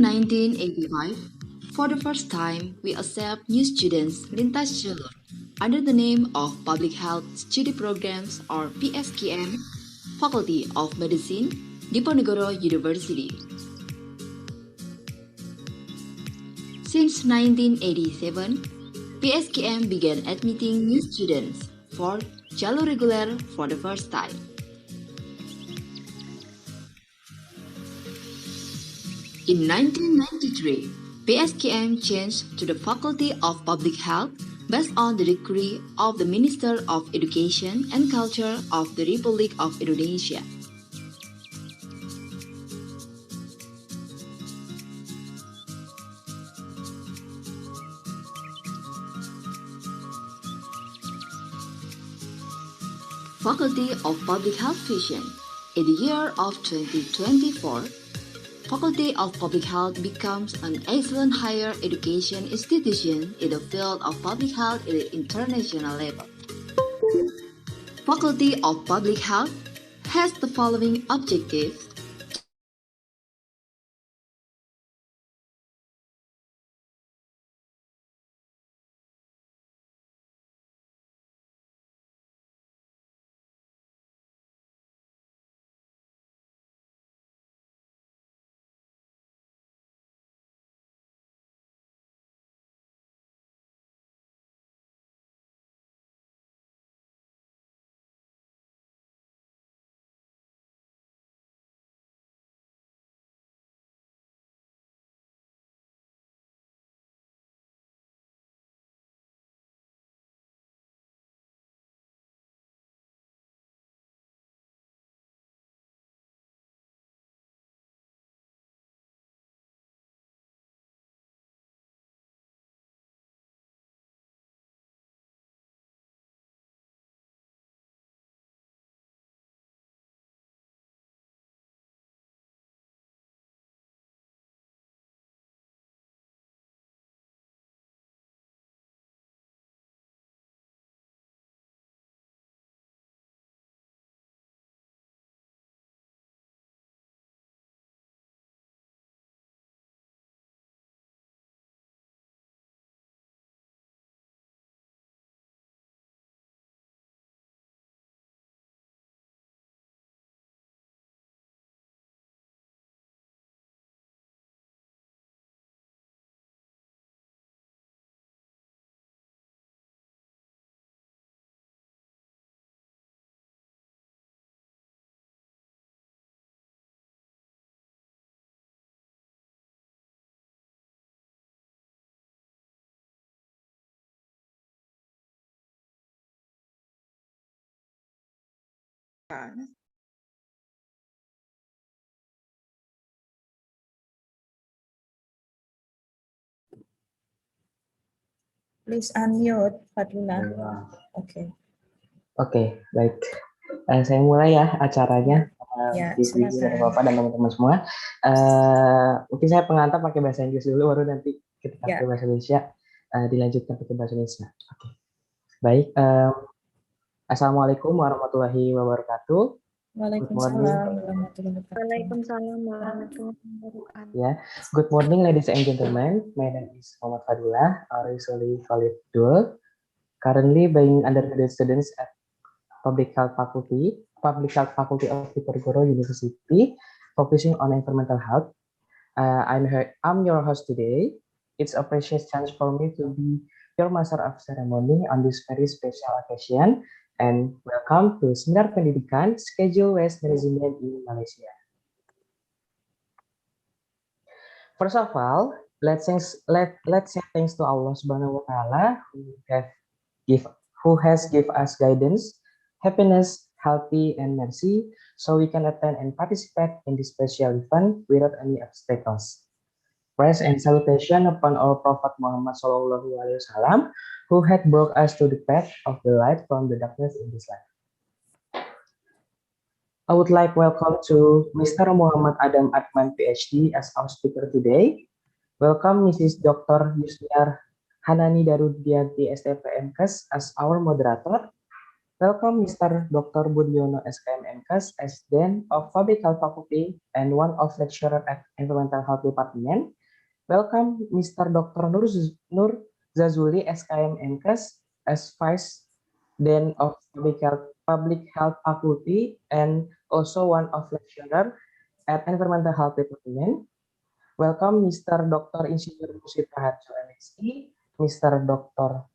1985, for the first time, we accept new students lintas jalur under the name of Public Health Study Programs or PSKM, Faculty of Medicine, Diponegoro University. Since 1987, PSKM began admitting new students for jalur regular for the first time. In 1993, PSKM changed to the Faculty of Public Health based on the decree of the Minister of Education and Culture of the Republic of Indonesia. Faculty of Public Health Vision. In the year of 2024, Faculty of Public Health becomes an excellent higher education institution in the field of public health at the international level. Faculty of Public Health has the following objectives. Please unmute, Fadila. Oke. Oke, baik. Saya mulai ya acaranya. Ya, Bisnis dari Bapak dan teman-teman semua. Mungkin saya pengantar pakai bahasa Inggris dulu, baru nanti kita pakai bahasa Indonesia, dilanjutkan pakai bahasa Indonesia. Oke. Baik. Assalamualaikum warahmatullahi wabarakatuh. Waalaikumsalam warahmatullahi wabarakatuh. Waalaikumsalam warahmatullahi wabarakatuh. Yeah. Good morning, ladies and gentlemen. My name is Mohammad Fadullah, or usually called Dul. Currently being undergraduate students at Public Health Faculty of Diponegoro University, focusing on environmental health. I'm your host today. It's a precious chance for me to be your master of ceremony on this very special occasion. And welcome to Seminar Pendidikan Schedule Waste Management in Malaysia. First of all, let's say thanks to Allah Subhanahu wa Ta'ala who has given us guidance, happiness, healthy, and mercy, so we can attend and participate in this special event without any obstacles. Praise and salutation upon our Prophet Muhammad SAW, who had brought us to the path of the light from the darkness in this life. I would like to welcome to Mr. Muhammad Adman, PhD, as our speaker today. Welcome Mrs. Dr. Yusniar Hanani Darudianti, STPMKes, as our moderator. Welcome Mr. Dr. Budiono SKM MKes as Dean of Public Health Faculty and one of lecturer at Environmental Health Department. Welcome Mr. Dr. Nur Zazuli SKM MKes as Vice Dean of Public Health Faculty and also one of lecturer at Environmental Health Department. Welcome Mr. Dr. Insinyur Musita Harjo MSc, Mr. Dr.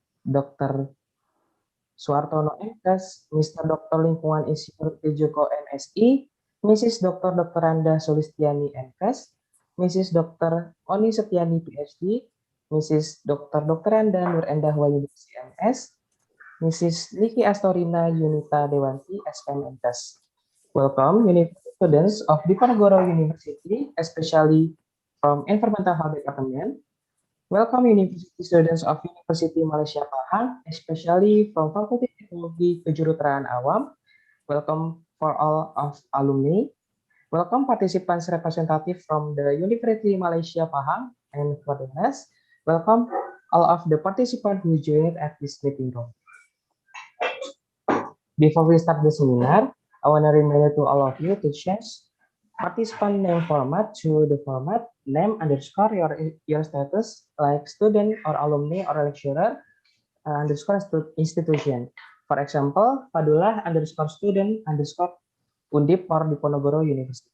Suartono MKes, Mr. Dr. Lingkungan Insinyur Kejuruteraan MSI, Mrs. Dr. Anda Solistiani MKes, Mrs. Dr. Oni Setiani PhD, Mrs. Dr. Anda Nur Endah Wahyuningsi MS, Mrs. Niki Astorina Yunita Dewanti SKM MKes. Welcome University students of Diponegoro University, especially from Environmental Health Department. Welcome University students of Universiti Malaysia Pahang, especially from Fakulti Teknologi Kejuruteraan Awan. Welcome for all of alumni. Welcome participants representative from the Universiti Malaysia Pahang, and for the rest, welcome all of the participants who joined at this meeting room. Before we start the seminar, I want to remind to all of you to change participant name format to the format name underscore your status like student or alumni or lecturer underscore institution. For example, Fadullah underscore student underscore Undip or Diponegoro University.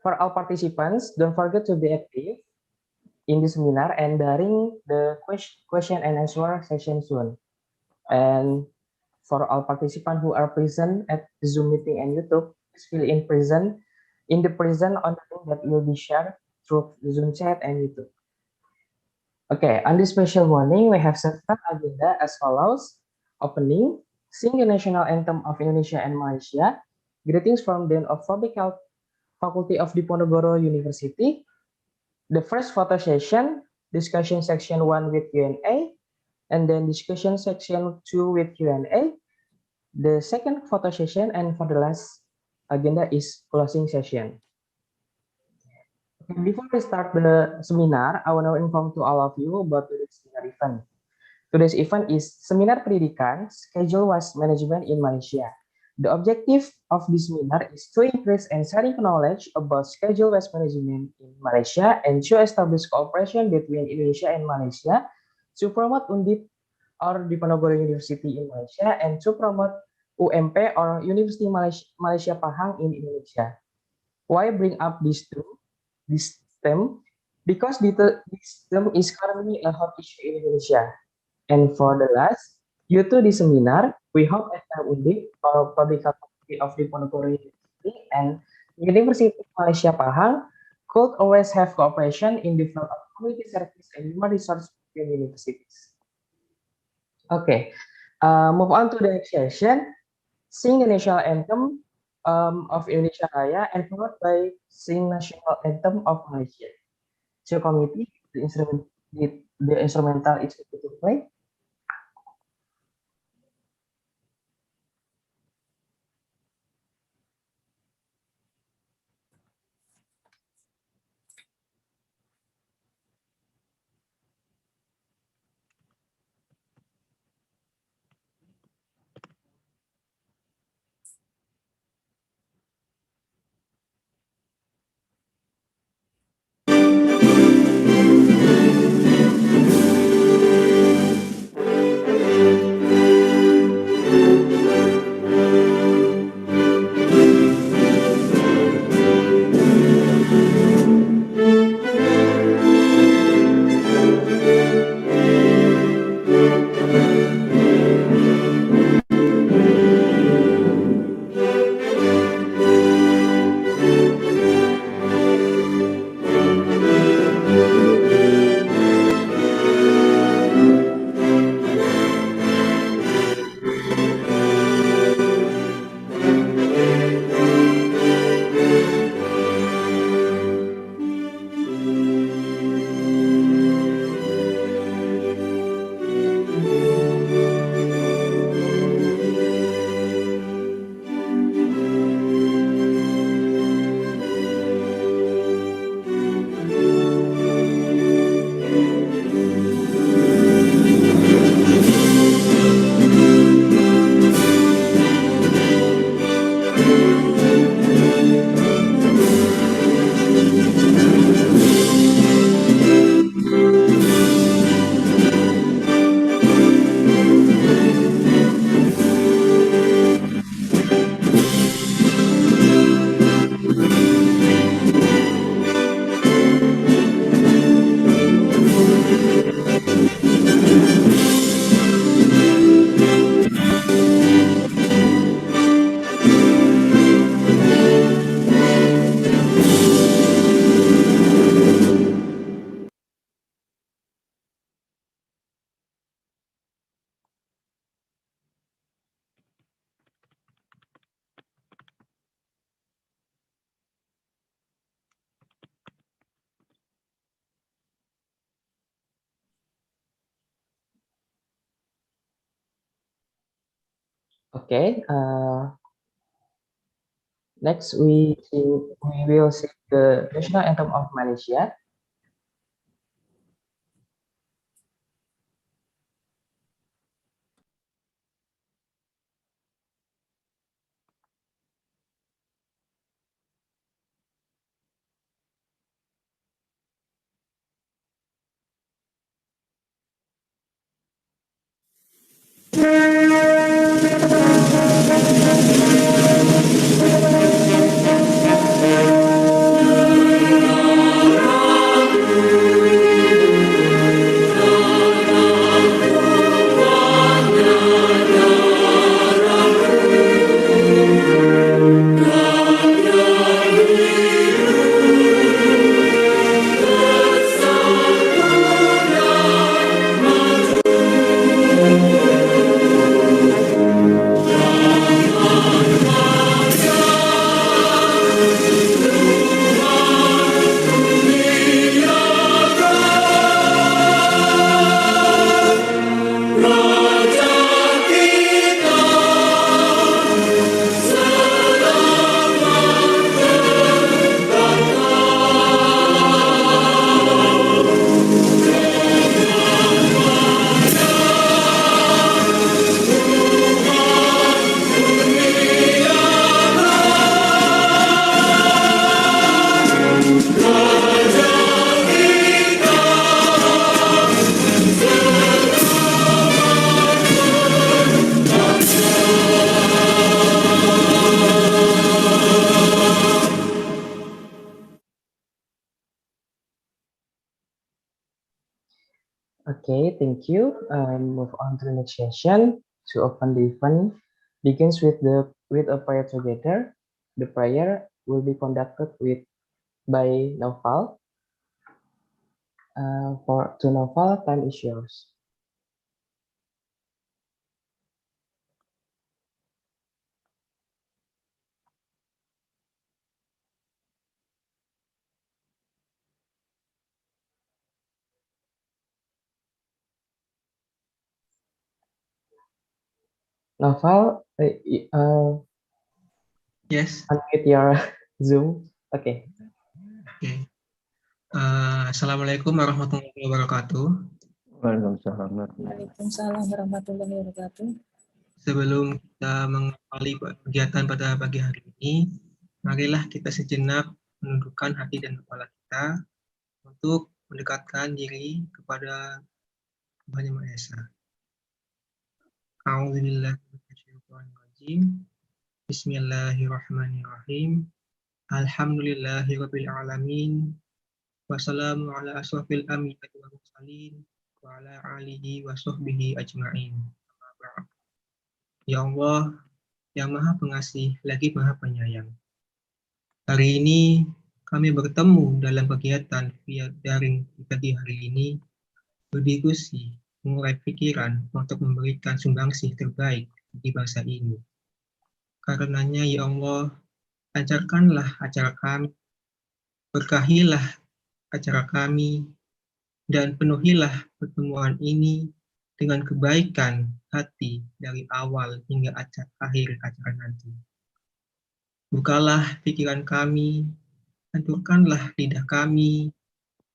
For all participants, don't forget to be active in the seminar and during the question and answer session soon. And for all participants who are present at the Zoom meeting and YouTube, fill in the present on the link that will be shared through the Zoom chat and YouTube. Okay, on this special morning, we have several agenda as follows: opening, sing the national anthem of Indonesia and Malaysia, greetings from Dean of Public Health Faculty of Diponegoro University, the first photo session, discussion section 1 with Q&A, and then discussion section 2 with Q&A, the second photo session, and for the last agenda is closing session. Before we start the seminar, I want to inform to all of you about today's seminar event. Today's event is Seminar Pendidikan, Schedule Waste Management in Malaysia. The objective of this seminar is to increase and sharing knowledge about schedule waste management in Malaysia and to establish cooperation between Indonesia and Malaysia to promote Undip or Diponegoro University in Malaysia and to promote UMP or University Malaysia Pahang in Indonesia. Why bring up this term? Because this term is currently a hot issue in Indonesia. And for the last, due to this seminar, we hope Anthem Undip or Public Health of Diponegoro University and University Malaysia Pahang could always have cooperation in the field of community service and human resource between universities. Okay, move on to the next session. Sing the national anthem of Indonesia Raya and followed by sing national anthem of Malaysia. So committee, the instrumental is to play. Okay. Next, we will sing the national anthem of Malaysia. Okay, thank you. Move on to the next session. To open the event begins with a prayer together. The prayer will be conducted by Naufal. To Naufal, time is yours. Naufal, Yes. unmute your Zoom. Okay. Okay. Assalamualaikum warahmatullahi wabarakatuh. Waalaikumsalam warahmatullahi wabarakatuh. Sebelum kita mengawali kegiatan pada pagi hari ini, marilah kita sejenak menundukkan hati dan kepala kita untuk mendekatkan diri kepada Tuhan Yang Maha Esa. A'udzubillahi Bismillahirrahmanirrahim. Alhamdulillahirabbil alamin. Wassalamu ala asrofil anbiya'i wal mursalin wa ala alihi wa sahbihi ajma'in. Ya Allah, yang Maha Pengasih lagi Maha Penyayang. Hari ini kami bertemu dalam kegiatan via daring pagi hari ini, berdiskusi, mengurai pikiran untuk memberikan sumbangsih terbaik di bangsa ini. Karenanya ya Allah, lancarkanlah acara kami, berkahilah acara kami, dan penuhilah pertemuan ini dengan kebaikan hati dari awal hingga akhir acara nanti. Bukalah pikiran kami, hancurkanlah lidah kami,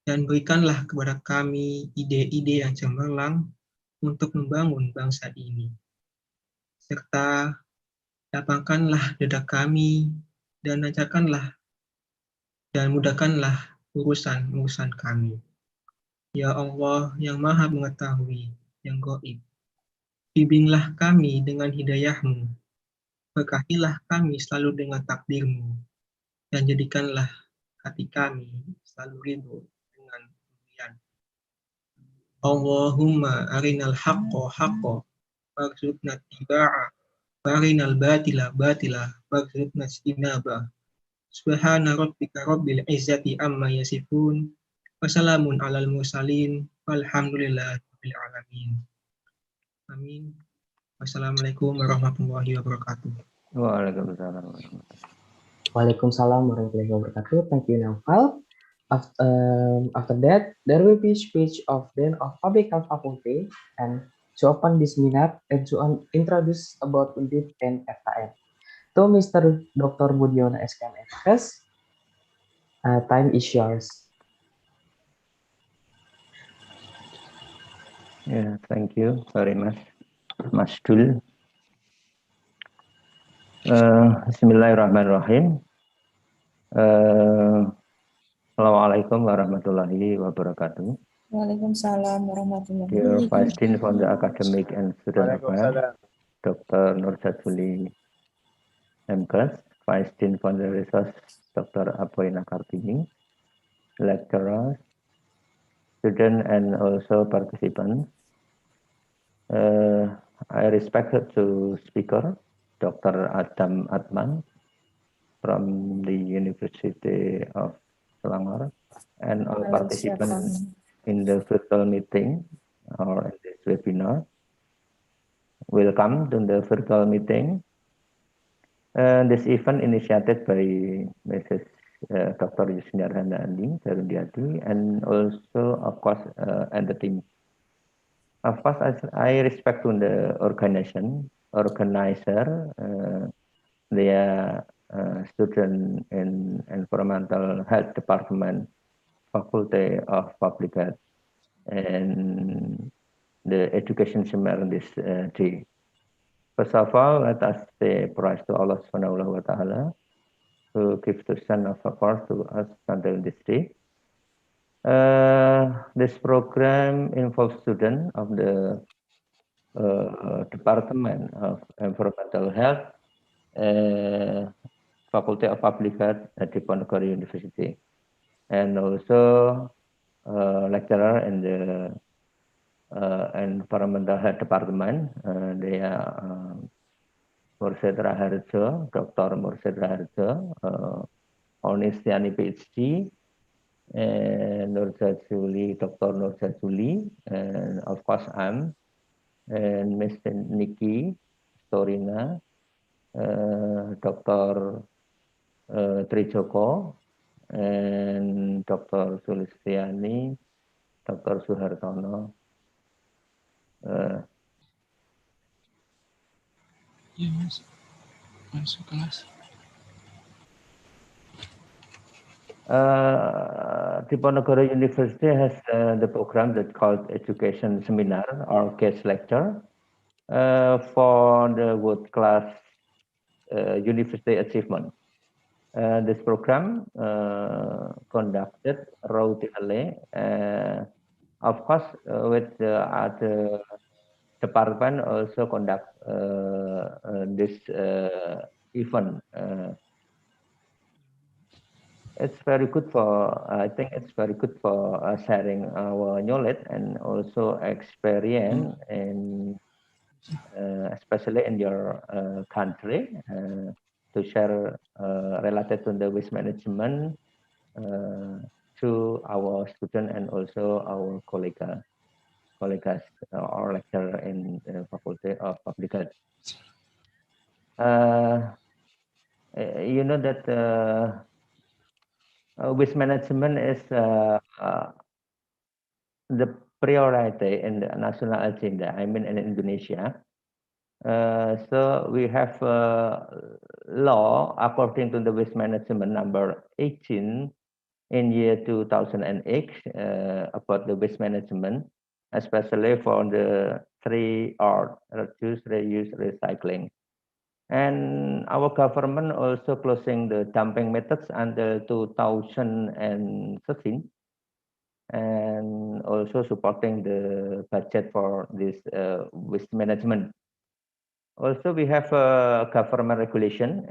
dan berikanlah kepada kami ide-ide yang cemerlang untuk membangun bangsa ini. Serta lapangkanlah dada kami, dan lancarkanlah dan mudahkanlah urusan-urusan kami. Ya Allah yang Maha Mengetahui, yang Gaib, bimbinglah kami dengan hidayah-Mu, berkahilah kami selalu dengan takdir-Mu, dan jadikanlah hati kami selalu ridho dengan pemberian. Allahumma arinal haqqo haqqo, warzuqna tiba'a, warinal batila batila, warzuqna istinabah. Subhana rabbika rabbil izzati amma yasifun, wassalamun alal mursalin, walhamdulillahirabbil alamin. Amin. Wassalamualaikum warahmatullahi wabarakatuh. Waalaikumsalam warahmatullahi wabarakatuh. Thank you, Naufal. After that, there will be speech of Dean of Public Health Faculty and to open this seminar and to introduce about Undip and FKM. To Mr. Dr. Budiono SKM time is yours. Yeah, thank you very much, Mas Dul. Bismillahirrahmanirrahim. Assalamualaikum warahmatullahi wabarakatuh. Waalaikumsalam warahmatullahi Dear wabarakatuh. Vice Dean for the Academic and Student Affairs, Dr. Nursatuli MKes, Vice Dean for the Research, Dr. Apoina Kartini, lecturers, students, and also participants. I respect to speaker, Dr. Adman from the University of Selangor, and all participants in the virtual meeting or in this webinar. Welcome to the virtual meeting. This event initiated by Mrs. Dr. Yusniar Handani Darundiati, and also, of course, and the team. Of course, I respect to the organizer, their student in Environmental Health Department, Fakulti of Public Health, and the education seminar this day. First of all, let us say praise to Allah Subhanahu wa Ta'ala, who gives the son of support to us until this day. This program involves students of the Department of Environmental Health, Fakulti of Public Health at Diponegoro University, and also lecturer in the Environmental Health Department. They are Mursid Raharjo, Dr. Mursid Raharjo, Onisiani PhD, and Nurzazuli, Dr. Nurzazuli, and of course I'm, and Miss Nikki Storina, Dr. Trijoko, and Dr. Sulistiani, Dr. Suhartono. Ya, masuk kelas. Diponegoro University has the program that called Education Seminar or Guest Lecture for the world class university achievement. This program conducted routinely, of course, with the other department also conduct this event. It's very good for, I think it's very good for sharing our knowledge and also experience, and especially in your country, to share related to the waste management to our student and also our colleagues or lecturer in the Faculty of Public Health. You know that waste management is the priority in the national agenda, I mean in Indonesia. So we have a law according to the waste management number 18 in year 2008 about the waste management, especially for the 3R, reduce, reuse, recycling. And our government also closing the dumping methods until 2013, and also supporting the budget for this waste management. Also, we have a government regulation,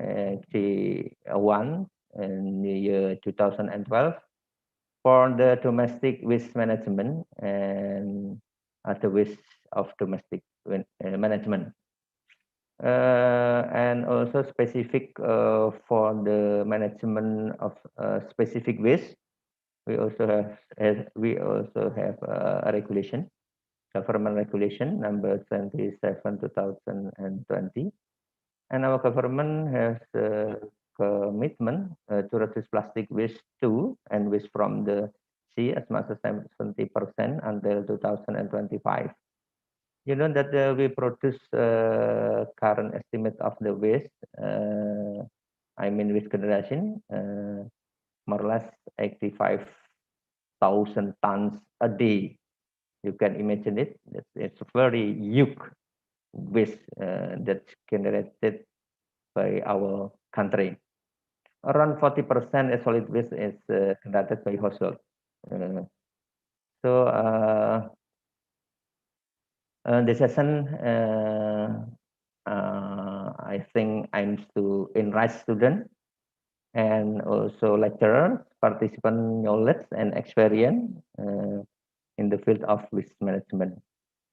the Awan, in the year 2012 for the domestic waste management and other waste of domestic management. And also specific for the management of specific waste. We also have a regulation, government regulation number 27/2020, and our government has a commitment to reduce plastic waste too, and waste from the sea as much as 70% until 2025. You know that we produce current estimate of the waste. I mean waste generation, more or less 85,000 tons a day. You can imagine it. It's very huge waste that's generated by our country. Around 40% of solid waste is generated by household. This session, I think I'm to enrich student and also lecturer, participant knowledge and experience in the field of waste management,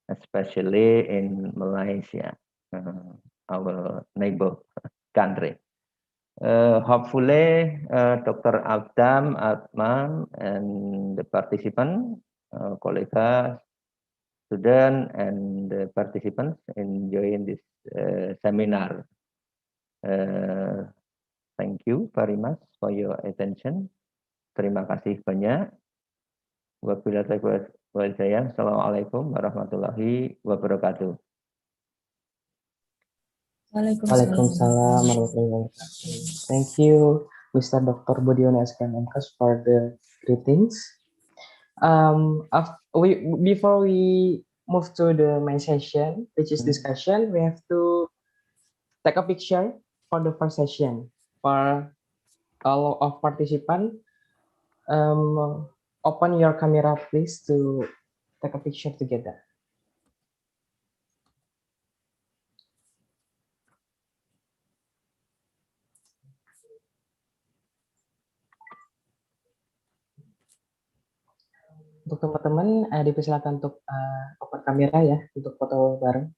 especially in Malaysia, our neighbor country. Hopefully, Dr. Adman, and the participant, colleagues, student, and the participants enjoying this seminar. Thank you very much for your attention. Terima kasih banyak. Wabillahi taufiq wal hidayah. Assalamualaikum warahmatullahi wabarakatuh. Waalaikumsalam warahmatullahi wabarakatuh. Thank you, Mr. Dr. Budiono SKMMKes for the greetings. Before we move to the main session, which is discussion, we have to take a picture for the first session. For all of participants, open your camera please to take a picture together. Untuk teman-teman, dipersilakan untuk open kamera ya, untuk foto bareng.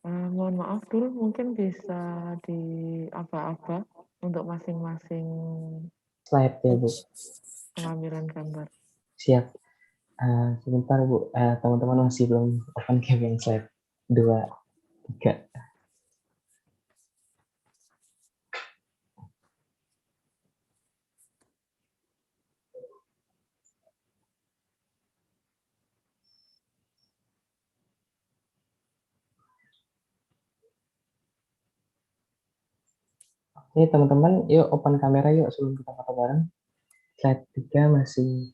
Mohon maaf dulu, mungkin bisa di apa-apa untuk masing-masing Slide ya Bu. pengambilan gambar. Siap. Sebentar Bu, teman-teman masih belum open cam yang slide 2, 3. Oke teman-teman, yuk open kamera yuk sebelum kita foto bareng. Slide 3 masih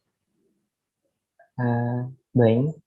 blank.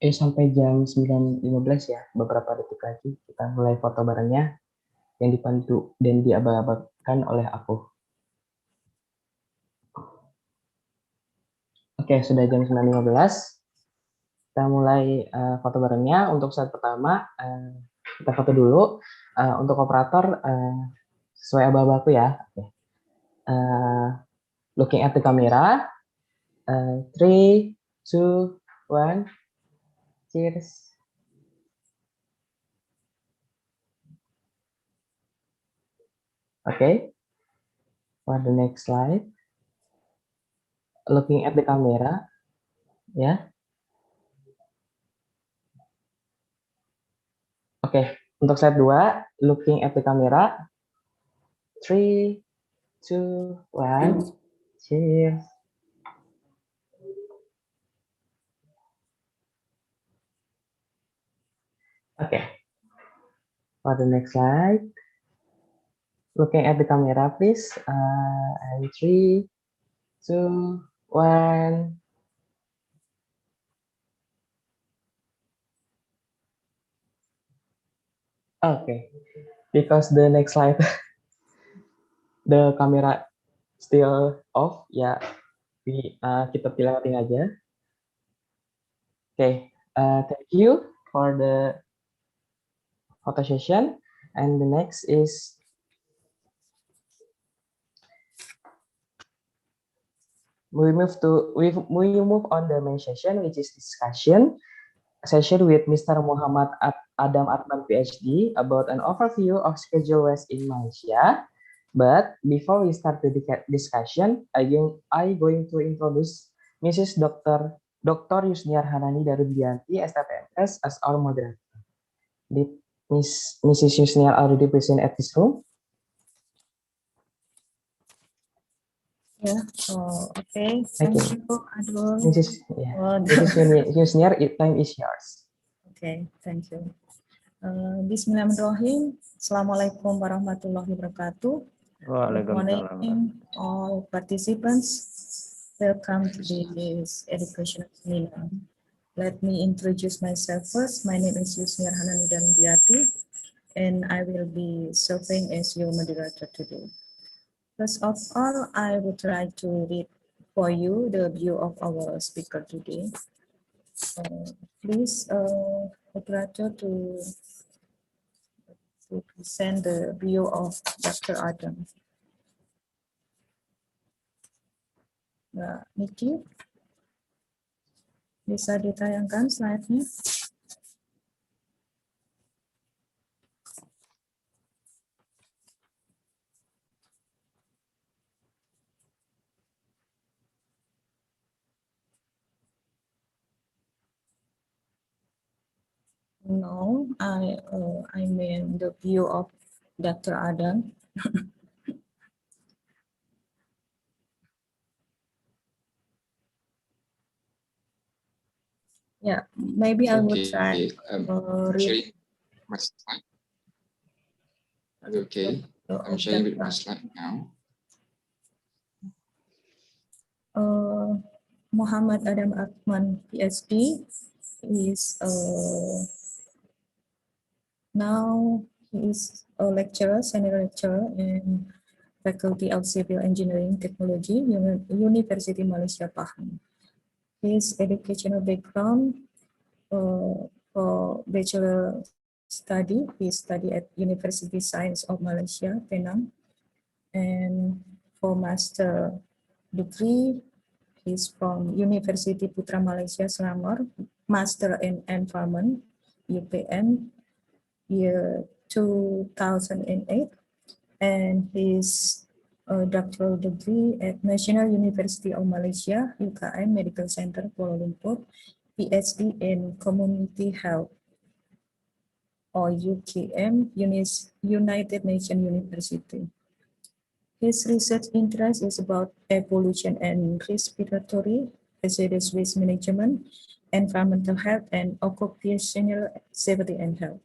Sampai jam 9.15 ya, beberapa detik lagi kita mulai foto barengnya yang dipandu dan diabadikan oleh aku. Oke, sudah jam 9.15. Kita mulai foto barengnya. Untuk slide pertama, kita foto dulu. Untuk operator, sesuai aba-abaku ya. Oke. Looking at the camera. 3, 2, 1. Cheers. Okay. For the next slide. Looking at the camera. Ya. Oke. Untuk slide 2, looking at the camera. 3, 2, 1. Cheers. Oke. For the next slide, looking at the camera, please. And 3, 2, 1. Okay, because the next slide, the camera still off. Ya, kita piloting aja. Okay, thank you for the photo session. And the next is we move on the main session, which is discussion session with Mr. Mohammad Adam Adman PhD about an overview of schedule waste in Malaysia. But before we start the discussion, I'm going to introduce Mrs. Dr. Yusniar Hanani Darudianti, STPMS, as our moderator. Did Mrs. Yusniar already present at this room? Yeah. Okay. Thank you, Adwan. Mrs. Yusniar, time is yours. Okay. Thank you. Bismillahirrahmanirrahim. Assalamualaikum warahmatullahi wabarakatuh. Good morning, all participants. Welcome to this educational seminar. Let me introduce myself first. My name is Yusniar Hanani Darudianti, and I will be serving as your moderator today. First of all, I would try to read for you the view of our speaker today. Please, operator, to present the view of Dr. Adam. Niki, bisa ditayangkan slide-nya? No, I mean the view of Dr. Adam. Yeah, maybe I would try read. My slide. Okay, I'm sharing with my slide now. Mohammad Adam Adman, PhD, is now he is a lecturer, senior lecturer in Fakulti of Civil Engineering Teknologi, University Malaysia, Pahang. His educational background for bachelor study, he studied at University Science of Malaysia, Penang, and for master degree, he's from Universiti Putra Malaysia, Selangor, Master in Environment, UPN, year 2008, and his doctoral degree at National University of Malaysia, UKM Medical Center, Kuala Lumpur, PhD in Community Health, or UKM, United Nations University. His research interest is about air pollution and respiratory hazardous waste management, environmental health, and occupational safety and health.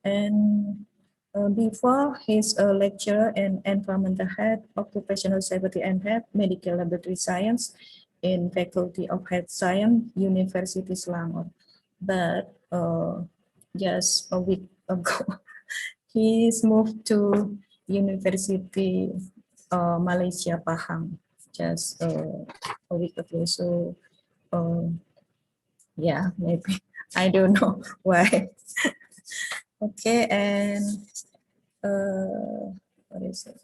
And before, he's a lecturer in environmental health, occupational safety and health, medical laboratory science in Faculty of Health Science, University Selangor. But just a week ago, he's moved to University Malaysia, Pahang, just a week ago. So yeah, maybe, I don't know why. Okay, and what is it?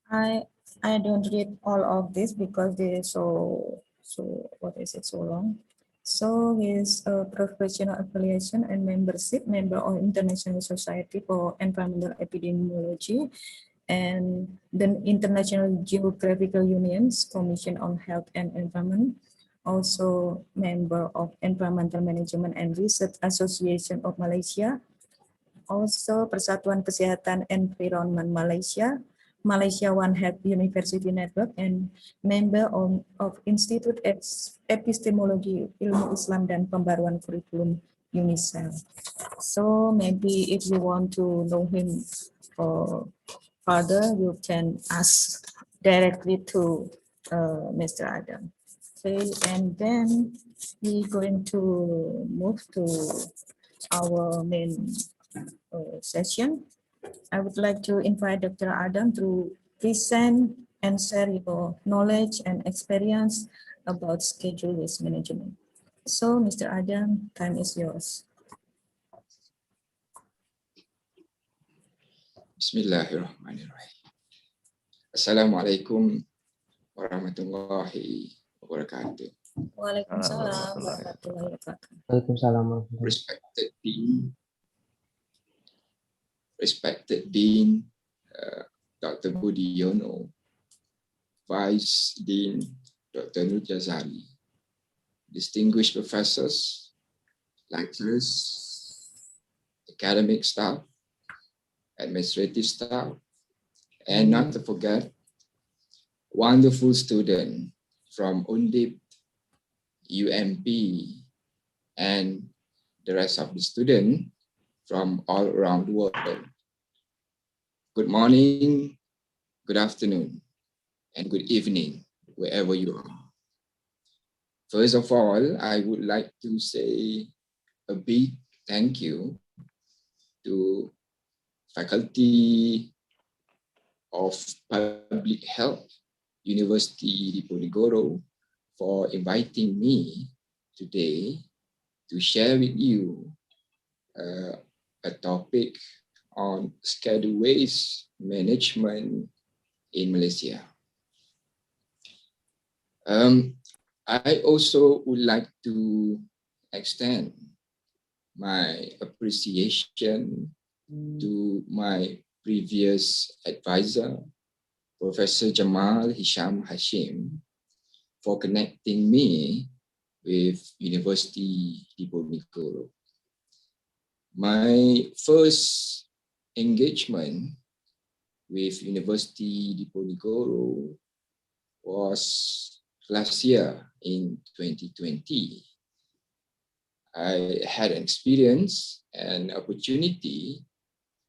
I don't read all of this because they're so what is it, so long. So his professional affiliation and membership, member of International Society for Environmental Epidemiology and the International Geographical Union's Commission on Health and Environment, also member of Environmental Management and Research Association of Malaysia, also Persatuan Kesehatan Environment Malaysia, Malaysia One Health University Network and member of Institute Epistemologi Ilmu Islam dan Pembaruan Kurikulum UNISEL. So maybe if you want to know him further, you can ask directly to Mr. Adam. Okay, and then we're going to move to our main session. I would like to invite Dr. Adam to present and share your knowledge and experience about schedule-based management. So, Mr. Adam, time is yours. Bismillahirrahmanirrahim. Assalamualaikum warahmatullahi wabarakatuh. Waalaikumsalam warahmatullahi wabarakatuh. Waalaikumsalam. Respected Dean, Dr. Budiono, Vice Dean, Dr. Nur Jazali, distinguished professors, lecturers, academic staff, administrative staff, and not to forget, wonderful student from Undip, UMP, and the rest of the students from all around the world. Good morning, good afternoon, and good evening, wherever you are. First of all, I would like to say a big thank you to Faculty of Public Health, University Diponegoro, for inviting me today to share with you a topic on schedule waste management in Malaysia. I also would like to extend my appreciation to my previous advisor, Professor Jamal Hisham Hashim, for connecting me with University Diponegoro. My first engagement with University Diponegoro was last year in 2020. I had an experience and opportunity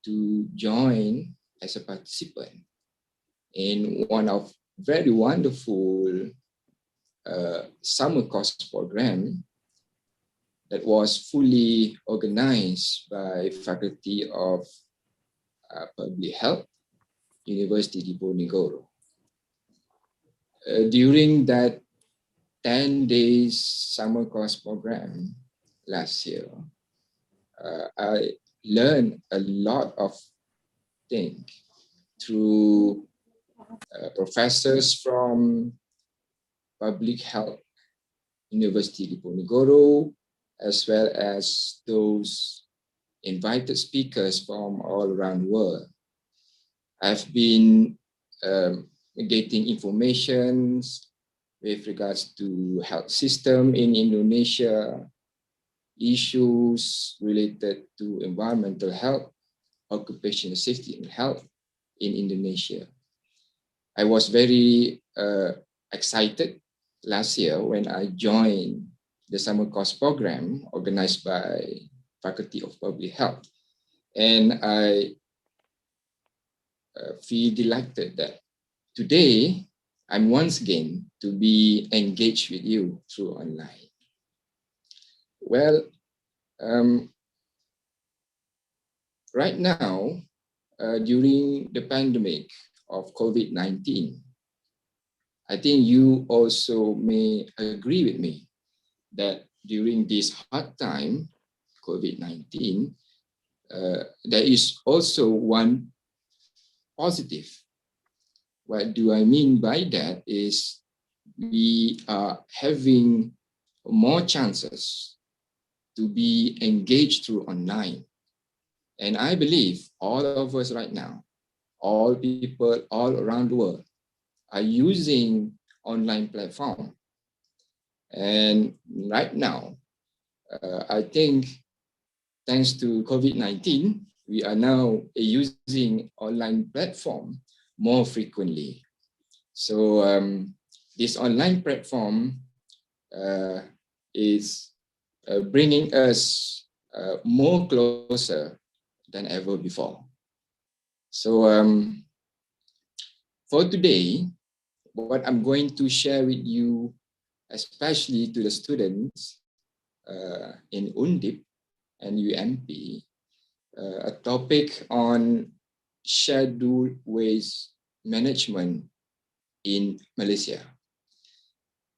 to join as a participant in one of very wonderful summer course program that was fully organized by Faculty of Public Health, University Diponegoro. During that 10 days summer course program last year, I learned a lot of things through professors from Public Health, University Diponegoro, as well as those invited speakers from all around the world. I've been getting information with regards to health system in Indonesia, issues related to environmental health, occupational safety and health in Indonesia. I was very excited last year when I joined the summer course program organized by Faculty of Public Health. And I feel delighted that today I'm once again to be engaged with you through online. Well, right now, during the pandemic of COVID-19, I think you also may agree with me that during this hard time, COVID-19, there is also one positive. What do I mean by that is we are having more chances to be engaged through online. And I believe all of us right now, all people all around the world are using online platform. And right now, I think thanks to COVID-19, we are now using online platform more frequently. So this online platform is bringing us more closer than ever before. So for today, what I'm going to share with you, especially to the students in Undip and UMP, a topic on scheduled waste management in Malaysia.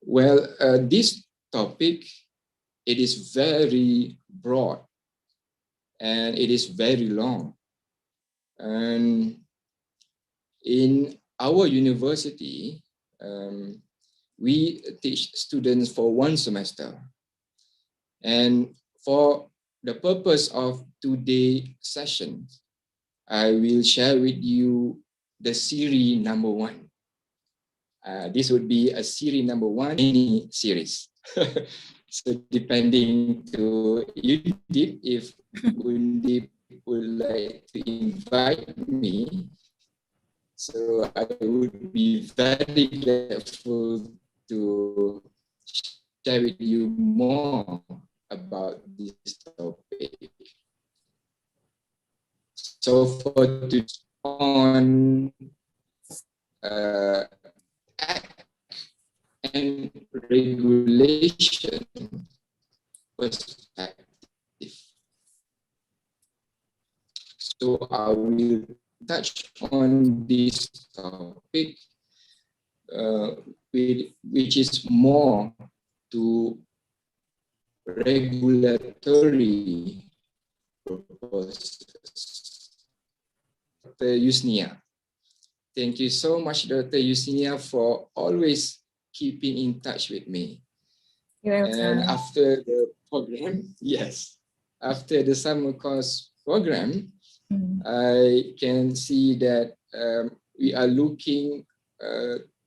Well, this topic, it is very broad and it is very long. And in our university, we teach students for 1 semester. And for the purpose of today's session, I will share with you the series number 1. This would be a series number 1 mini series. So depending to Undip, if Undip would like to invite me, so I would be very grateful to share with you more about this topic. So for today on act and regulation perspective. So I will touch on this topic, which is more to regulatory purposes. Dr. Yusnia. Thank you so much, Dr. Yusnia, for always keeping in touch with me. And after the program, yes, after the summer course program, I can see that we are looking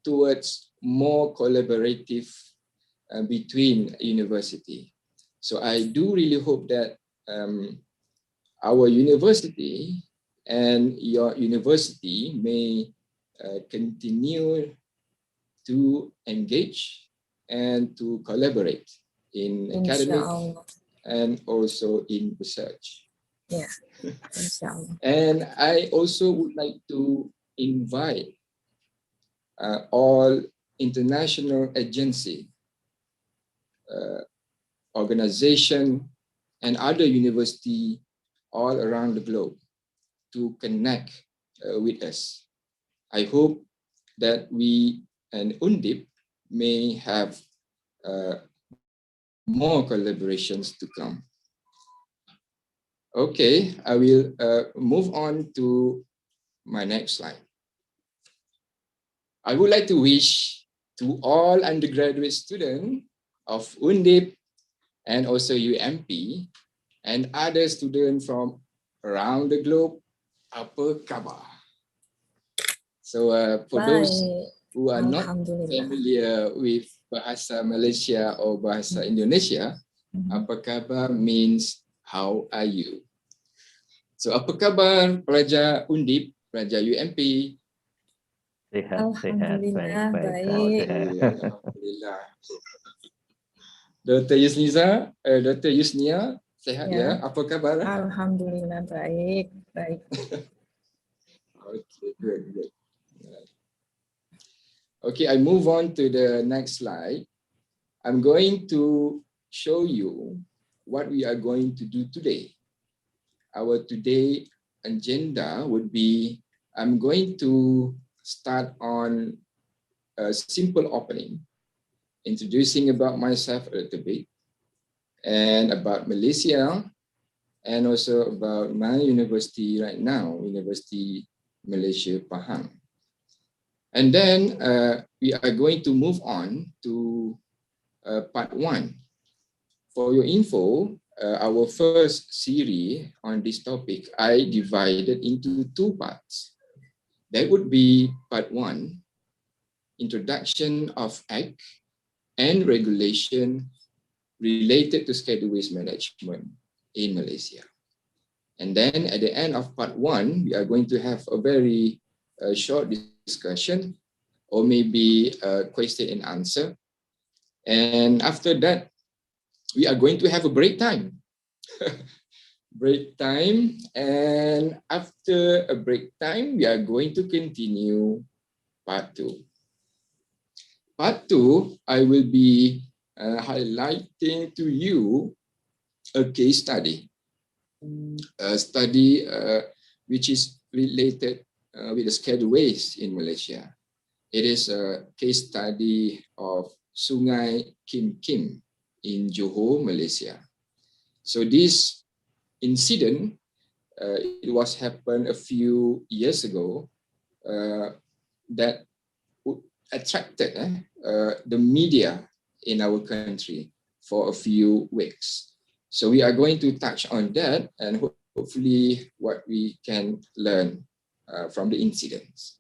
towards more collaborative between university. So I do really hope that our university and your university may continue to engage and to collaborate in academic and also in research. Yeah. And I also would like to invite all international agency, organization, and other university all around the globe to connect with us. I hope that we and Undip may have more collaborations to come. Okay, I will move on to my next slide. I would like to wish to all undergraduate students of Undip and also UMP and other students from around the globe, apa khabar? So for those who are not familiar with bahasa Malaysia or bahasa Indonesia, apa khabar means how are you? So apa khabar pelajar Undip, pelajar UMP? Sehat, Alhamdulillah, baik. Alhamdulillah. Dr. Yusnia, Dr. Yusnia, sehat ya? Apa kabar? Alhamdulillah, baik. Okay, good. Okay, I move on to the next slide. I'm going to show you what we are going to do today. Our today agenda would be, I'm going to start on a simple opening, introducing about myself a little bit, and about Malaysia, and also about my university right now, University Malaysia Pahang. And then we are going to move on to part 1. For your info, our first series on this topic, I divided into 2 parts. That would be part 1, introduction of Act and regulation related to scheduled waste management in Malaysia. And then at the end of part 1, we are going to have a very a short discussion, or maybe a question and answer. And after that, we are going to have a break time. Break time. And after a break time, we are going to continue part 2. Part 2, I will be highlighting to you a case study. A study which is related with the scheduled waste in Malaysia. It is a case study of Sungai Kim Kim in Johor, Malaysia. So this incident, it was happened a few years ago that attracted the media in our country for a few weeks. So we are going to touch on that and hopefully what we can learn from the incidents.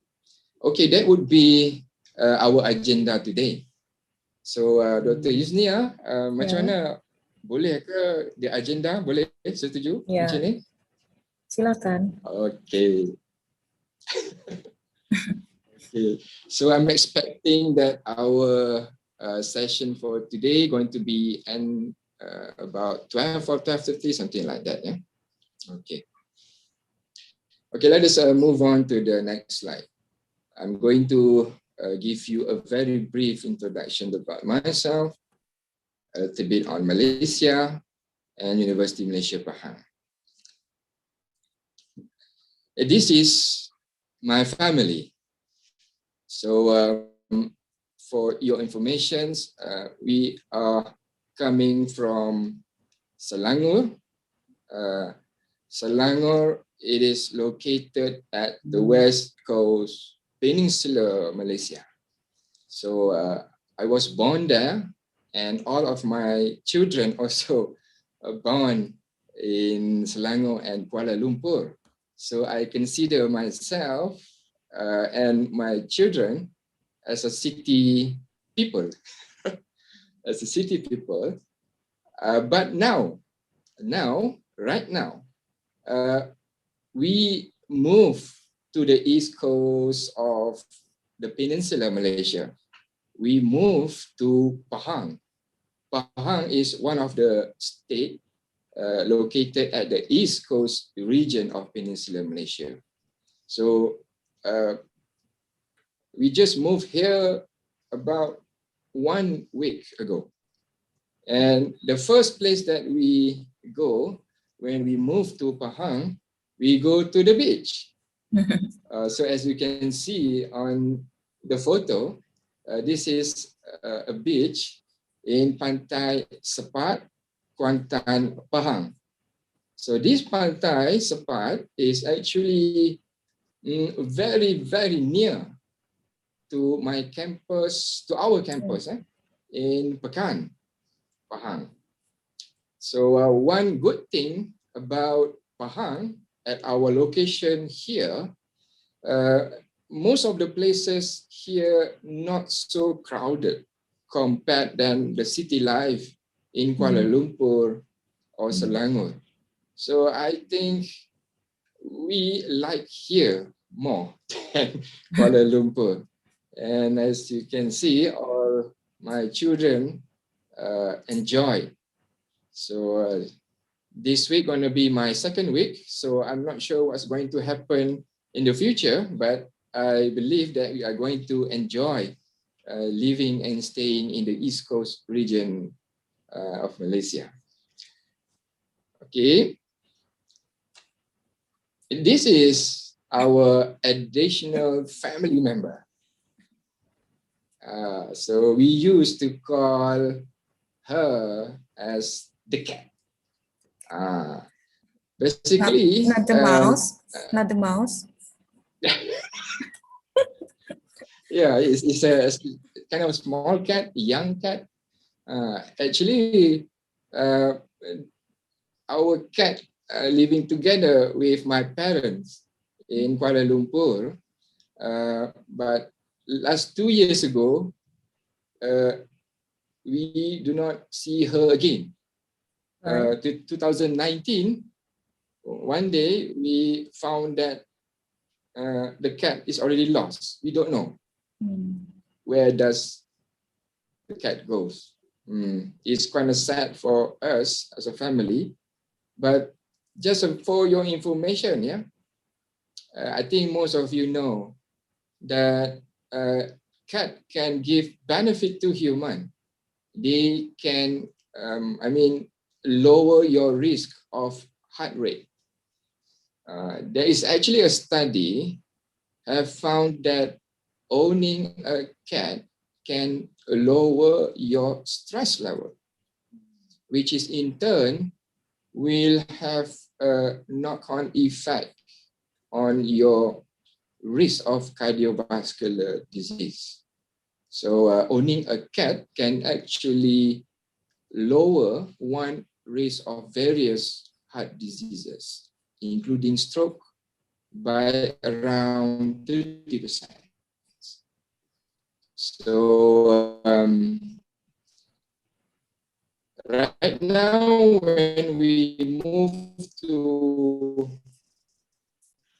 Okay, that would be our agenda today. So Dr. Yusnia, macam mana? Boleh ke the agenda? Boleh? Setuju? Macam ni? Silakan. Okay. Okay. So I'm expecting that our session for today going to be about 12 or 12:30, something like that. Yeah. Okay. Okay, let us move on to the next slide. I'm going to give you a very brief introduction about myself, a little bit on Malaysia and University Malaysia Pahang. This is my family. So for your information, we are coming from Selangor. Selangor, it is located at the west coast Peninsula, Malaysia. So I was born there, and all of my children also are born in Selangor and Kuala Lumpur. So I consider myself and my children as a city people, as a city people. But right now, we move to the east coast of the Peninsula, Malaysia. We move to Pahang. Pahang is one of the states located at the east coast region of Peninsula, Malaysia. So we just moved here about 1 week ago. And the first place that we go when we move to Pahang, we go to the beach. So as you can see on the photo, this is a beach in Pantai Sepat, Kuantan, Pahang. So this Pantai Sepat is actually very, very near to my campus, to our campus in Pekan, Pahang. So one good thing about Pahang at our location here, most of the places here not so crowded compared than the city life in Kuala Lumpur or Selangor. So I think we like here more than Kuala Lumpur. And as you can see, all my children enjoy. So this week going to be my second week. So I'm not sure what's going to happen in the future, but I believe that we are going to enjoy living and staying in the East Coast region of Malaysia. Okay. This is our additional family member. So we used to call her as the cat. Basically, not the mouse, not the mouse. Yeah, it's a kind of small cat, young cat. Actually, our cat living together with my parents in Kuala Lumpur, but last 2 years ago, we do not see her again. 2019, one day we found that the cat is already lost. We don't know Mm. where does the cat goes. It's kind of sad for us as a family, but just for your information, yeah, I think most of you know that cat can give benefit to human. They can, lower your risk of heart rate. There is actually a study have found that owning a cat can lower your stress level, which is in turn will have a knock-on effect on your risk of cardiovascular disease. So owning a cat can actually lower one risk of various heart diseases, including stroke, by around 30%. So right now, when we move to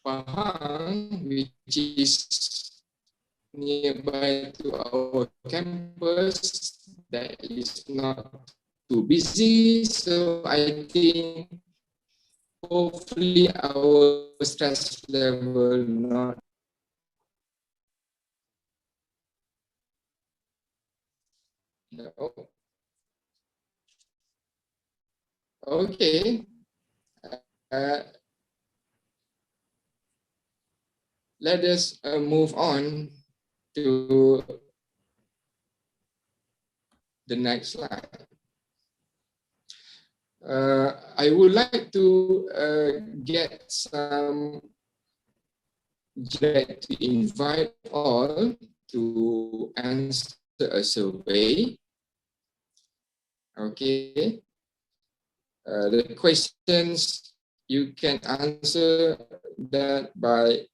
Pahang, which is nearby to our campus, that is not too busy. So I think hopefully our stress level not. No. Okay. Let us move on to the next slide. I would like to get some to invite all to answer a survey. Okay. The questions you can answer that by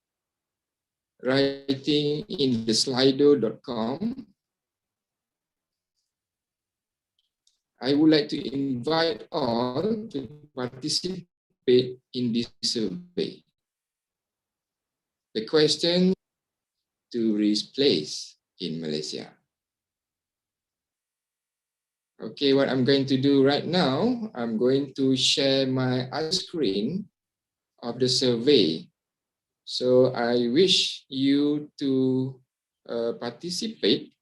writing in the slido.com. I would like to invite all to participate in this survey. The question: tourist place in Malaysia. Okay, what I'm going to do right now, I'm going to share my other screen of the survey. So I wish you to participate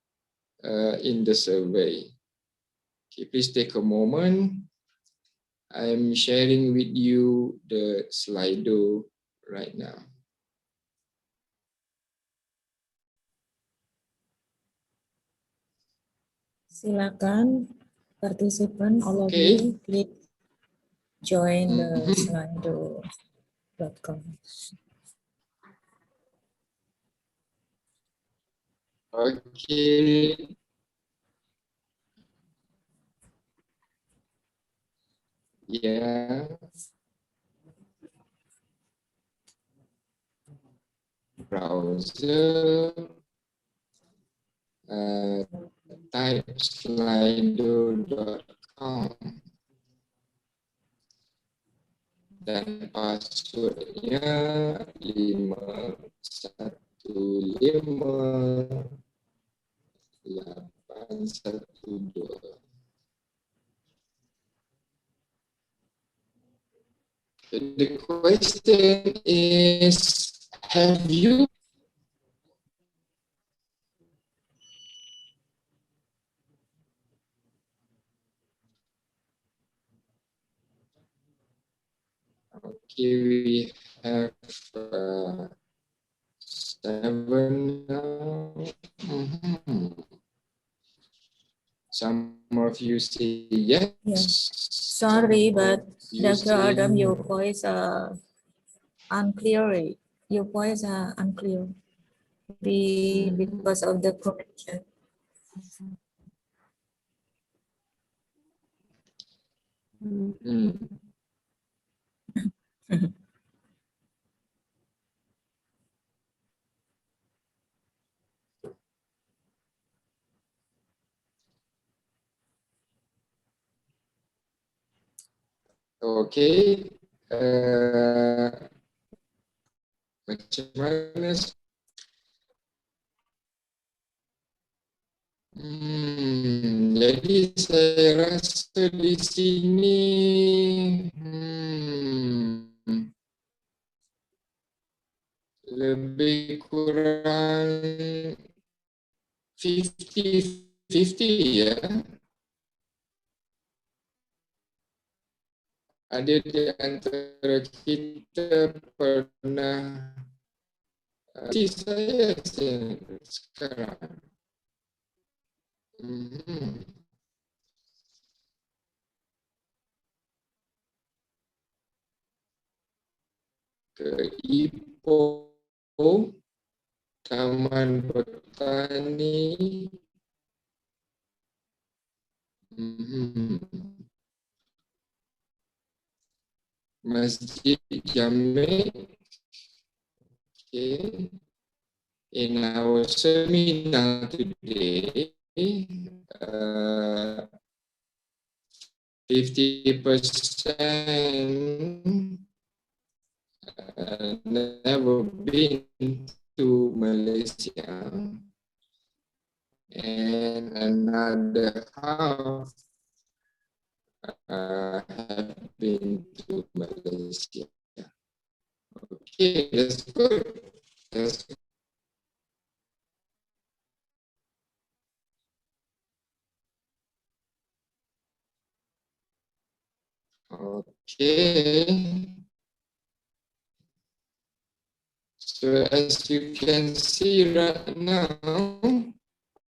in the survey. Okay, please take a moment. I'm sharing with you the Slido right now. Silakan participant, all of you, click join the slido.com. Okay. Yeah. Browser. Type slido.com dan passwordnya 515812. The question is, have you we have 7 now. Some of you say yes. Yeah. Sorry, but Dr. Adam, your voice unclear. Your voice are unclear because of the connection. Okay. Macam mana? Jadi saya rasa di sini lebih kurang 50-50 ya. Ada di antara kita pernah di saya sekarang. Ke Ipoh, Taman Botani, Masjid Jame. Okay. In our seminar today, 50% never been to Malaysia, and another half have been to Malaysia. Okay, that's good. That's good. Okay. So as you can see right now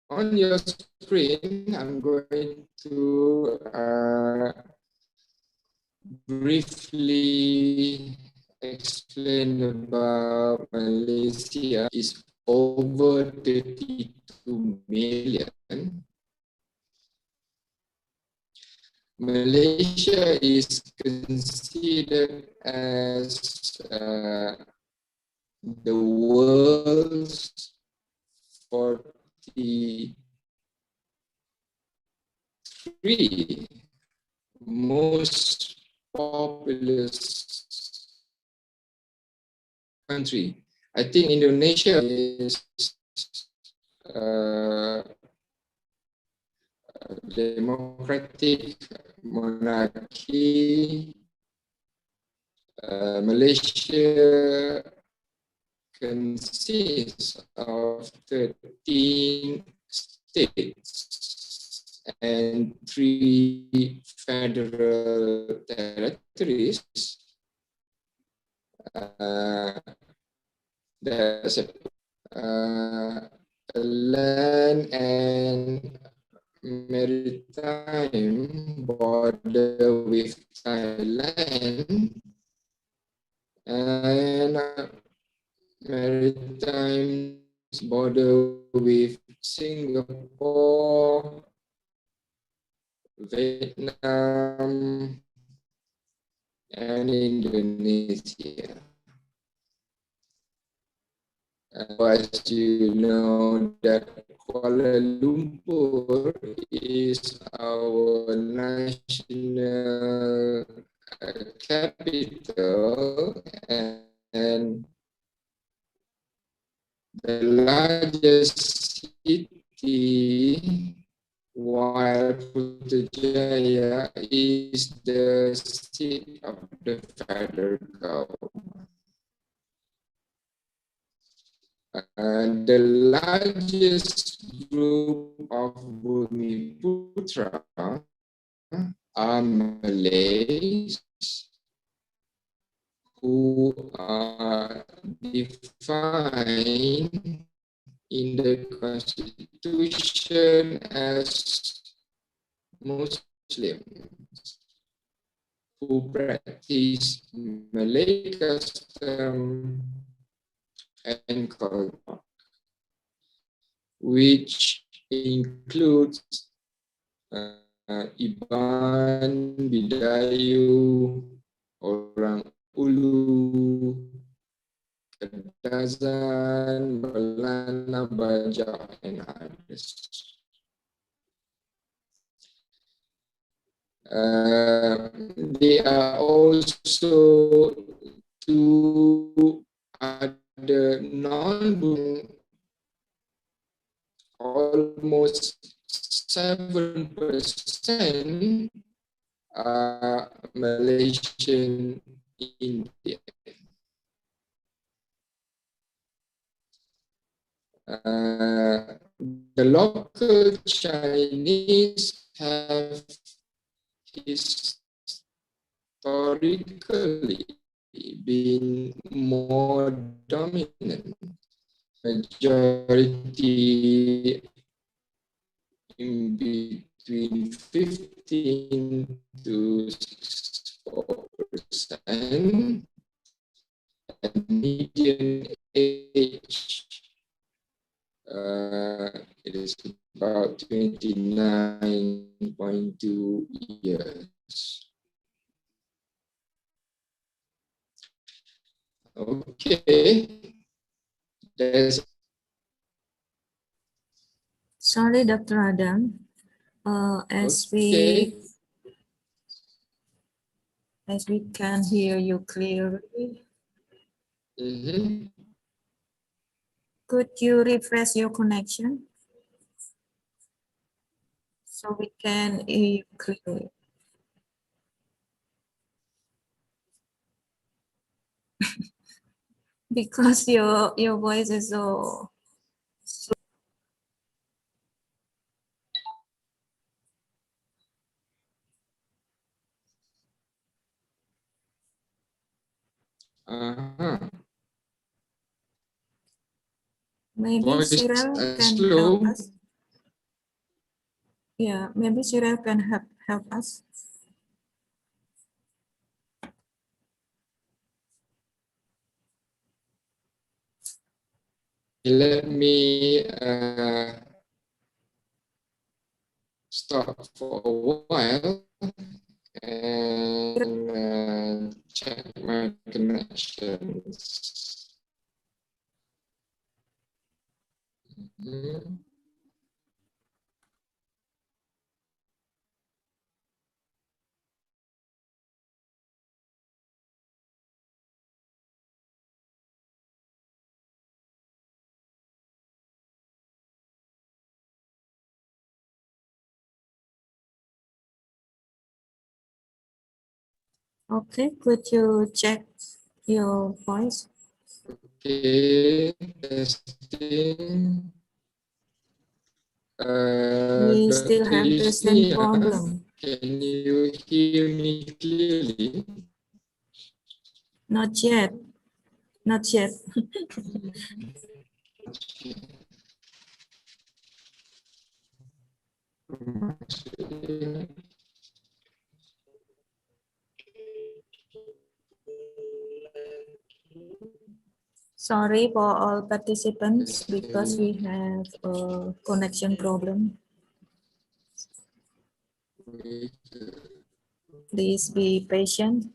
on your screen, I'm going to briefly explain about Malaysia. Is over 32 million. Malaysia is considered as the world's 43 most populous country. I think Indonesia is democratic monarchy. Malaysia consists of 13 states and 3 federal territories. There's a land and maritime border with Thailand and maritime border with Singapore, Vietnam, and Indonesia. As you know, that Kuala Lumpur is our national capital and the largest city, while Putrajaya is the seat of the federal government. The largest group of Bumiputra are Malays who are defined in the Constitution as Muslims who practice Malay custom and culture, which includes Iban, Bidayu, Orang Ulu, Kadazan, Balana, Baja, and others. There are also 2 other pada non almost 7% are Malaysian Indian. The local Chinese have historically been more dominant. Majority in between 15 to 64%, and median age it is about 29.2 years. Okay, there's. Sorry, Dr. Adam. As Okay. we can hear you clearly, could you refresh your connection so we can hear you clearly? Because your voice is so. Maybe Cyril can help us. Yeah, maybe Cyril can help us. Let me stop for a while and check my connections. Okay, could you check your voice? Okay, testing. We still have the same problem. Can you hear me clearly? Not yet. Not yet. Sorry for all participants because we have a connection problem. Please be patient.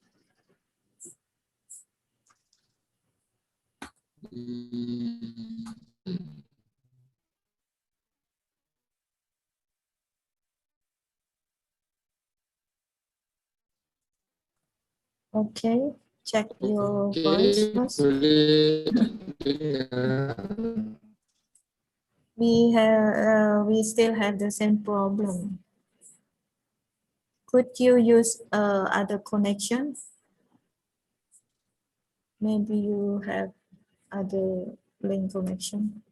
Okay, check your voice first. We still have the same problem. Could you use other connection? Maybe you have other link connection.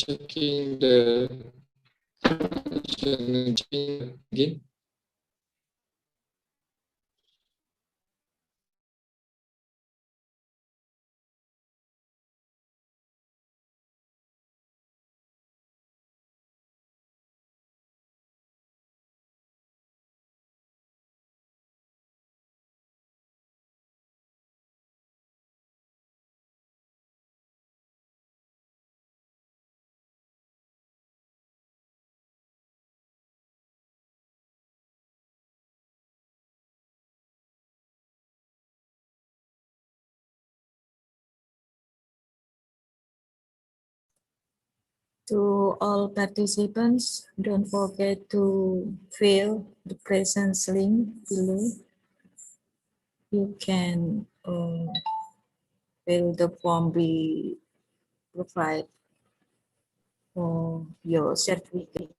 checking the connection again. To all participants, don't forget to fill the presence link below. You can fill the form we provide for your certificate.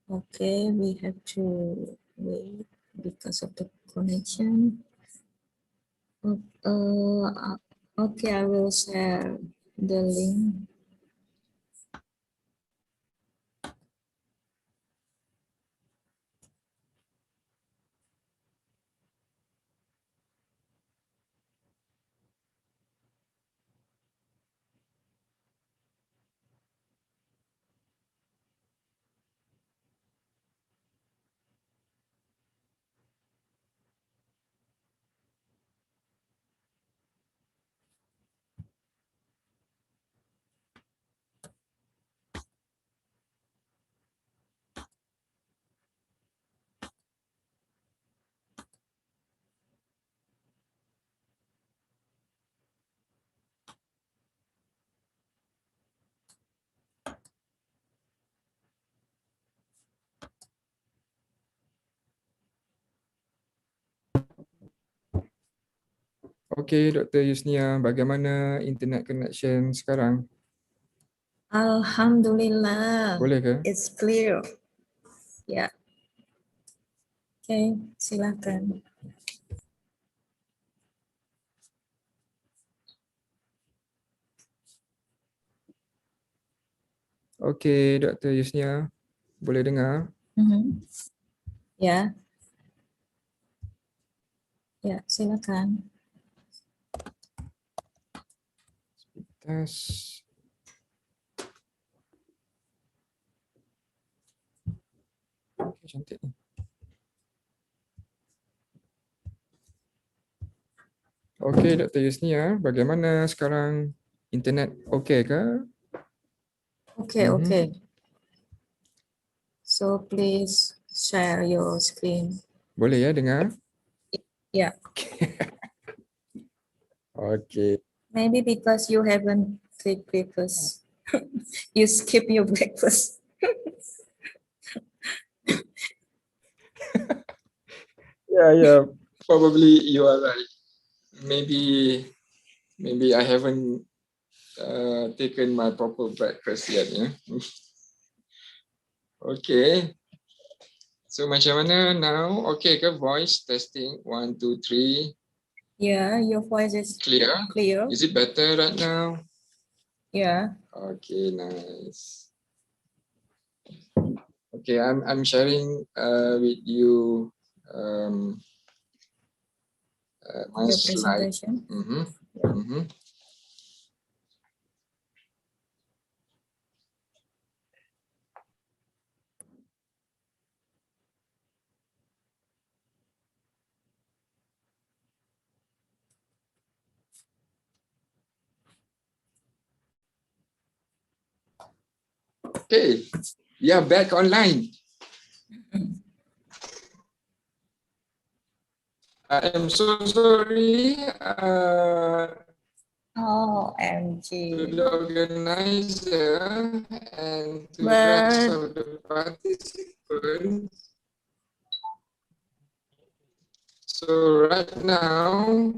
Okay, we have to wait because of the connection. Okay, I will share the link. Okey, Dr. Yusnia, bagaimana internet connection sekarang? Alhamdulillah, Boleh ke? it's clear. Ya. Oke, silakan. Okey, Dr. Yusnia, boleh dengar? Ya. Ya, silakan. Tes. Okey, cantik ni. Okey, Dr. Yusnia, bagaimana sekarang internet okey ke? Okay. So please share your screen. Boleh ya dengar? Yeah. Okey. Maybe because you haven't take breakfast. You skip your breakfast. Yeah, probably you are right. Maybe I haven't taken my proper breakfast yet. Yeah. Okay. So macam mana now? Okay ke voice testing 1 2 3. Yeah, your voice is Clear? clear. Is it better right now? Yeah. Okay, nice. Okay, I'm sharing with you my Your slide. presentation. Okay, we are back online. I am so sorry OMG. to the organizer and to the rest of the participants. So right now,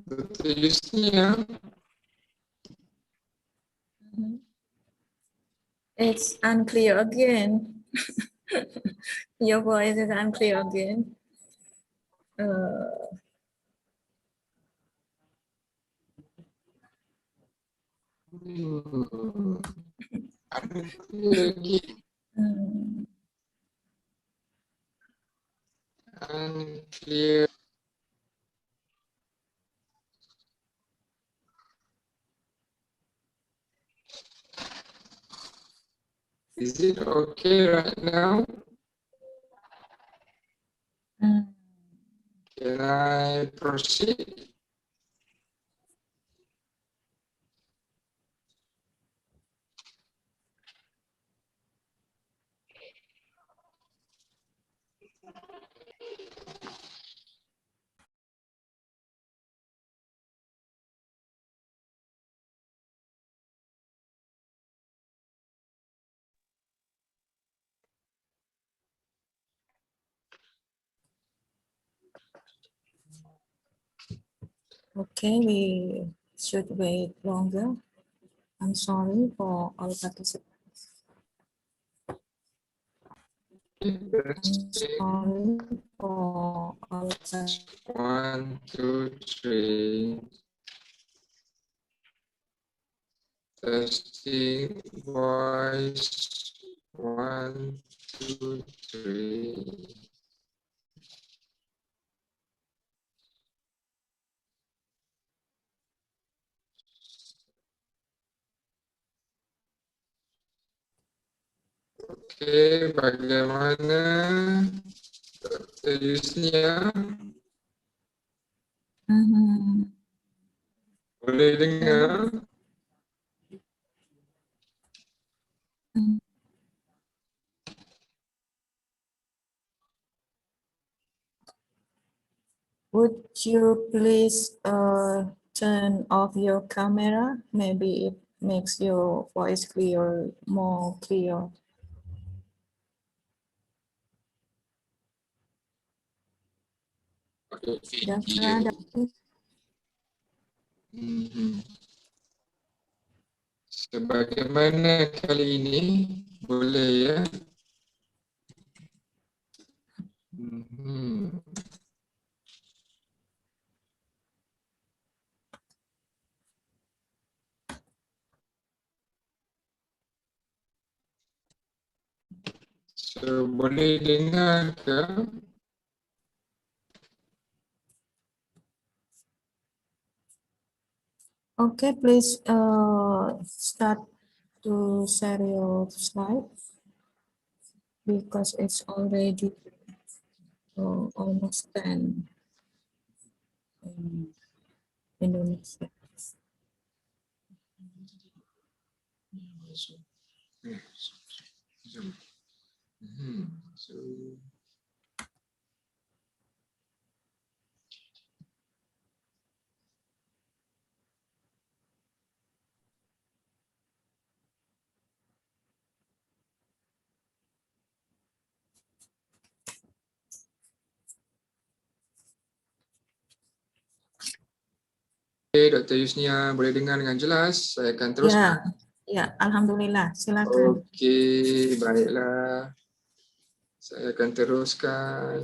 Dr. Yusnia. It's unclear again. Your voice is unclear again. Unclear again. Unclear. Is it okay right now? Can I proceed? Okay, we should wait longer. I'm sorry for all participants. I'm sorry for all participants. 1, 2, 3. Testing voice. 1, 2, 3. Oke, bagaimana Dr. Yusnia? Boleh dengar? Would you please turn off your camera? Maybe it makes your voice clear, more clear. Video. Sebagaimana kali ini, boleh ya? So, boleh dengar ke? Okay, please start to share your slide because it's already almost 10 in Indonesia. Okay, Dr. Yusnia boleh dengar dengan jelas. Saya akan teruskan. Ya, alhamdulillah. Silakan. Okey, baiklah. Saya akan teruskan.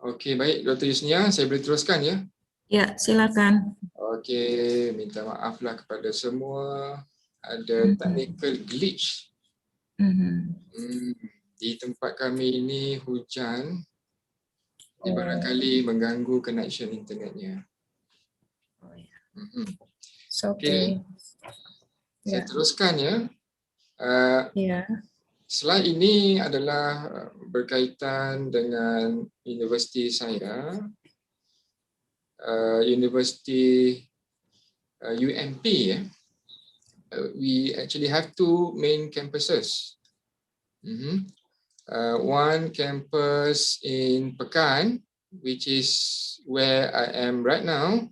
Okey, baik Dr. Yusnia, saya boleh teruskan ya? Ya, silakan. Okey, minta maaflah kepada semua. Ada technical glitch. Di tempat kami ini hujan. Jadi barangkali mengganggu connection internetnya. Okay. Saya teruskan ya. Ya. Slide ini adalah berkaitan dengan universiti saya, Universiti UMP ya. We actually have two main campuses. One campus in Pekan, which is where I am right now,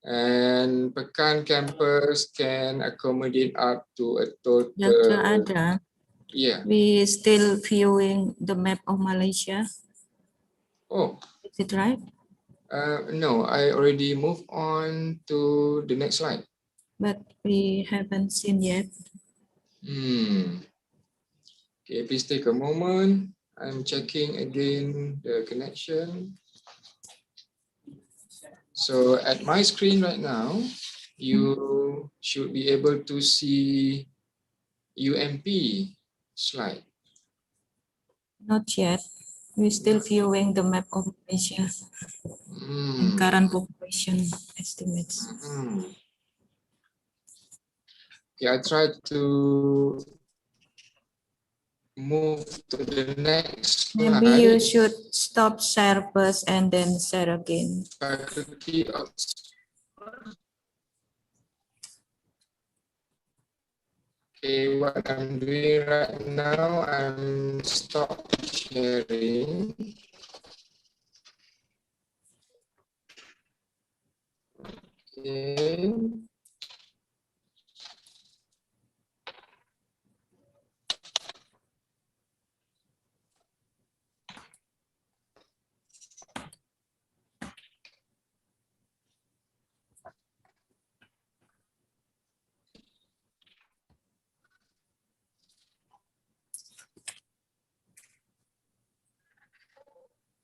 And Pekan campus can accommodate up to a total. Dr. Adam, Yeah. we still viewing the map of Malaysia. Oh. Is it right? No, I already moved on to the next slide. But we haven't seen yet. Okay, please take a moment. I'm checking again the connection. So at my screen right now, you should be able to see UMP slide. Not yet. We're still viewing the map of Malaysia and current population estimates. Okay, I tried to move to the next slide. Maybe you should stop share first and then share again. Faculty of Okay, what I'm doing right now, I'm stop sharing. Okay.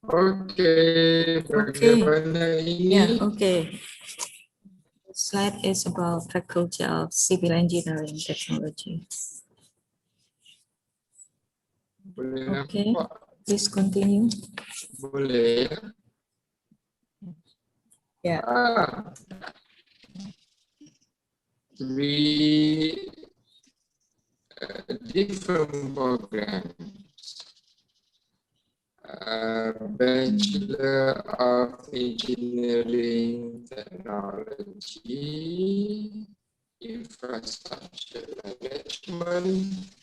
Okay, bagaimana ini? Yeah, okay. The slide is about Faculty of Civil Engineering Technology. Boleh Okay, nampak? please continue. Boleh. Yeah. Three different programs. Bachelor of Engineering Technology, Infrastructure Management,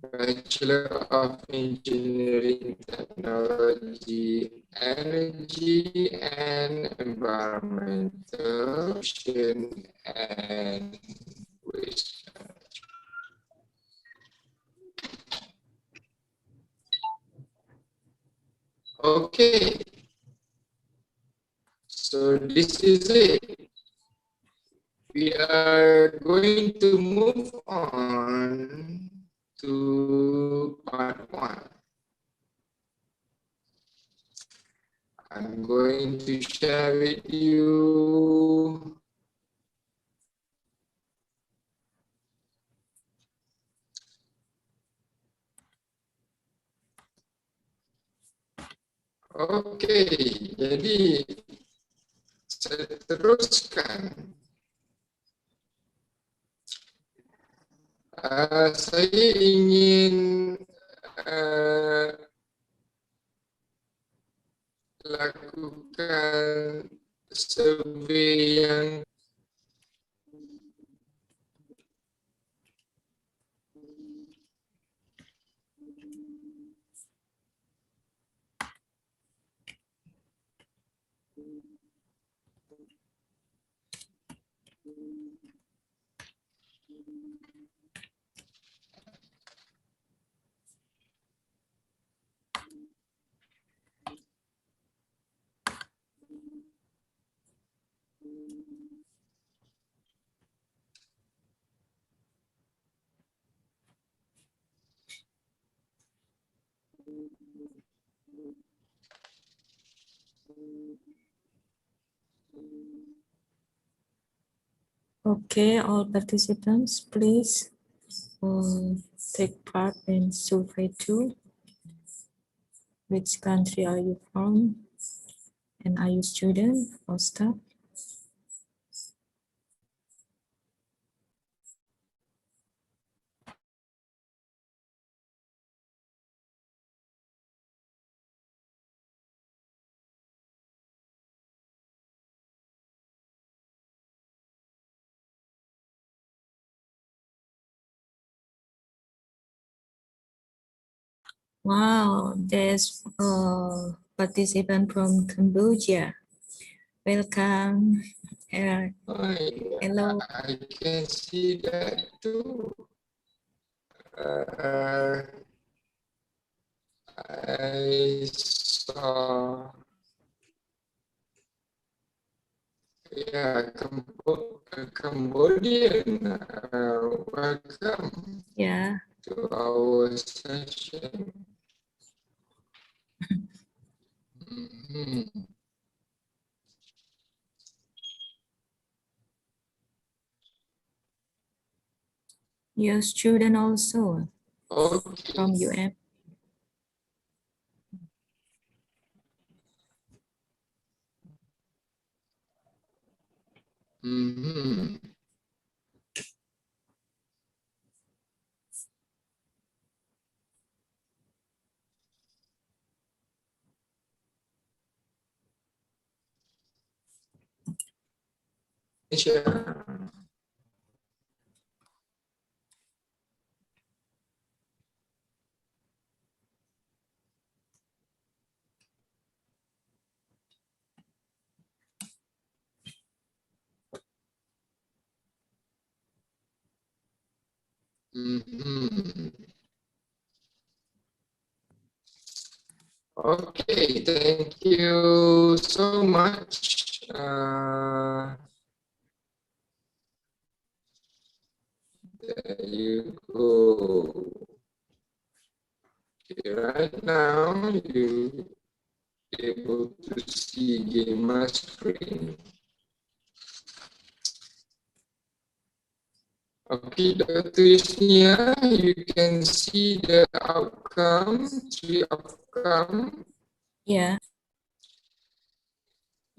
Bachelor of Engineering Technology, Energy and Environmental, and Waste. Okay, so this is it. We are going to move on to part 1. I'm going to share with you Oke, jadi saya teruskan. Saya ingin lakukan survei yang Okay, all participants, please take part in survey 2. Which country are you from? And are you student or staff? Wow, there's a participant from Cambodia. Welcome. Hello. I can see that too. I saw, yeah, Cambodian. Welcome. Yeah. To our session. Your student also. Okay. From UM. Okay, thank you so much. There you go. Okay, right now you able to see my screen. Okay, Dr. Yusnia, you can see the outcome, 3 outcome. Yeah.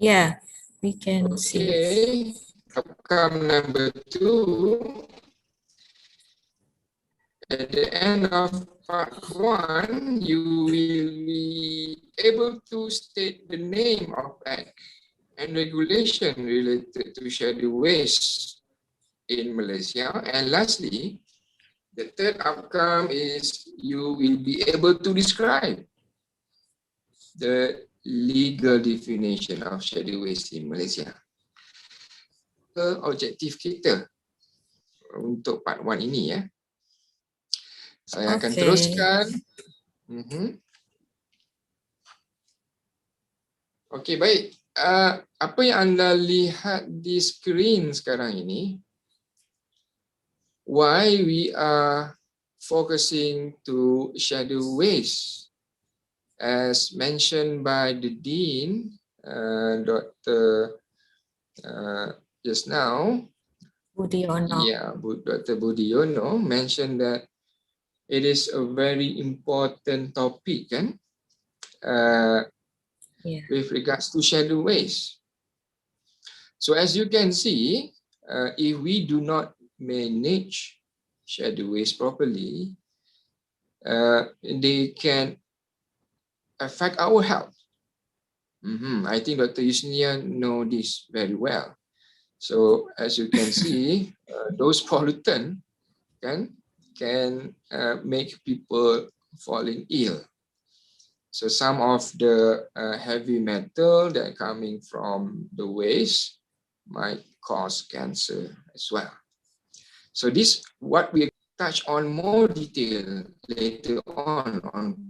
Yeah, we can see. Okay, outcome number 2. At the end of part 1, you will be able to state the name of act and regulation related to scheduled waste in Malaysia. And lastly, the third outcome is you will be able to describe the legal definition of scheduled waste in Malaysia. Objektif kita untuk part 1 ini ya. Saya akan teruskan. Okey, baik. Apa yang anda lihat di skrin sekarang ini, why we are focusing to scheduled waste, as mentioned by the Dean, Dr. Just now, Budiono. Yeah, Dr. Budiono mentioned that it is a very important topic, kan? With regards to scheduled waste. So as you can see, if we do not manage scheduled waste properly, they can affect our health. I think Dr. Yusnia know this very well. So as you can see, those pollutants can make people falling ill. So some of the heavy metal that coming from the waste might cause cancer as well. So this what we touch on more detail later on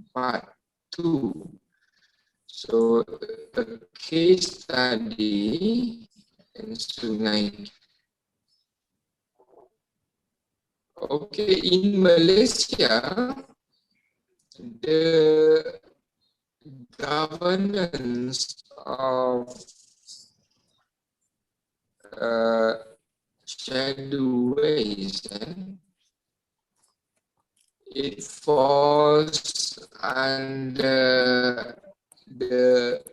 part 2. So a case study in Sungai. Okay, in Malaysia, the governance of scheduled waste, it falls under the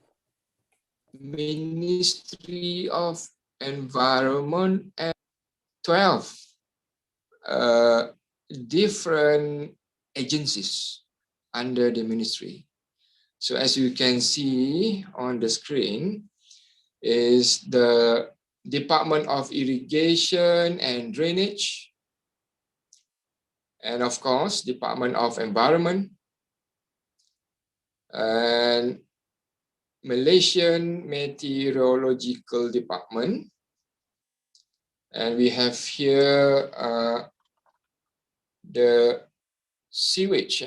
Ministry of Environment and 12 different agencies under the ministry. So as you can see on the screen is the Department of Irrigation and Drainage, and of course Department of Environment, and Malaysian Meteorological Department. And we have here the sewage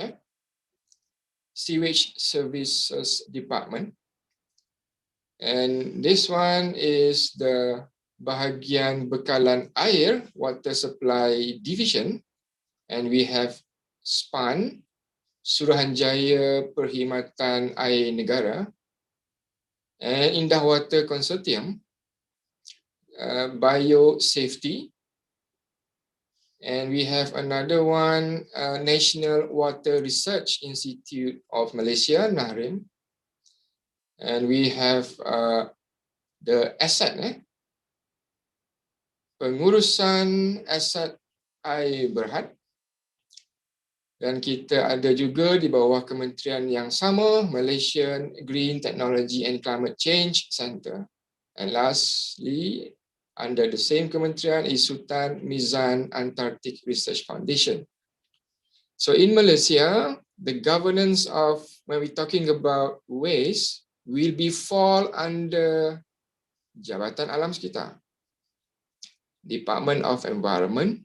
services department, and this one is the bahagian bekalan air water supply division, and we have SPAN, Suruhanjaya Perkhidmatan Air Negara, and Indah Water Consortium, Biosafety. And we have another one, National Water Research Institute of Malaysia, NARIM. And we have the aset, Pengurusan Aset Air Berhad. Dan kita ada juga di bawah kementerian yang sama, Malaysian Green Technology and Climate Change Center. And lastly, under the same kementerian is Sultan Mizan Antarctic Research Foundation. So in Malaysia, the governance of, when we're talking about waste, will be fall under Jabatan Alam Sekitar, Department of Environment,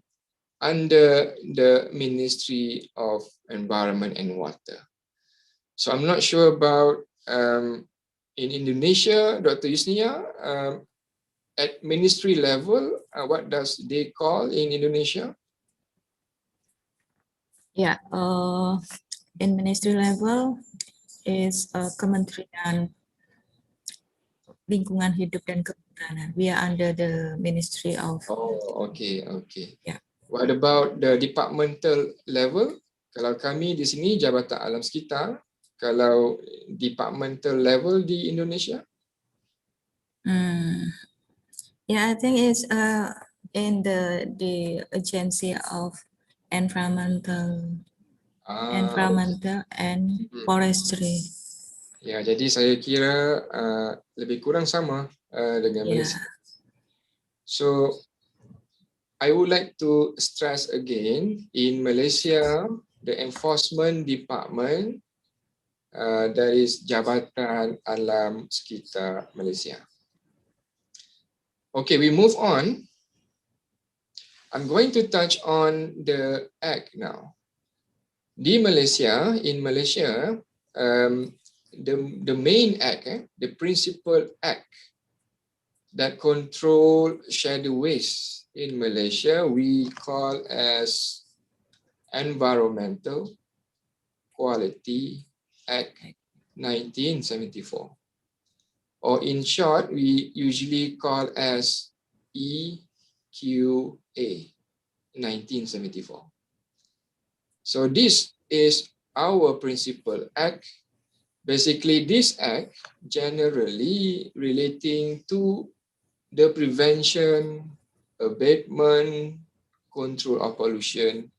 under the Ministry of Environment and Water. So I'm not sure about in Indonesia, Dr. Yusnia, at ministry level, what does they call in Indonesia? Yeah, in ministry level is Kementerian Lingkungan Hidup dan Kehutanan. We are under the Ministry of. Oh, okay. Yeah. What about the departmental level? Kalau kami di sini Jabatan Alam Sekitar, kalau departmental level di Indonesia? Yeah, I think it's in the agency of environmental and forestry. Ya, jadi saya kira lebih kurang sama dengan Yeah. Malaysia. So I would like to stress again, in Malaysia, the enforcement department, that is Jabatan Alam Sekitar Malaysia. Okay, we move on. I'm going to touch on the act now. In Malaysia, the main act, the principal act that control shadow waste in Malaysia, we call as Environmental Quality Act 1974. Or in short, we usually call as EQA 1974. So this is our principal act. Basically, this act generally relating to the prevention, abatement, control of pollution,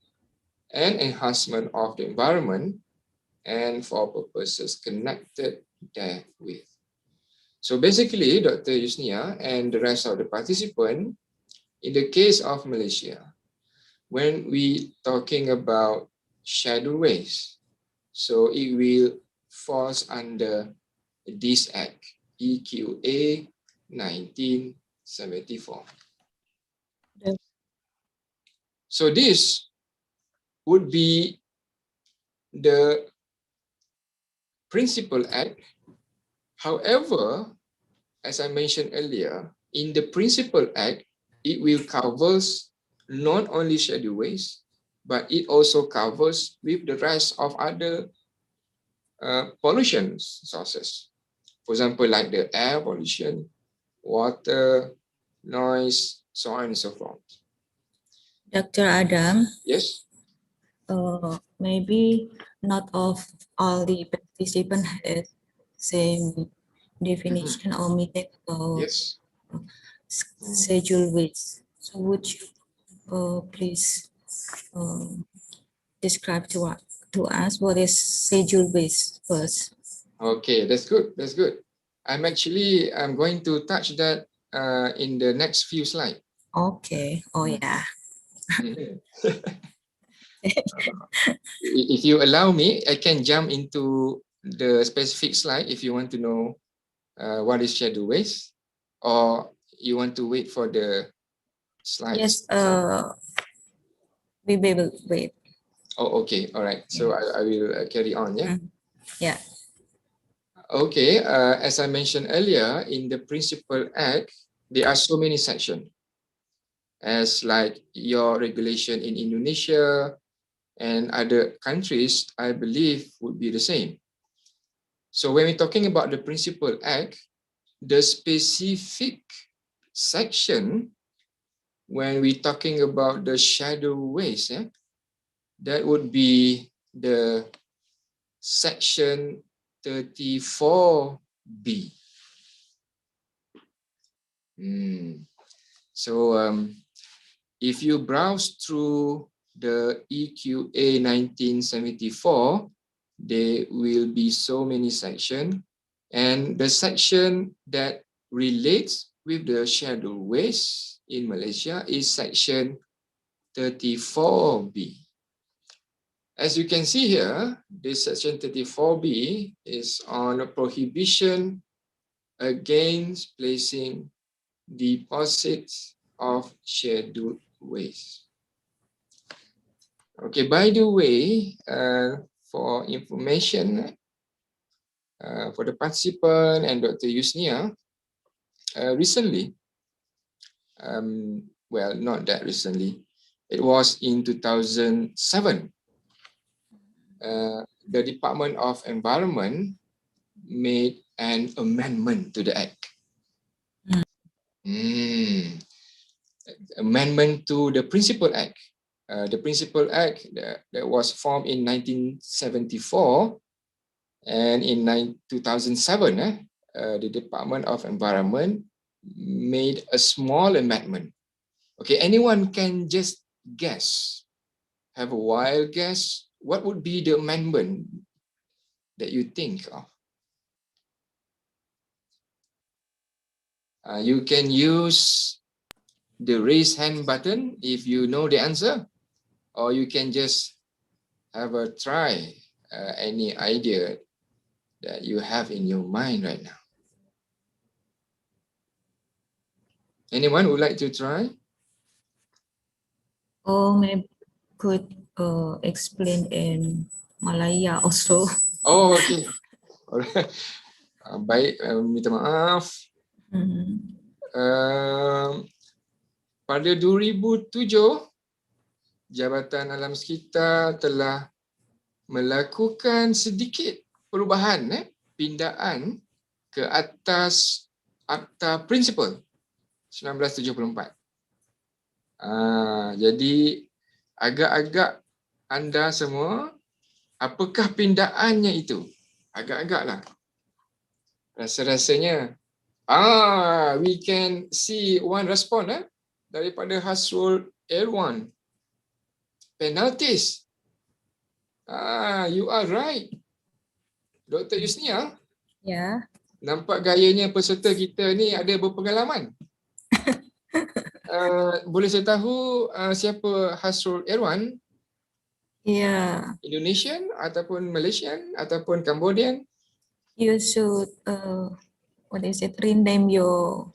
and enhancement of the environment, and for purposes connected therewith. So basically, Dr. Yusnia and the rest of the participants, in the case of Malaysia, when we talking about shadow waste, so it will falls under this act, EQA 1974. Yes. So this would be the principal act. However, as I mentioned earlier, in the principal act, it will covers not only shadow waste, but it also covers with the rest of other pollution sources. For example, like the air pollution, water, noise, so on and so forth. Dr. Adam, Yes? maybe not of all the participants has same definition or meaning about Yes. schedule waste. So would you please describe to us what is schedule waste first? Okay, that's good. That's good. I'm going to touch that in the next few slides. Okay. Oh yeah. If you allow me, I can jump into the specific slide if you want to know what is shadow waste, or you want to wait for the slides? Yes, we will wait. Oh, okay, all right. So I will carry on, yeah? Yeah. Okay, as I mentioned earlier, in the Principal Act, there are so many sections, as like your regulation in Indonesia and other countries, I believe would be the same. So when we're talking about the Principal Act, the specific section, when we're talking about the shadow waste, that would be the section 34B. So if you browse through the EQA 1974, there will be so many sections, and the section that relates with the shadow waste in Malaysia is section 34B. As you can see here, this section 34B is on a prohibition against placing deposits of scheduled waste. Okay, by the way, for information for the participant and Dr. Yusnia, recently, well, not that recently, it was in 2007, the Department of Environment made an amendment to the Act. Amendment to the Principal Act. The Principal Act that was formed in 1974, and in 2007, the Department of Environment made a small amendment. Okay, anyone can just guess, have a wild guess, what would be the amendment that you think of? You can use the raise hand button if you know the answer, or you can just have a try, any idea that you have in your mind right now. Anyone would like to try? Or maybe could explain in Malaya also. Oh, okay. Alright. Baik, minta maaf. Pada 2007, Jabatan Alam Sekitar telah melakukan sedikit perubahan, pindaan ke atas Akta Prinsipal 1974. Jadi agak-agak anda semua, apakah pindaannya itu? Agak-agaklah. Rasa-rasanya, we can see one response daripada Hasrul Erwan. Penalties. You are right. Dr. Yusnia. Ya. Nampak gayanya peserta kita ni ada berpengalaman. Boleh saya tahu siapa Hasrul Erwan? Yeah. Indonesian ataupun Malaysian ataupun Cambodian? You should what is it? Rename your.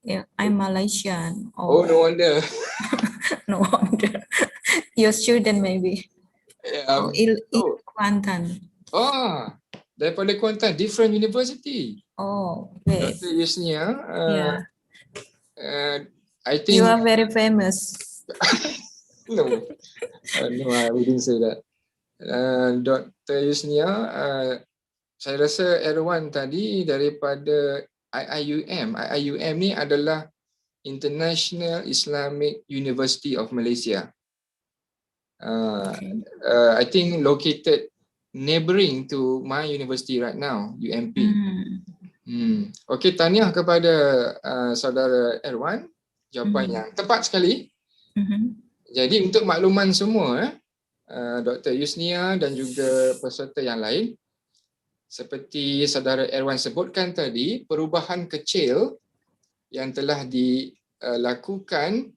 Yeah, I'm Malaysian. Oh, no wonder. No wonder. Your student maybe. Kuantan. Oh, daripada Kuantan, different university. Oh, okay. Dr. Yusnia, Yeah. I think you are very famous. No, no, we didn't say that. Dr. Yusnia, saya rasa Erwan tadi daripada IIUM. IIUM ni adalah International Islamic University of Malaysia. I think located neighboring to my university right now, UMP. Okey, tahniah kepada saudara Erwan. Jawapan yang tepat sekali. Jadi untuk makluman semua, Dr. Yusnia dan juga peserta yang lain, seperti saudara Erwan sebutkan tadi, perubahan kecil yang telah dilakukan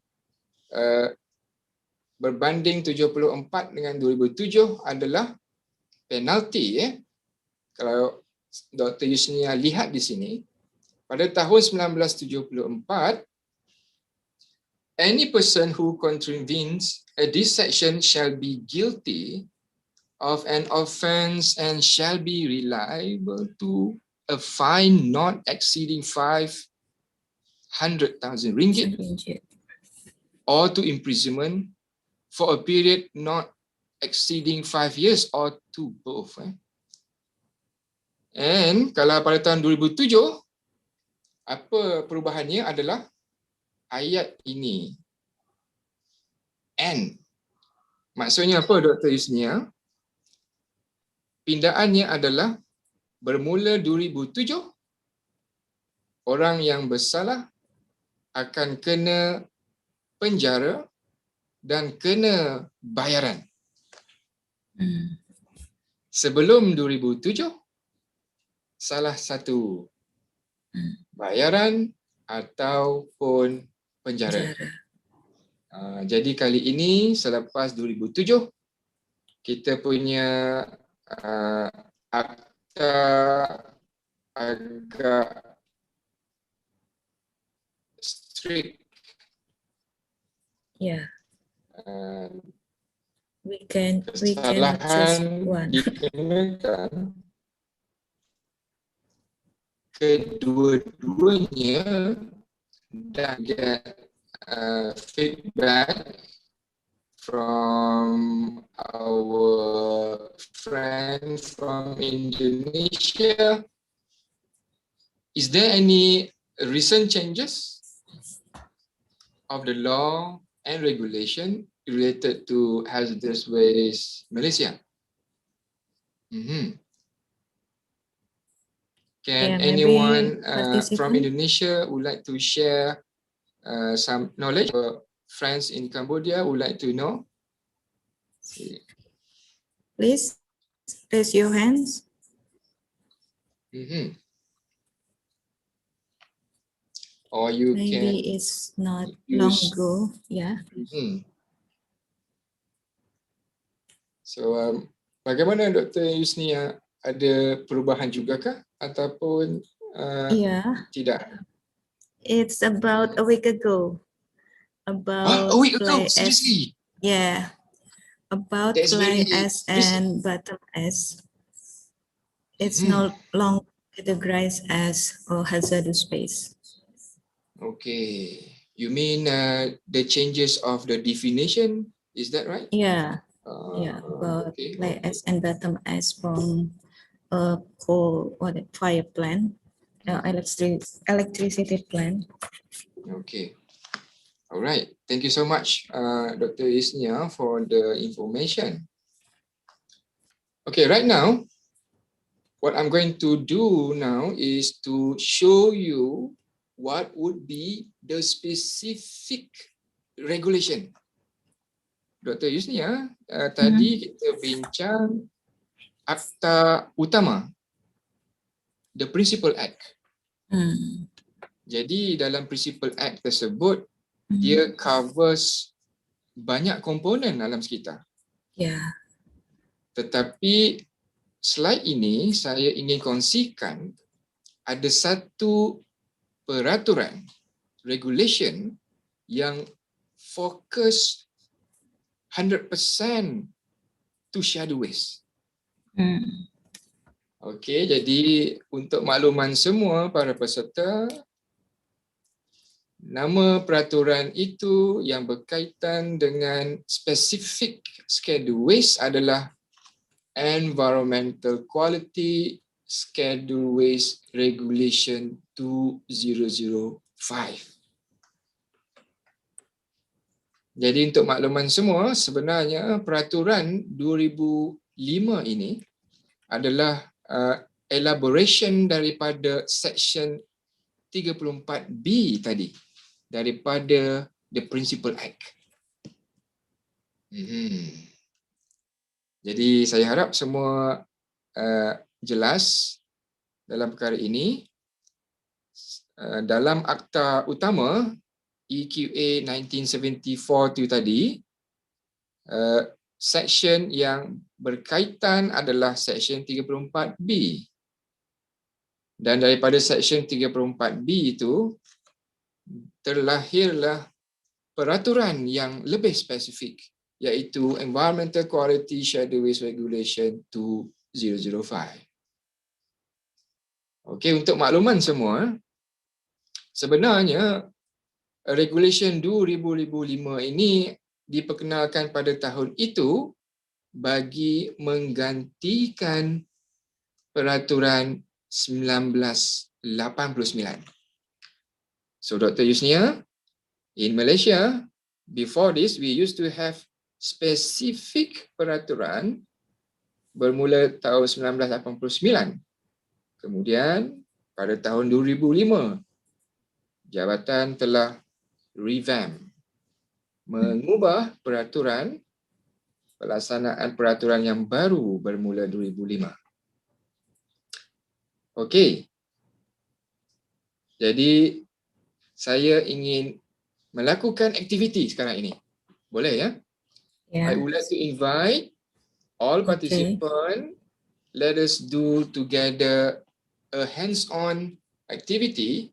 berbanding 74 dengan 2007 adalah penalti. Kalau Dr. Yusnia lihat di sini, pada tahun 1974, any person who contravenes this section shall be guilty of an offence and shall be liable to a fine not exceeding 500,000 ringgit or to imprisonment for a period not exceeding 5 years or to both. And kalau pada tahun 2007, apa perubahannya adalah ayat ini. And. Maksudnya apa, Dr. Yusnia? Pindaannya adalah bermula 2007, orang yang bersalah akan kena penjara dan kena bayaran. Sebelum 2007, salah satu bayaran ataupun penjara. Jadi kali ini selepas 2007, kita punya akta agak strict. Yeah. We can choose one. Dikenakan kedua-duanya dan get feedback from our friend from Indonesia. Is there any recent changes of the law and regulation related to hazardous waste Malaysia? Can anyone from Indonesia would like to share some knowledge? Friends in Cambodia would like to know. Please raise your hands. Or you Maybe can. it's not long ago. Yeah. So, bagaimana Dr. Yusnia, ada perubahan jugakah ataupun tidak? It's about a week ago. About a week ago, fly seriously? Yeah. About That's fly very S and bottom S. It's no longer categorized as a hazardous waste. Okay. You mean the changes of the definition? Is that right? Yeah. About fly S and bottom S from coal or the fire plant, electricity plant. Okay. All right. Thank you so much, Dr. Yusnia, for the information. Okay, right now, what I'm going to do now is to show you what would be the specific regulation. Dr. Yusnia, tadi kita bincang akta utama, the Principal Act. Jadi dalam Principal Act tersebut, dia covers banyak komponen alam sekitar. Tetapi slide ini saya ingin kongsikan ada satu peraturan, regulation yang fokus 100% to shadow waste. Okey, jadi untuk makluman semua para peserta, nama peraturan itu yang berkaitan dengan spesifik schedule waste adalah Environmental Quality Schedule Waste Regulation 2005. Jadi untuk makluman semua, sebenarnya peraturan 2005 ini adalah elaboration daripada section 34B tadi, daripada the Principal Act. Jadi saya harap semua jelas dalam perkara ini. Dalam akta utama EQA 1974 tu tadi, section yang berkaitan adalah section 34B. Dan daripada Section 3/4B itu, terlahirlah peraturan yang lebih spesifik, iaitu Environmental Quality Schedule Waste Regulation 2005. Okey, untuk makluman semua, sebenarnya Regulation 2005 ini diperkenalkan pada tahun itu bagi menggantikan peraturan 1989. So Dr. Yusnia, in Malaysia, before this, we used to have spesifik peraturan bermula tahun 1989. Kemudian, pada tahun 2005, jabatan telah revamp, mengubah peraturan, pelaksanaan peraturan yang baru bermula 2005. Okey. Jadi, saya ingin melakukan aktiviti sekarang ini. Boleh ya? I would like to invite all participants. Let us do together a hands-on activity.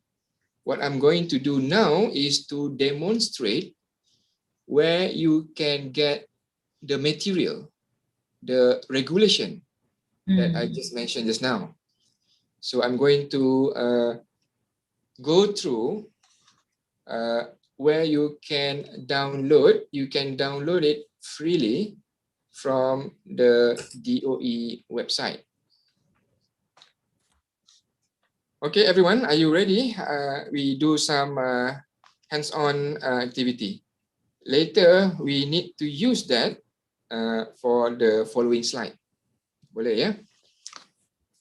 What I'm going to do now is to demonstrate where you can get the material, the regulation that I just mentioned just now. So I'm going to go through where you can download. You can download it freely from the DOE website. Okay, everyone, are you ready? We do some hands-on activity. Later, we need to use that for the following slide. Boleh ya?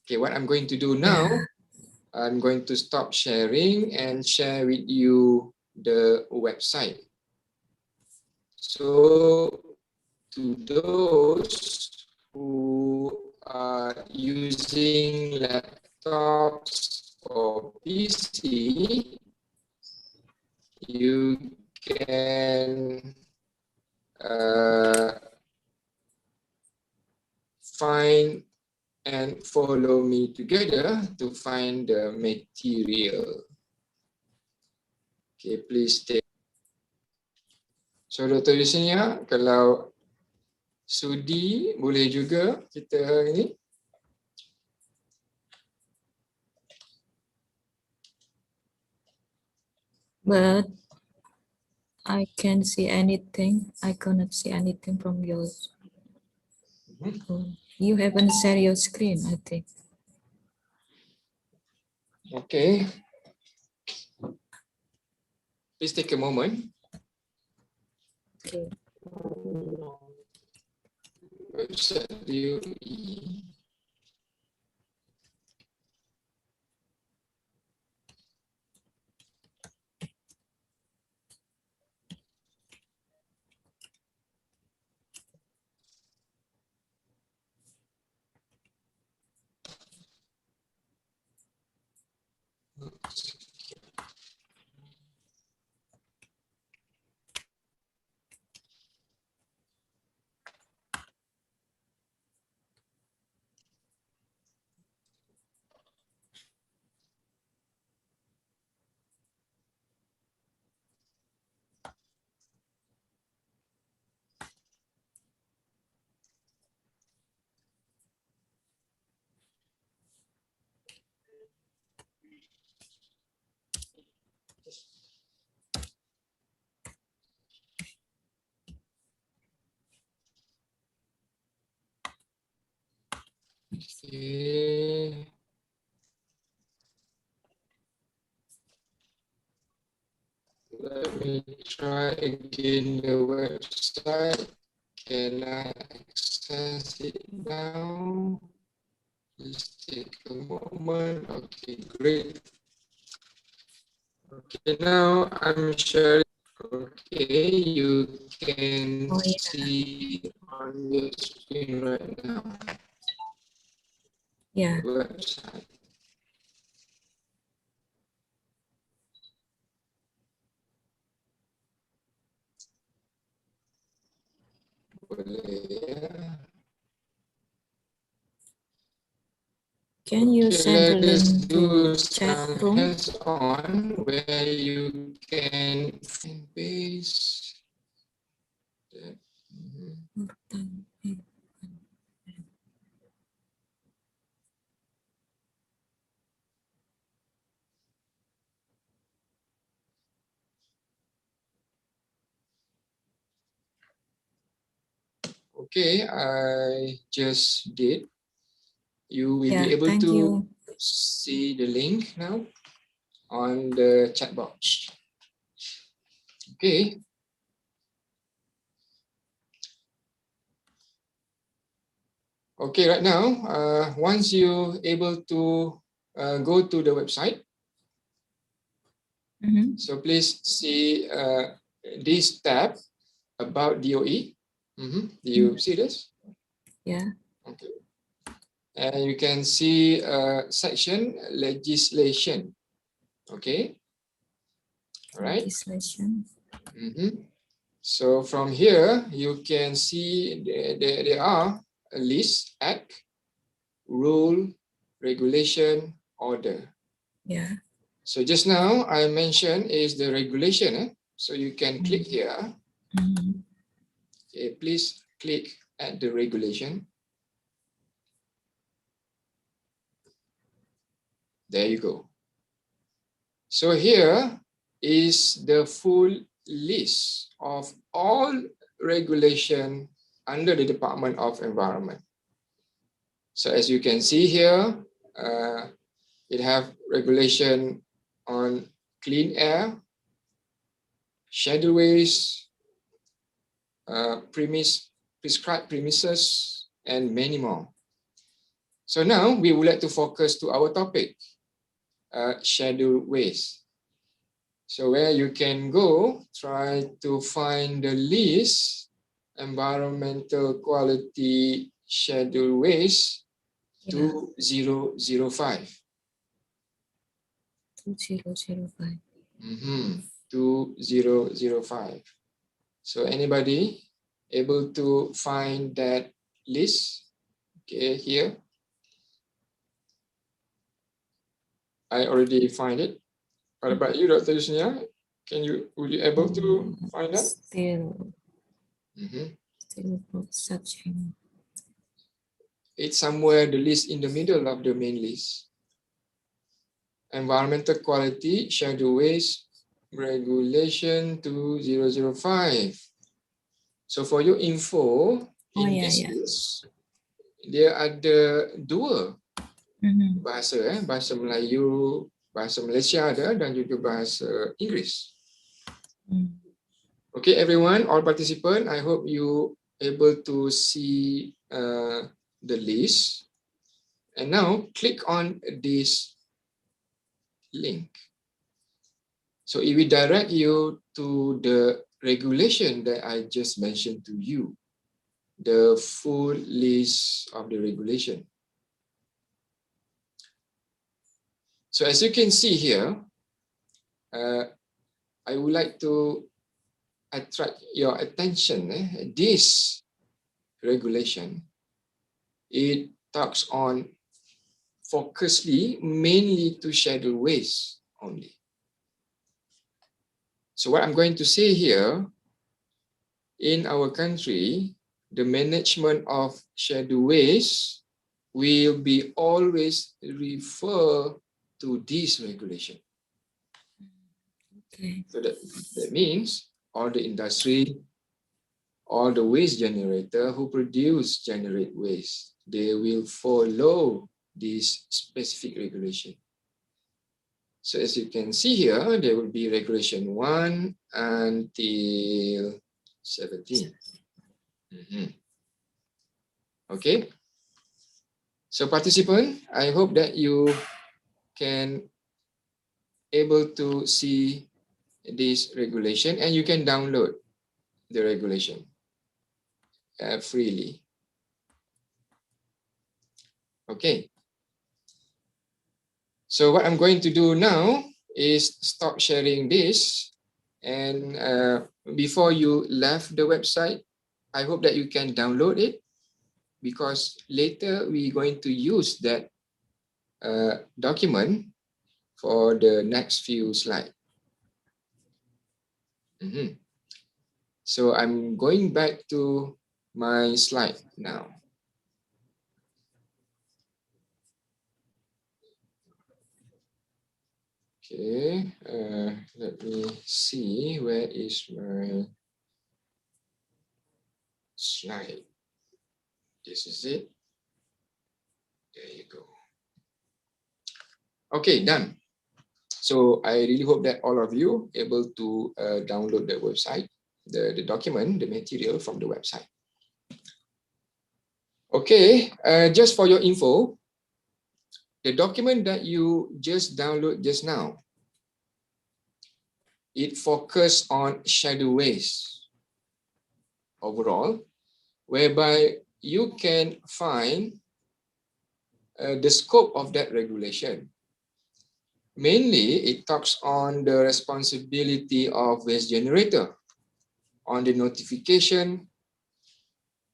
Okay, what I'm going to do now, I'm going to stop sharing and share with you the website. So, to those who are using laptops or PC, you can find and follow me together to find the material. Okay, please stay. So, Dr. Yusnia, kalau sudi, boleh juga kita ini. But I can't see anything. I cannot see anything from yours. You haven't shared your screen, I think. Okay. Please take a moment. Okay. Website DOE. Okay. Let me try again the website. Can I access it now? Please take a moment. Okay, great. Okay, now I'm sharing. Okay, you can see on your screen right now. Yeah. Website. Boleh ya. Can you send the let's link do to chat some room? hands-on where you can paste. Okay, I just did. You will be able to see the link now on the chat box. Okay. Okay, right now, once you're able to go to the website, so please see this tab about DOE. Do you see this? Yeah. Okay. And you can see section legislation. Okay. All right. Legislation. So from here, you can see there are a list, act, rule, regulation, order. Yeah. So just now I mentioned is the regulation. So you can click here. Okay, please click at the regulation. There you go. So here is the full list of all regulation under the Department of Environment. So as you can see here, it have regulation on clean air, schedule waste, prescribed premises, and many more. So now we would like to focus to our topic, schedule waste. So where you can go, try to find the list, environmental quality schedule waste 2005. 2005. 2005. So anybody able to find that list? Okay, here. I already find it. What about you, Dr. Yusnia? Would you able to find that? Still searching. It's somewhere the list in the middle of the main list. Environmental quality schedule waste regulation 2005. So for your info, in this list, there ada dua bahasa, bahasa Melayu, bahasa Malaysia ada, dan juga bahasa Inggeris. Okay, everyone, all participants, I hope you able to see the list. And now click on this link. So it will direct you to the regulation that I just mentioned to you, the full list of the regulation. So as you can see here, I would like to attract your attention. This regulation, it talks on focusedly mainly to schedule waste only. So what I'm going to say here, in our country, the management of schedule waste will be always refer to this regulation. Okay. So that means all the industry, all the waste generator who generate waste, they will follow this specific regulation. So as you can see here, there will be regulation 1 until 17. Okay. So participant, I hope that you can able to see this regulation and you can download the regulation freely. Okay. So what I'm going to do now is stop sharing this, and before you left the website, I hope that you can download it, because later we're going to use that document for the next few slides. So I'm going back to my slide now. Okay, let me see, where is my slide? This is it. There you go. Okay, done. So I really hope that all of you able to download the website, the document, the material from the website. Okay, just for your info, the document that you just download just now, it focused on shadow waste overall, whereby you can find the scope of that regulation. Mainly, it talks on the responsibility of waste generator, on the notification,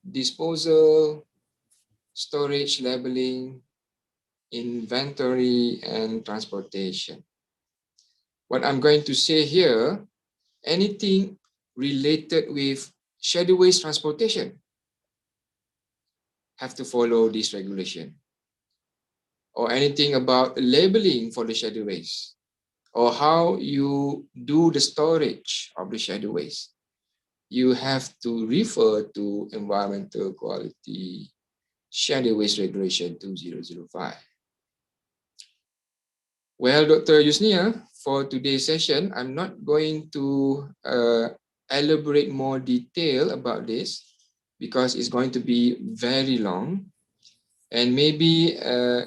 disposal, storage, labeling, inventory, and transportation. What I'm going to say here, anything related with shadow waste transportation have to follow this regulation. Or anything about labeling for the shadow waste, or how you do the storage of the shadow waste, you have to refer to Environmental Quality Shadow Waste Regulation 2005. Well, Dr. Yusnia, for today's session, I'm not going to elaborate more detail about this because it's going to be very long. And maybe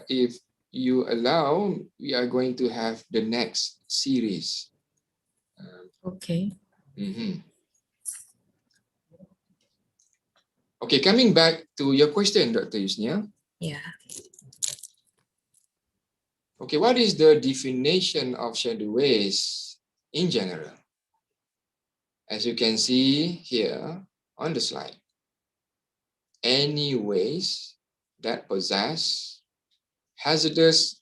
if you allow, we are going to have the next series. Okay. Okay, coming back to your question, Dr. Yusnia. Yeah. Okay, what is the definition of shadow waste in general? As you can see here on the slide, any waste that possess hazardous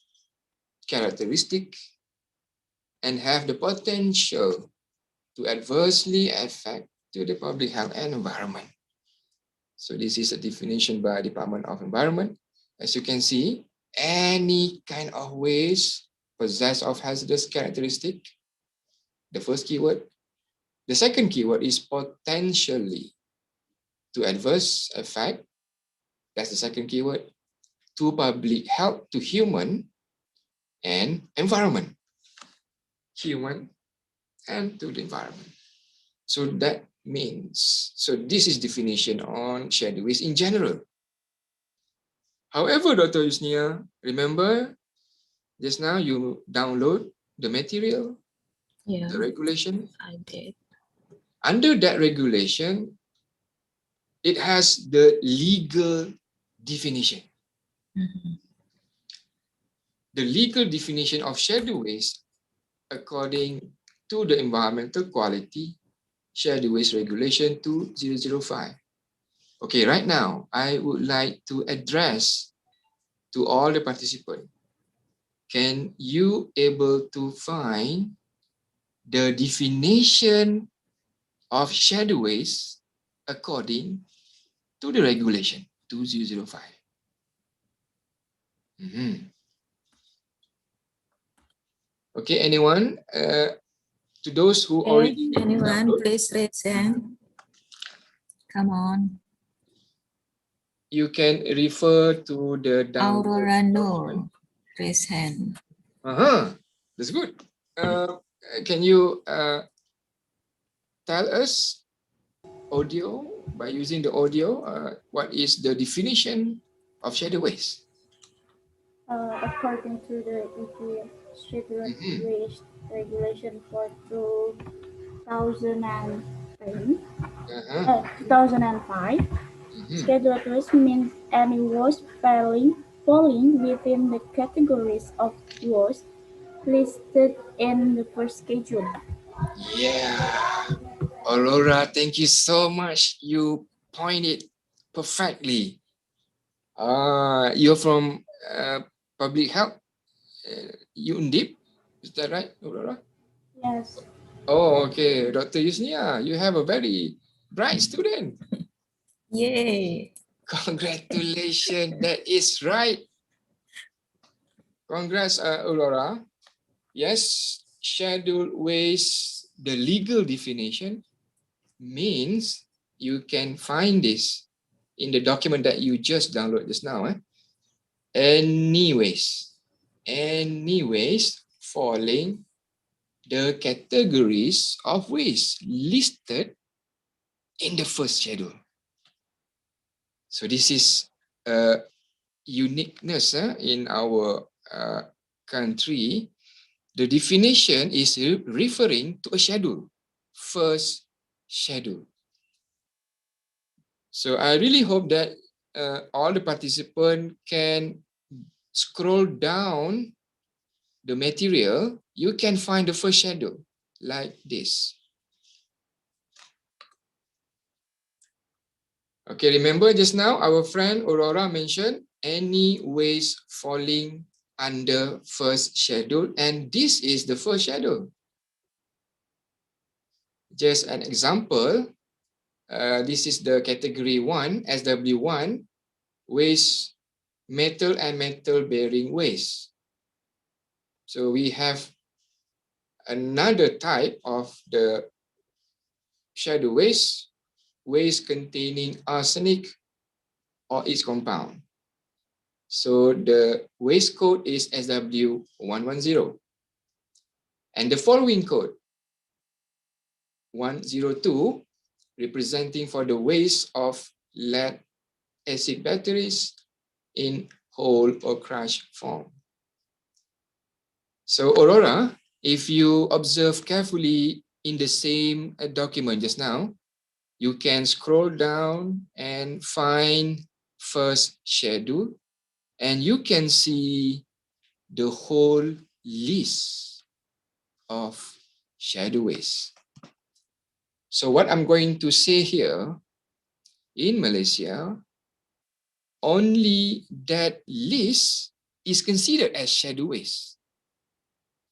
characteristic and have the potential to adversely affect to the public health and environment. So this is a definition by Department of Environment. As you can see, any kind of waste possess of hazardous characteristic, the first keyword. The second keyword is potentially to adverse effect, that's the second keyword, to public health, to human and environment. Human and to the environment. So that means, so this is definition on shadow waste in general. However, Dr. Yusnia, remember just now you download the material, the regulation. I did. Under that regulation, it has the legal definition. The legal definition of shadow waste according to the Environmental Quality Shadow Waste Regulation 2005. Okay, right now, I would like to address to all the participants. Can you able to find the definition of shadow waste according to the regulation 2005? Okay, anyone? To those who already anyone, download, please raise hand. Come on. you can refer to the download Aurora document. Noor, raise hand. That's good. Can you tell us audio, by using the audio, what is the definition of shadow waste? According to the EU Shadow Waste Regulation for 2005, scheduled waste means any waste falling within the categories of waste listed in the first schedule. Yeah, Aurora, thank you so much. You pointed perfectly. You're from public health Undip. Is that right, Aurora? Yes. Oh, okay. Dr. Yusnia, you have a very bright student. Yay. Congratulations. That is right. Congrats, Aurora. Yes, scheduled waste, the legal definition means you can find this in the document that you just downloaded just now. Any waste falling the categories of waste listed in the first schedule. So this is a uniqueness in our country. The definition is referring to a schedule, first schedule. So I really hope that all the participants can scroll down the material. You can find the first schedule like this. Okay, remember just now our friend Aurora mentioned any waste falling under first schedule, and this is the first schedule. Just an example, this is the category 1, SW1, waste, metal and metal bearing waste. So we have another type of the schedule waste, waste containing arsenic or its compound. So the waste code is SW110. And the following code, 102, representing for the waste of lead acid batteries in whole or crushed form. So Aurora, if you observe carefully in the same document just now, you can scroll down and find first schedule, and you can see the whole list of schedule waste. So what I'm going to say here, in Malaysia, only that list is considered as schedule waste.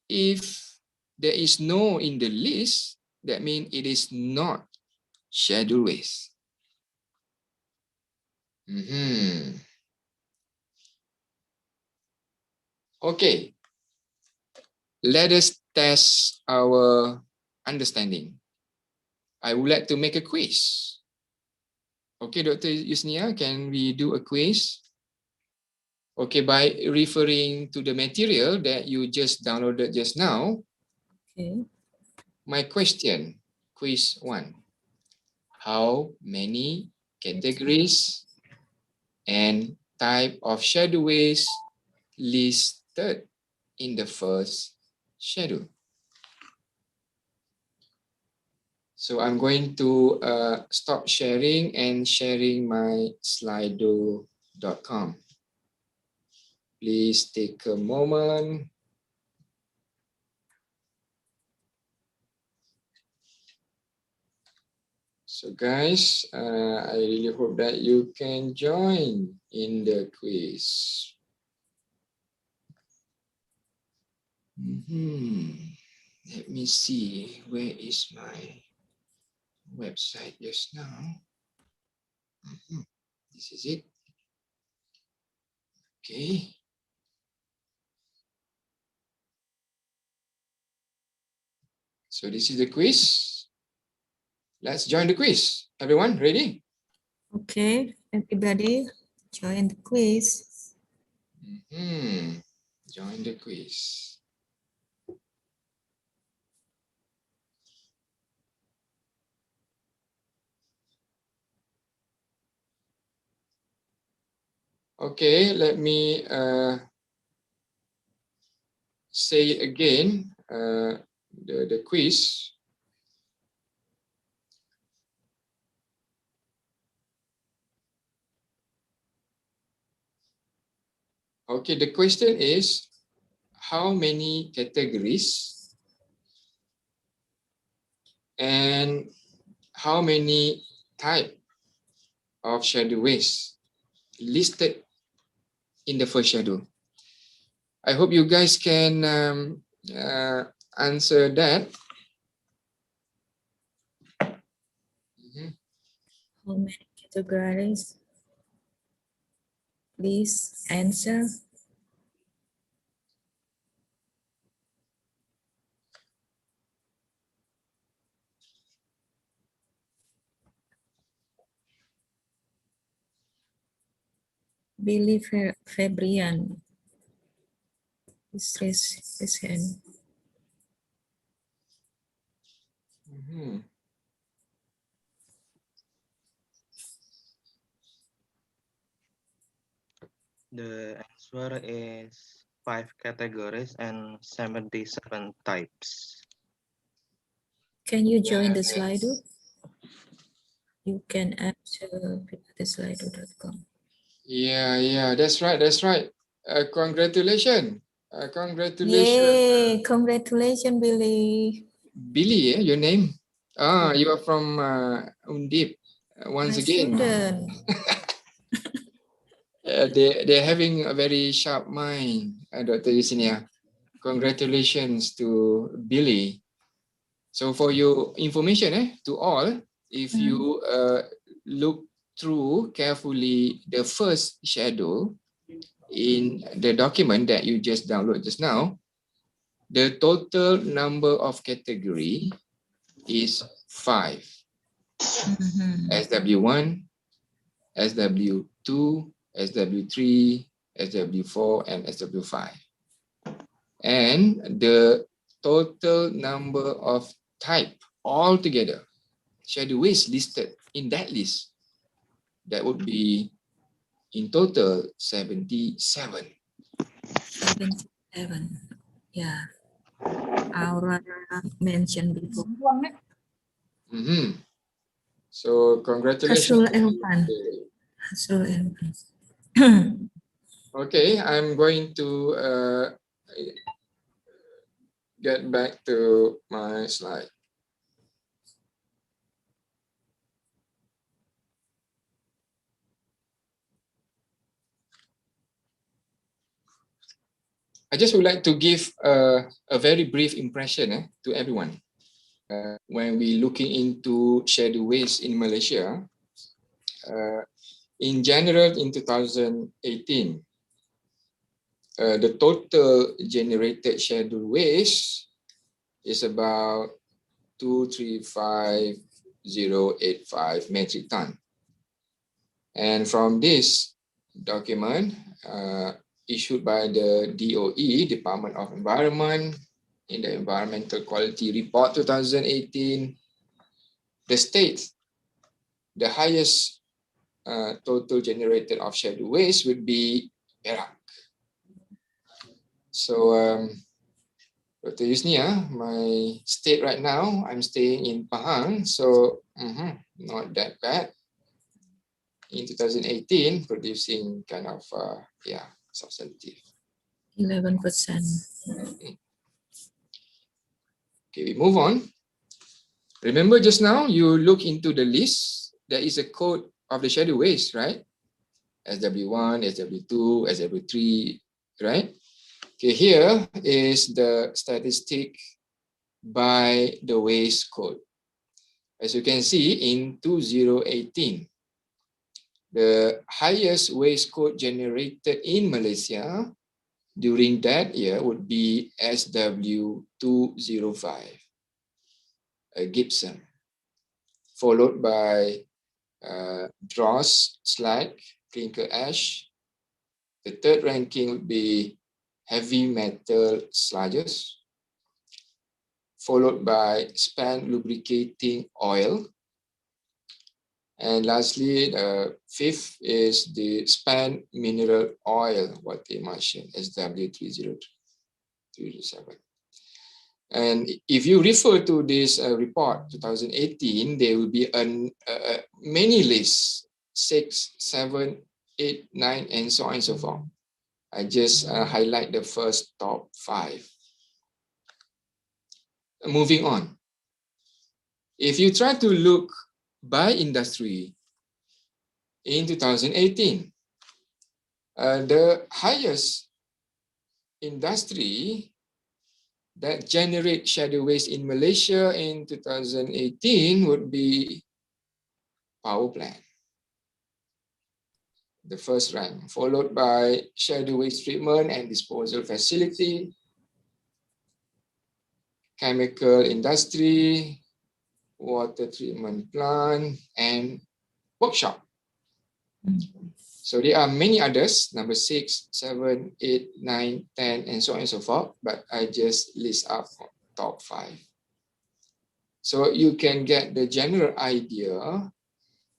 If there is no in the list, that means it is not schedule waste. Okay, let us test our understanding. I would like to make a quiz. Okay, Dr. Yusnia, can we do a quiz? Okay, by referring to the material that you just downloaded just now. Okay. My question, quiz 1. How many categories and type of schedule waste listed in the first schedule? So I'm going to stop sharing and sharing my slido.com. Please take a moment. So guys, I really hope that you can join in the quiz. Let me see, where is my website just now? This is it. Okay. So this is the quiz. Let's join the quiz. Everyone, ready? Okay, everybody, join the quiz. Join the quiz. Okay, let me say again the quiz. Okay, the question is, how many categories and how many type of schedule waste listed in the first schedule? I hope you guys can answer that. How many categories? Please answer. Billy Febrian. His hand. The answer is 5 categories and 77 types. Can you join the Slido? You can answer the slido.com. Yeah, that's right. Congratulations. Congratulations. Yay, congratulations, Billy. Billy, your name? You are from Undip. Once My again. student. They're having a very sharp mind, Dr. Yusenia. Congratulations to Billy. So for your information to all, if you look through carefully the first schedule in the document that you just downloaded just now, the total number of category is 5. SW1, SW2, SW3, SW4, and SW5. And the total number of type altogether, schedule waste listed in that list, that would be in total 77. 77. Yeah. Aura mentioned before. So congratulations. Hasrul Elvan. Okay, I'm going to get back to my slide. I just would like to give a very brief impression to everyone. When we looking into schedule waste in Malaysia, in general, in 2018, the total generated schedule waste is about 235,085 metric ton. And from this document issued by the DOE, Department of Environment, in the Environmental Quality Report 2018, the state, the highest total generated of schedule waste would be Perak. So, Dr. Yusnia, my state right now, I'm staying in Pahang, so not that bad. In 2018, producing kind of, substantive. 11%. Okay, we move on. Remember just now, you look into the list, there is a code of the schedule waste, right? SW1, SW2, SW3, right? Okay, here is the statistic by the waste code. As you can see, in 2018, the highest waste code generated in Malaysia during that year would be SW205, Gibson, followed by dross slag, clinker ash. The third ranking would be heavy metal sludges, followed by spent lubricating oil. And lastly, the fifth is the spent mineral oil, what they mentioned, SW307. And if you refer to this report, 2018, there will be many lists, 6, 7, 8, 9, and so on and so forth. I just highlight the first top 5. Moving on. If you try to look by industry in 2018, the highest industry that generate shadow waste in Malaysia in 2018 would be power plant, the first rank, followed by shadow waste treatment and disposal facility, chemical industry, water treatment plant, and workshop. So there are many others, number 6, 7, 8, 9, 10, and so on and so forth, but I just list up top 5. So you can get the general idea.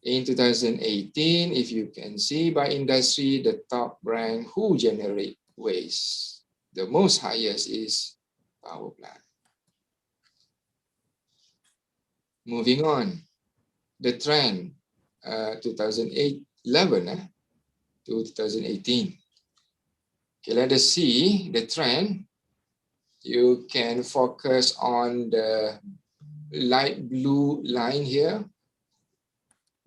In 2018, if you can see by industry, the top rank who generate waste, the most highest is power plant. Moving on, the trend 2011 to 2018. Okay, let us see the trend. You can focus on the light blue line here.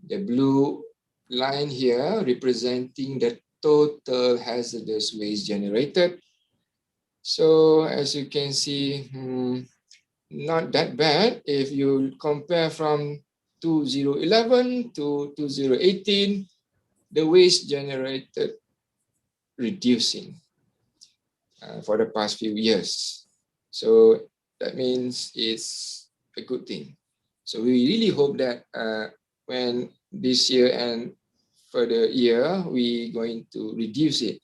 The blue line here representing the total hazardous waste generated. So as you can see, not that bad if you compare from 2011 to 2018, the waste generated reducing for the past few years. So that means it's a good thing. So we really hope that when this year and further year, we're going to reduce it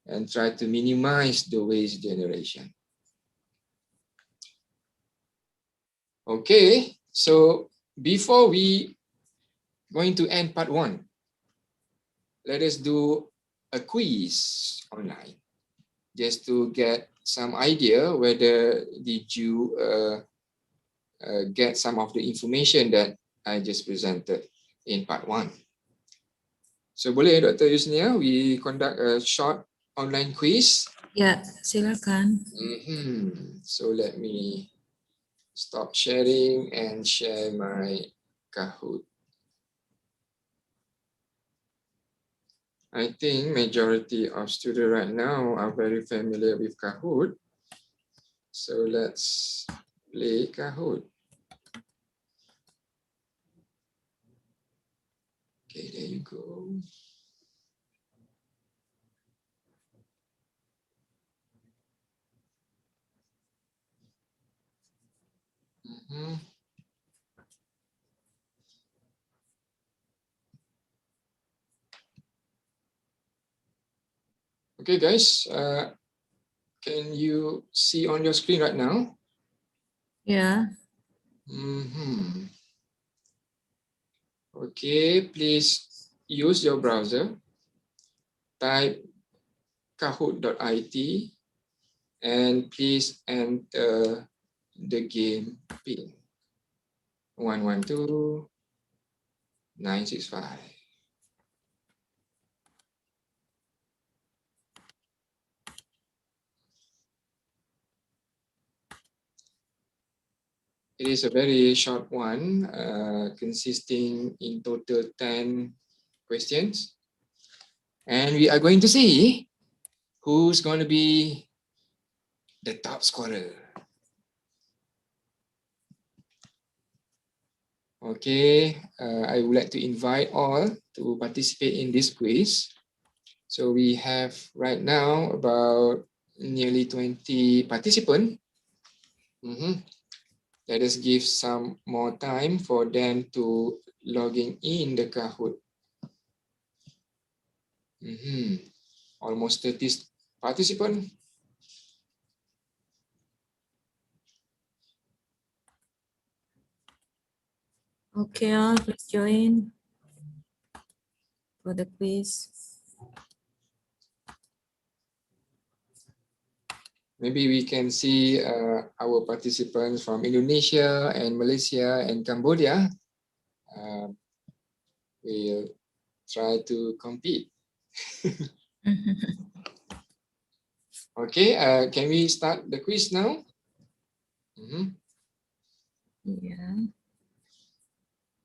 and try to minimize the waste generation. Okay, so before we going to end part 1, let us do a quiz online just to get some idea whether did you get some of the information that I just presented in part 1. So boleh Dr. Yusnia, we conduct a short online quiz? Ya, silakan. So let me stop sharing and share my Kahoot. I think majority of students right now are very familiar with Kahoot. So let's play Kahoot. Okay, there you go. Okay, guys, can you see on your screen right now? Ya. Okay, please use your browser. Type kahoot.it and please enter the game pin 112-965. It is a very short one, consisting in total 10 questions. And we are going to see who's going to be the top scorer. Okay, I would like to invite all to participate in this quiz. So we have right now about nearly 20 participants. Let us give some more time for them to logging in the Kahoot. Almost 30 participants. Okay, all please join for the quiz. Maybe we can see our participants from Indonesia and Malaysia and Cambodia. We'll try to compete. Okay, can we start the quiz now? Yeah.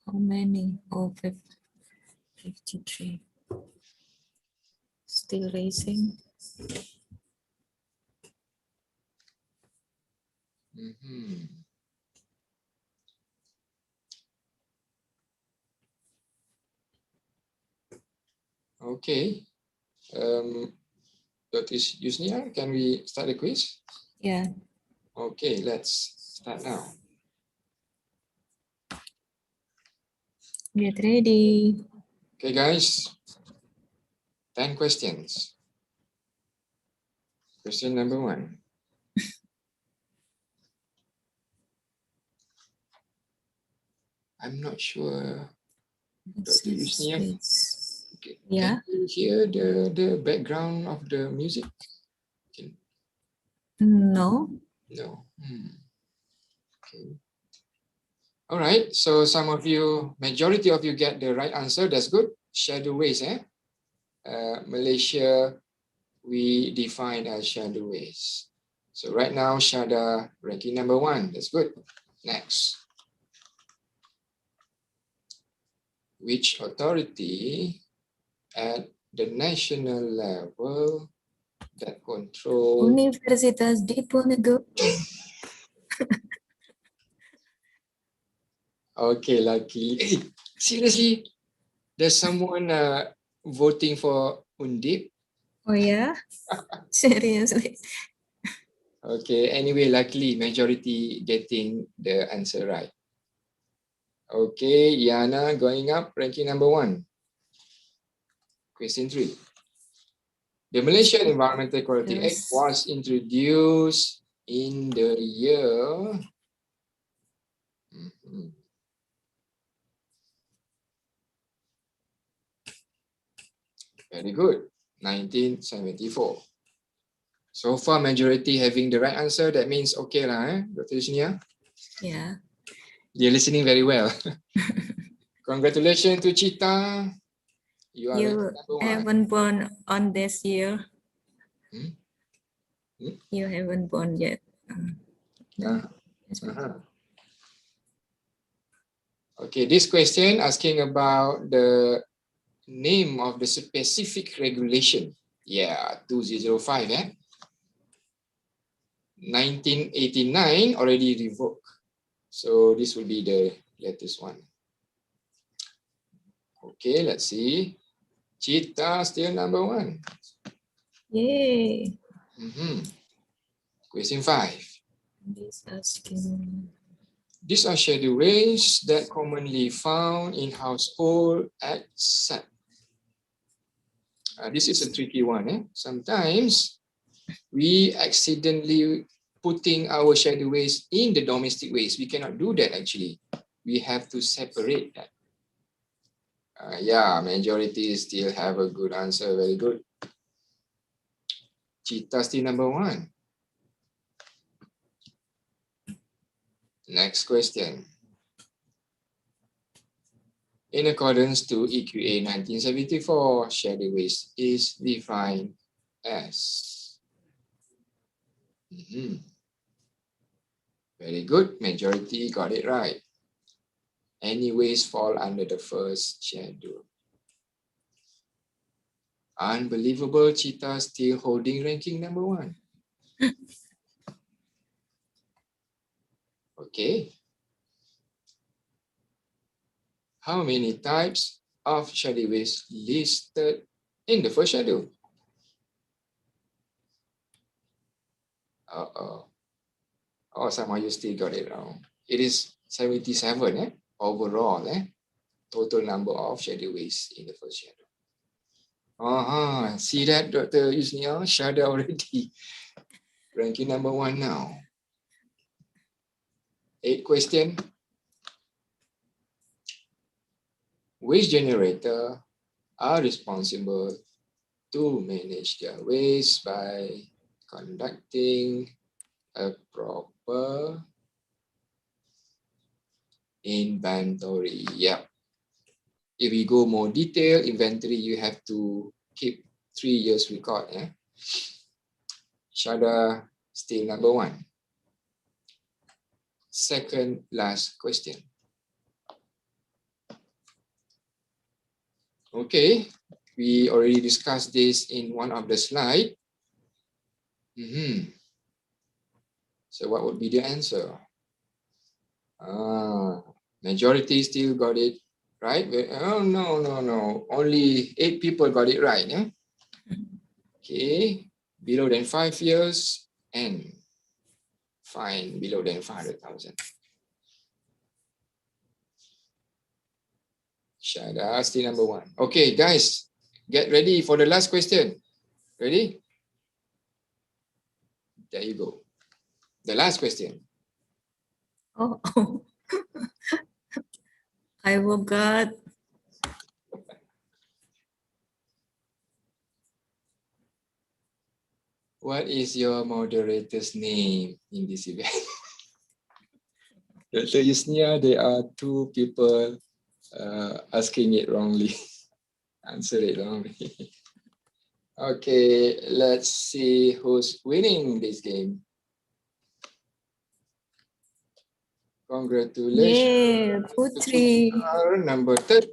How many? Oh, 53. Still racing. Okay. Dr. Yusnia, can we start the quiz? Yeah. Okay, let's start now. Get ready. Okay, guys. 10 questions. Question number 1. I'm not sure. Dr. Yusnia, okay. Yeah. Can you hear the background of the music? No. No. Okay. All right. So some of you, majority of you get the right answer. That's good. Shadow waves, Malaysia, we define as shadow waves. So right now, Shada ranking number 1. That's good. Next. Which authority at the national level that control Universitas Diponegoro. Okay, lucky. Hey, seriously, there's someone voting for Undip? Oh yeah? Seriously? Okay, anyway, luckily, majority getting the answer right. Okay, Yana going up, ranking number 1. Question 3. The Malaysian Environmental Quality Act was introduced in the year... Very good. 1974. So far, majority having the right answer. That means okay lah, Dr. Yusnia? Yeah. You're listening very well. Congratulations to Chita. You are You number 1. haven't born on this year. You haven't born yet. Okay, this question asking about the name of the specific regulation. Yeah, 2005, 1989 already revoked. So this will be the latest one. Okay, let's see. Chita still number 1. Yay. Question 5. This asking. These are shadow waves that commonly found in household at set. This is a tricky one. Sometimes we accidentally putting our shadow waves in the domestic waste. We cannot do that actually. We have to separate that. Yeah, majority still have a good answer. Very good. Chita still number 1. Next question. In accordance to EQA 1974, shadow waste is defined as. Very good. Majority got it right. Any waste fall under the first schedule. Unbelievable, Chita still holding ranking number 1. Okay. How many types of shadow waste listed in the first schedule? Oh, somehow you still got it wrong. It is 77 overall, total number of shadow waste in the first schedule. See that, Dr. Yusnia? Shada already ranking number 1 now. 8 question. Waste generator are responsible to manage their waste by conducting a proper inventory. Yep. If we go more detailed, inventory, you have to keep 3 years record. Shada still number 1. Second last question. Okay, we already discussed this in one of the slides. So what would be the answer? Majority still got it right. Oh, no. Only 8 people got it right. Yeah? Okay. Below than 5 years and fine below than 500,000. Shada, still number 1. Okay, guys, get ready for the last question. Ready? There you go. The last question. Oh, I forgot. What is your moderator's name in this event? Dr. Yusnia, there are 2 people asking it wrongly. Answer it wrongly. Okay, let's see who's winning this game. Congratulations. Yeah, Putri. Number 3.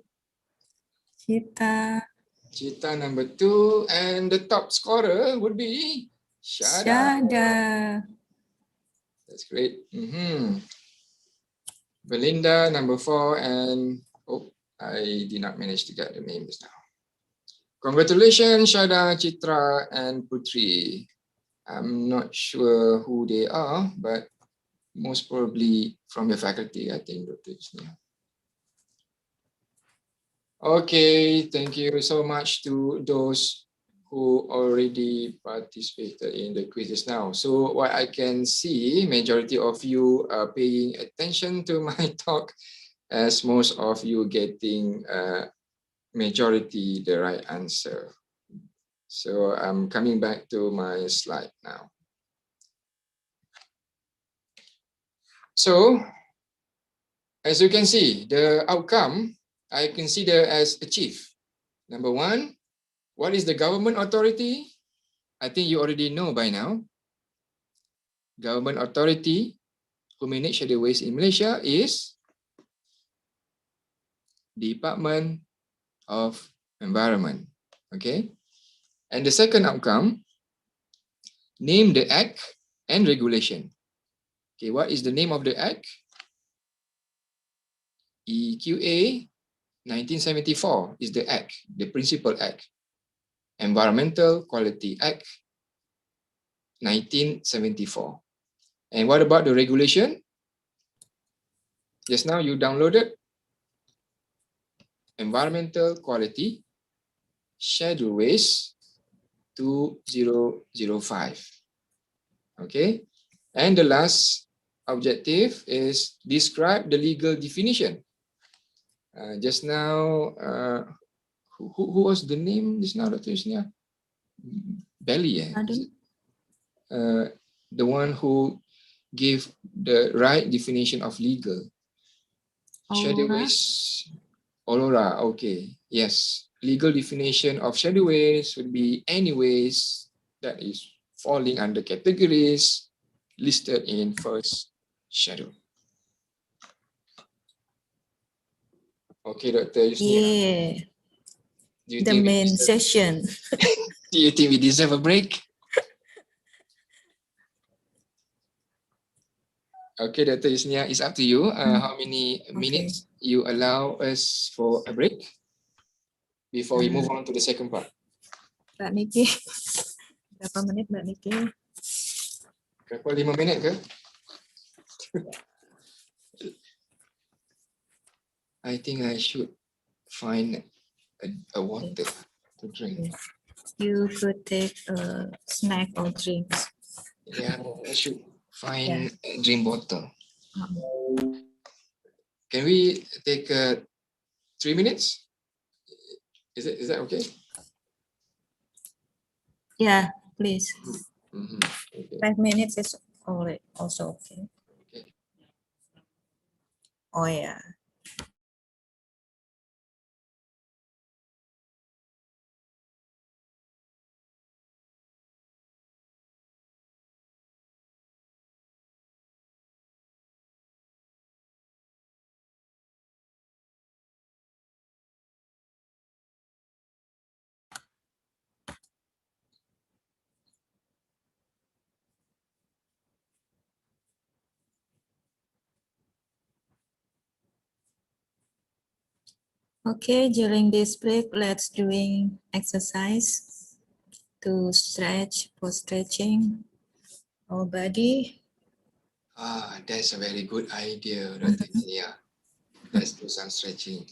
Cita. Cita number 2. And the top scorer would be Shada. That's great. Belinda number 4. And I did not manage to get the names now. Congratulations, Shada, Chitra, and Putri. I'm not sure who they are, but most probably from your faculty, I think, Dr. Isnia. Okay, thank you so much to those who already participated in the quizzes now. So what I can see, majority of you are paying attention to my talk, as most of you getting majority the right answer. So I'm coming back to my slide now. So as you can see, the outcome I consider as achieved. Number 1, what is the government authority? I think you already know by now. Government authority who manage the waste in Malaysia is Department of Environment. Okay. And the second outcome, name the act and regulation. Okay, what is the name of the act? EQA 1974 is the act, the principal act. Environmental Quality Act 1974. And what about the regulation? Just now you downloaded Environmental Quality Schedule Waste 2005. Okay. And the last objective is describe the legal definition. Just now, who was the name just now, Dr. Yusnia? Belly, the one who gave the right definition of legal. Schedule waste. Aurora, okay. Yes. Legal definition of schedule waste would be any waste that is falling under categories listed in first schedule. Okay, Dr. Yusnia. Yeah. The main session. Do you think we deserve a break? Okay, Dr. Yusnia, it's up to you. How many minutes you allow us for a break before we move on to the second part? Mbak Niki, berapa menit Mbak Niki? Berapa, 5 minit ke? I think I should find a water to drink. You could take a snack or drinks. Yeah, I should find a drink bottle. Can we take 3 minutes? Is that okay? Yeah, please. Okay. 5 minutes is also okay. Oh yeah. Okay, during this break, let's doing exercise to stretch, for stretching our body. That's a very good idea, Dr. Nia. Let's do some stretching.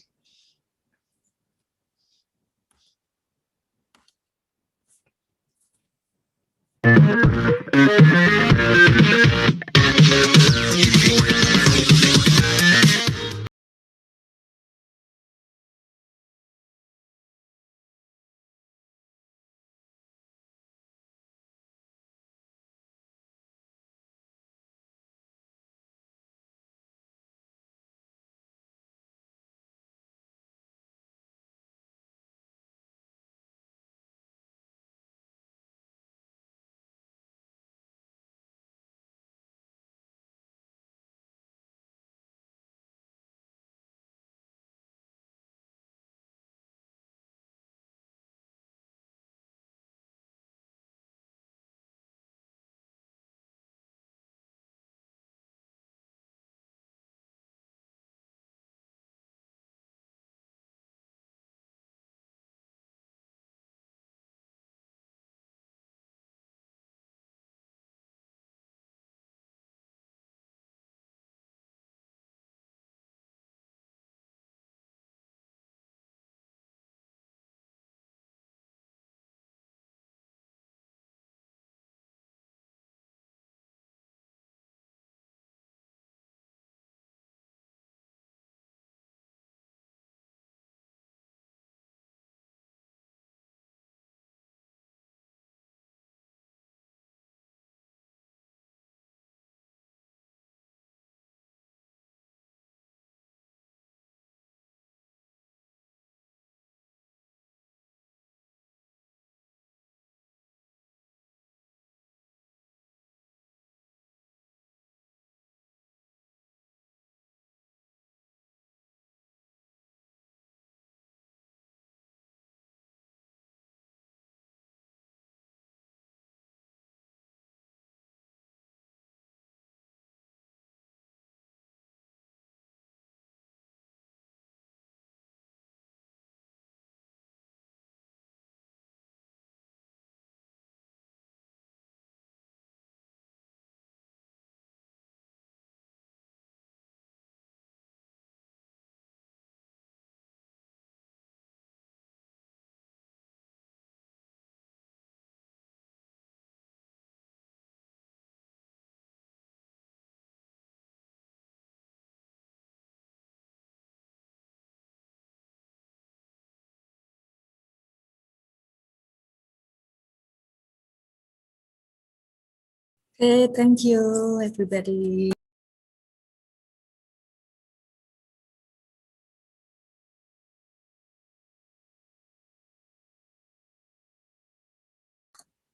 Okay, thank you, everybody.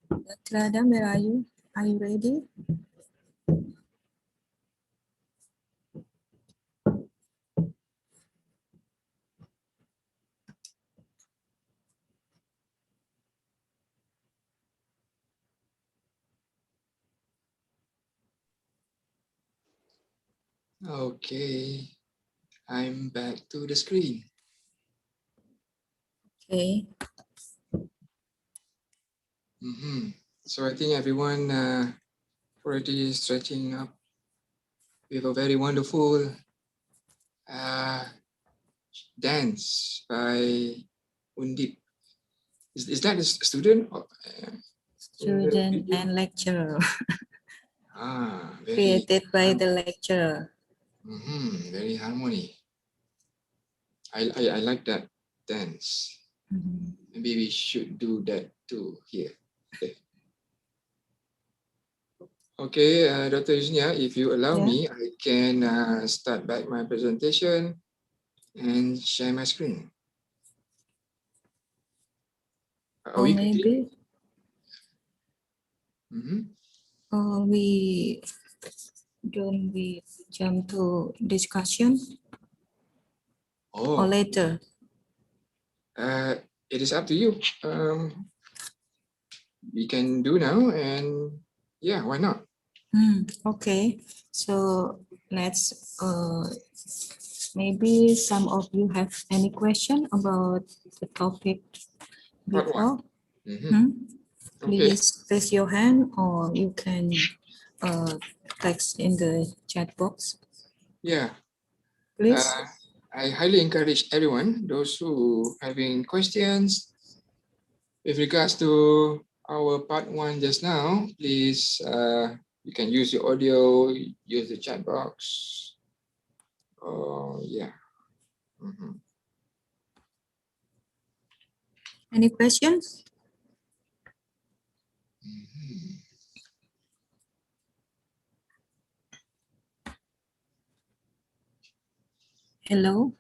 Dr. Adam, where are you? Are you ready? Okay, I'm back to the screen. Okay. So I think everyone already stretching up. We have a very wonderful dance by Undip. Is that a student? Student and lecturer. Very, created by the lecturer. Very harmony. I like that dance. Maybe we should do that too here. Okay, Dr. Yusnia, if you allow me, I can start back my presentation and share my screen. Or maybe we jump to discussion or later? It is up to you. We can do now, and yeah, why not? Okay, so let's Maybe some of you have any question about the topic Part before. Mhm. Please raise your hand or you can text in the chat box. Yeah. Please. I highly encourage everyone, those who having questions with regards to our part 1 just now, please, you can use your audio, use the chat box. Yeah. Any questions? Hello,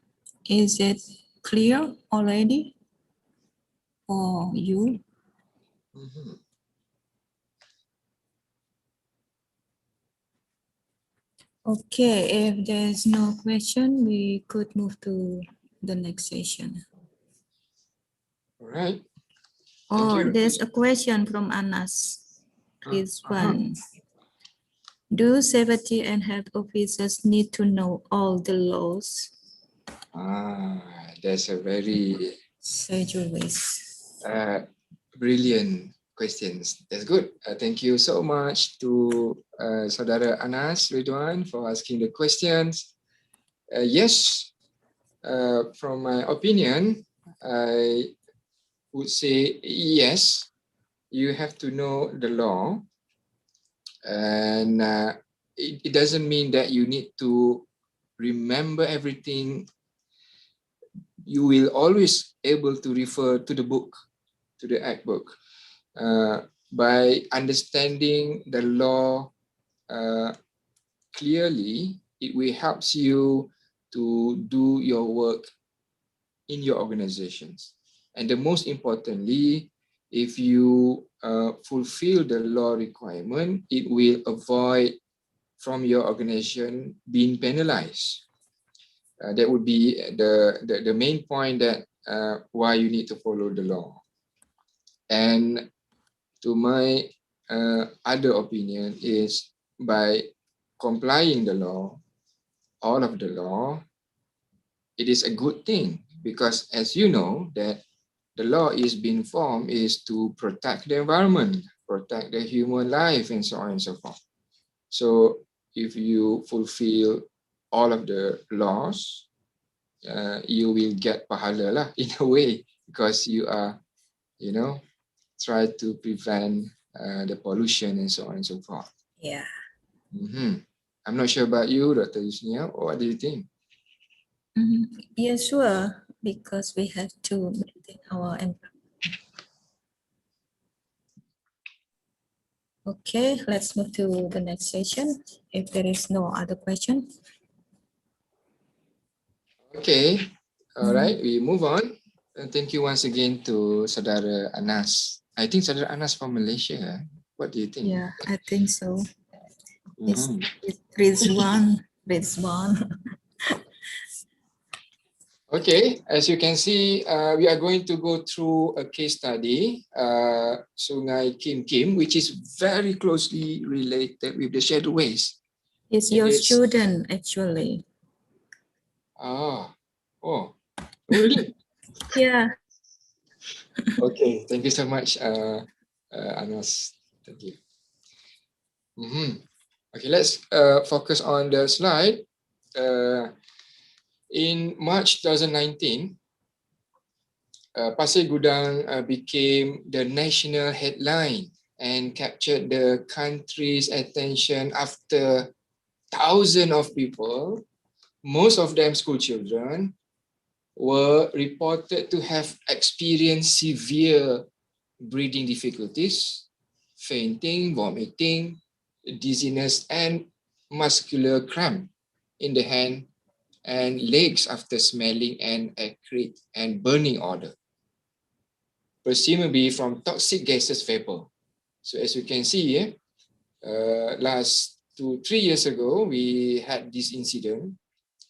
is it clear already for you? Okay, if there's no question, we could move to the next session. All right. Oh, there's a question from Anas. Rizwan. Do safety and health officers need to know all the laws? That's a very brilliant questions. That's good. Thank you so much to Saudara Anas Ridwan for asking the questions. Yes, from my opinion, I would say yes, you have to know the law, and it doesn't mean that you need to remember everything. You will always able to refer to the book, to the Act book. By understanding the law clearly, it will help you to do your work in your organizations. And the most importantly, if you fulfill the law requirement, it will avoid from your organization being penalized. That would be the main point that why you need to follow the law. And to my other opinion is by complying the law, all of the law, it is a good thing, because as you know that the law is being formed is to protect the environment, protect the human life, and so on and so forth. So if you fulfill all of the laws, you will get pahala lah, in a way, because you are, try to prevent the pollution and so on and so forth. Yeah. I'm not sure about you, Dr. Yusnia. What do you think? Yeah, sure, because we have to maintain our environment. Okay, let's move to the next session if there is no other question. Okay, all right, we move on. And thank you once again to Saudara Anas. I think Saudara Anas from Malaysia. What do you think? Yeah, I think so. It's Rizwan. Okay, as you can see, we are going to go through a case study, Sungai Kim, which is very closely related with the scheduled waste. It's your student, actually. Oh, really? Yeah. Okay, thank you so much, Anas. Thank you. Okay, let's focus on the slide. In March 2019, Pasir Gudang became the national headline and captured the country's attention after thousands of people, most of them school children, were reported to have experienced severe breathing difficulties, fainting, vomiting, dizziness, and muscular cramp in the hand and legs after smelling an acrid and burning odor, presumably from toxic gases vapor. So as you can see, last 2-3 years ago, we had this incident.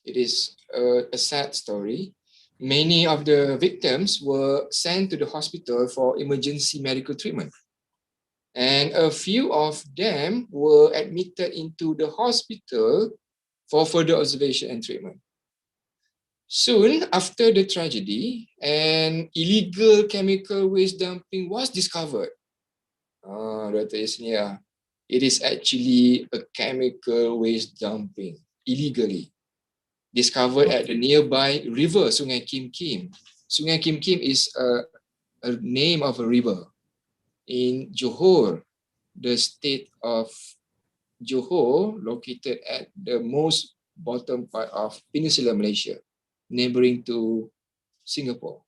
It is a sad story. Many of the victims were sent to the hospital for emergency medical treatment. And a few of them were admitted into the hospital for further observation and treatment. Soon after the tragedy, an illegal chemical waste dumping was discovered. Dr. Yesnia, it is actually a chemical waste dumping illegally discovered at the nearby river Sungai Kim Kim. Sungai Kim Kim is a name of a river in Johor, the state of Johor, located at the most bottom part of Peninsular Malaysia, neighboring to Singapore.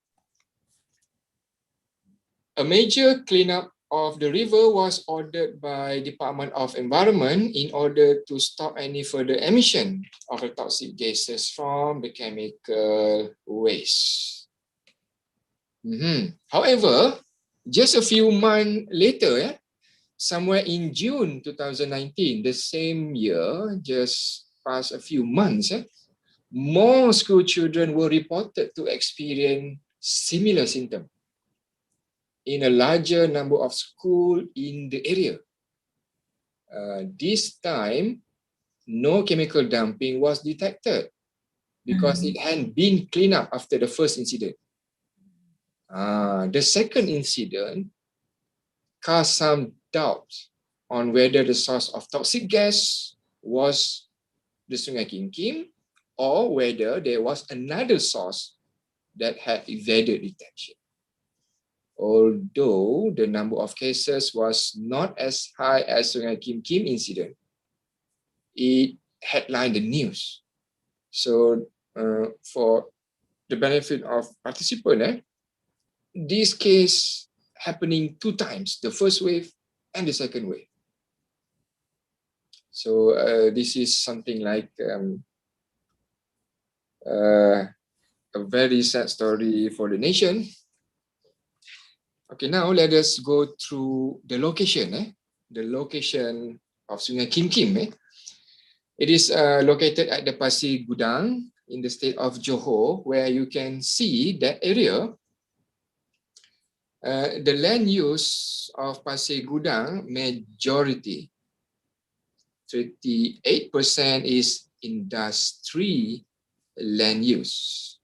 A major cleanup of the river was ordered by Department of Environment in order to stop any further emission of the toxic gases from the chemical waste. However, just a few months later, somewhere in June 2019, the same year, just past a few months, more school children were reported to experience similar symptoms in a larger number of schools in the area. This time, no chemical dumping was detected because it had been cleaned up after the first incident. The second incident caused some doubt on whether the source of toxic gas was the Sungai Kim Kim or whether there was another source that had evaded detection. Although the number of cases was not as high as Sungai Kim Kim incident, it headlined the news. So for the benefit of participants, this case happening 2 times, the first wave and the second wave. So this is something like a very sad story for the nation. Okay, now let us go through the location. The location of Sungai Kim Kim. It is located at the Pasir Gudang in the state of Johor, where you can see that area. The land use of Pasir Gudang, majority, 38% is industry land use,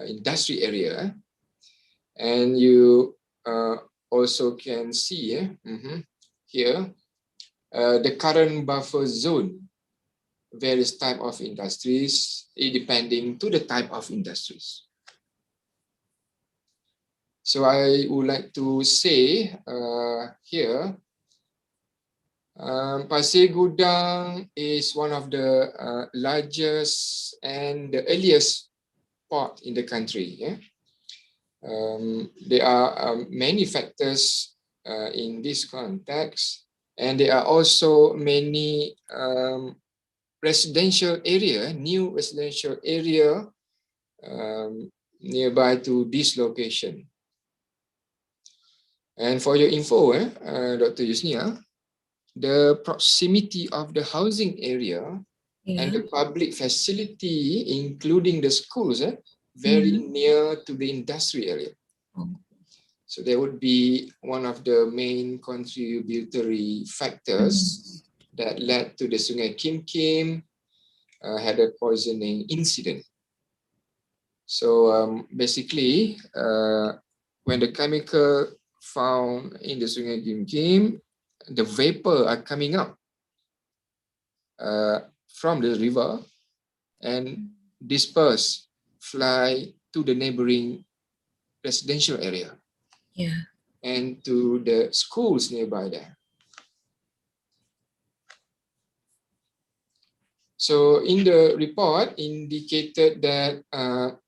industry area. And you also can see here the current buffer zone, various type of industries, depending to the type of industries. So I would like to say here, Pasir Gudang is one of the largest and the earliest port in the country. There are many factors in this context, and there are also many residential area, new residential area nearby to this location. And for your info, Dr. Yusnia, the proximity of the housing area and the public facility, including the schools, very near to the industry area. So that would be one of the main contributory factors that led to the Sungai Kim Kim had a poisoning incident. So basically, when the chemical found in the Sungai Kim Kim, the vapor are coming up from the river and disperse, fly to the neighboring residential area and to the schools nearby there. So in the report indicated that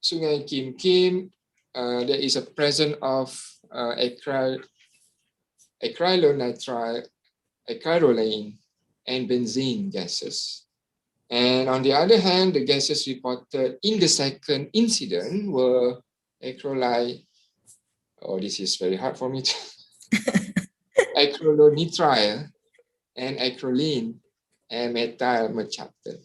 Sungai Kim Kim, there is a presence of acrylonitrile and benzene gases. And on the other hand, the gases reported in the second incident were acrylonitrile, this is very hard for me to, acrylonitrile and acrolein and methyl mercaptan.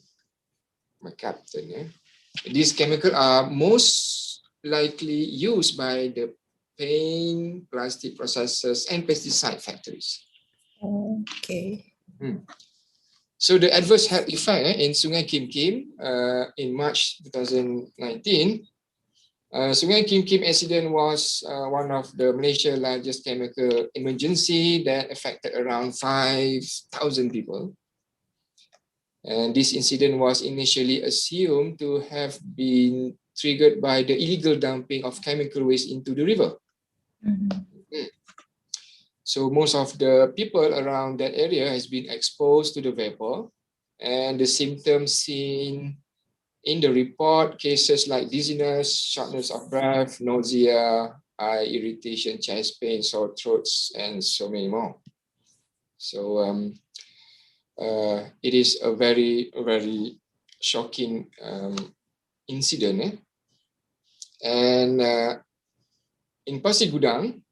These chemicals are most likely used by the paint, plastic processors, and pesticide factories. Okay. So the adverse health effect in Sungai Kim Kim in March 2019, Sungai Kim Kim accident was one of the Malaysia's largest chemical emergency that affected around 5,000 people. And this incident was initially assumed to have been triggered by the illegal dumping of chemical waste into the river. So most of the people around that area has been exposed to the vapor, and the symptoms seen in the report, cases like dizziness, shortness of breath, nausea, eye irritation, chest pain, sore throats, and so many more. So it is a very, very shocking incident. And in Pasir Gudang,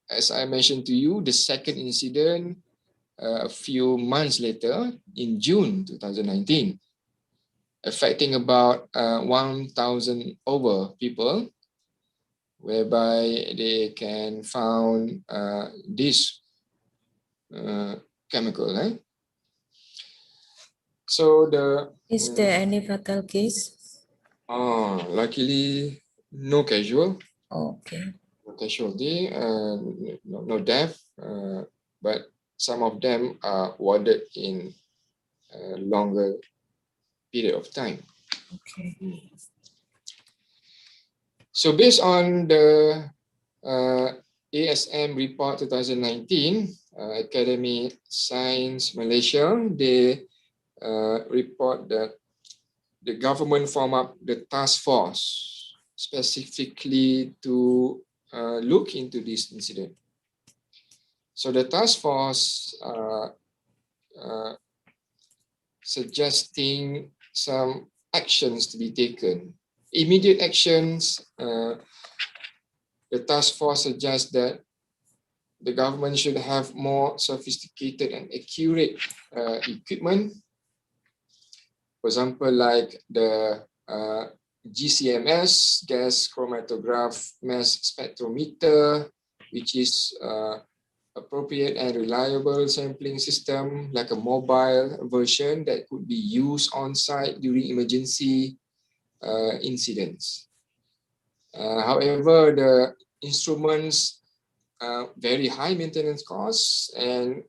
as I mentioned to you, the second incident a few months later in June 2019, affecting about 1,000 over people, whereby they can found this chemical. So is there any fatal case? Luckily, no casual. Okay. No casualty, no death, but some of them are warded in a longer period of time. Okay. So based on the ASM report 2019, Academy Science Malaysia, they report that the government formed up the task force specifically to look into this incident. So the task force suggesting some actions to be taken. Immediate actions, the task force suggests that the government should have more sophisticated and accurate equipment. For example, like the GCMS, gas chromatograph mass spectrometer, which is appropriate and reliable sampling system, like a mobile version that could be used on site during emergency incidents. However, the instruments very high maintenance costs, and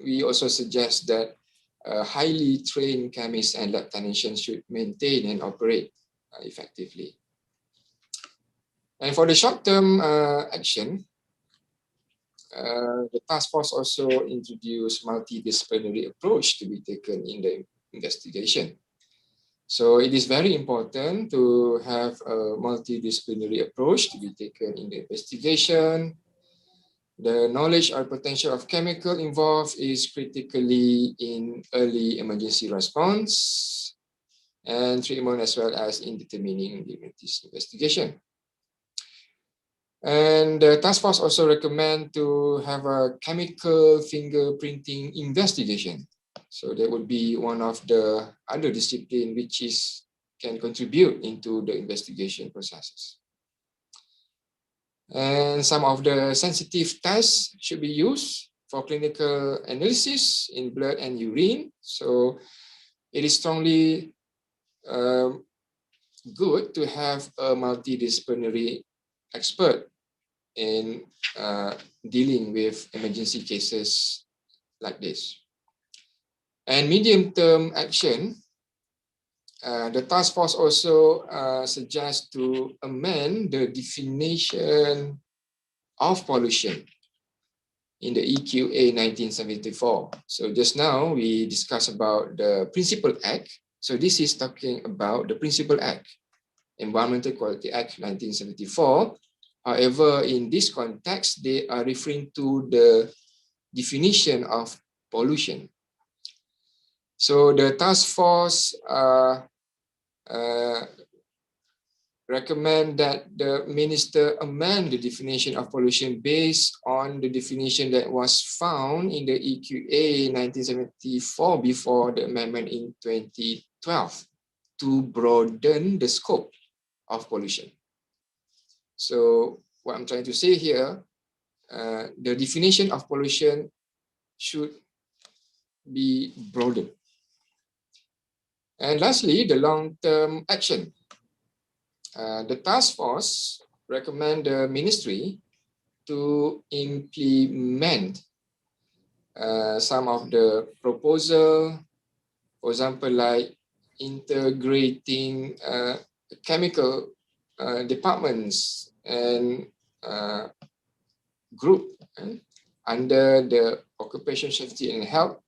we also suggest that highly trained chemists and lab technicians should maintain and operate effectively. And for the short-term action, the task force also introduced multidisciplinary approach to be taken in the investigation. So it is very important to have a multidisciplinary approach to be taken in the investigation. The knowledge or potential of chemical involved is critically in early emergency response and treatment, as well as in determining the investigation. And the task force also recommend to have a chemical fingerprinting investigation. So that would be one of the other discipline which can contribute into the investigation processes. And some of the sensitive tests should be used for clinical analysis in blood and urine. So it is strongly good to have a multidisciplinary expert in dealing with emergency cases like this. And medium-term action, the task force also suggests to amend the definition of pollution in the EQA 1974. So just now we discussed about the Principal Act. So this is talking about the Principal Act, Environmental Quality Act 1974. However, in this context, they are referring to the definition of pollution. So the task force recommend that the minister amend the definition of pollution based on the definition that was found in the EQA 1974 before the amendment in 2012 to broaden the scope of pollution. So what I'm trying to say here, the definition of pollution should be broadened. And lastly, the long-term action. The task force recommend the ministry to implement some of the proposal, for example, like integrating chemical departments and group under the Occupation Safety and Health,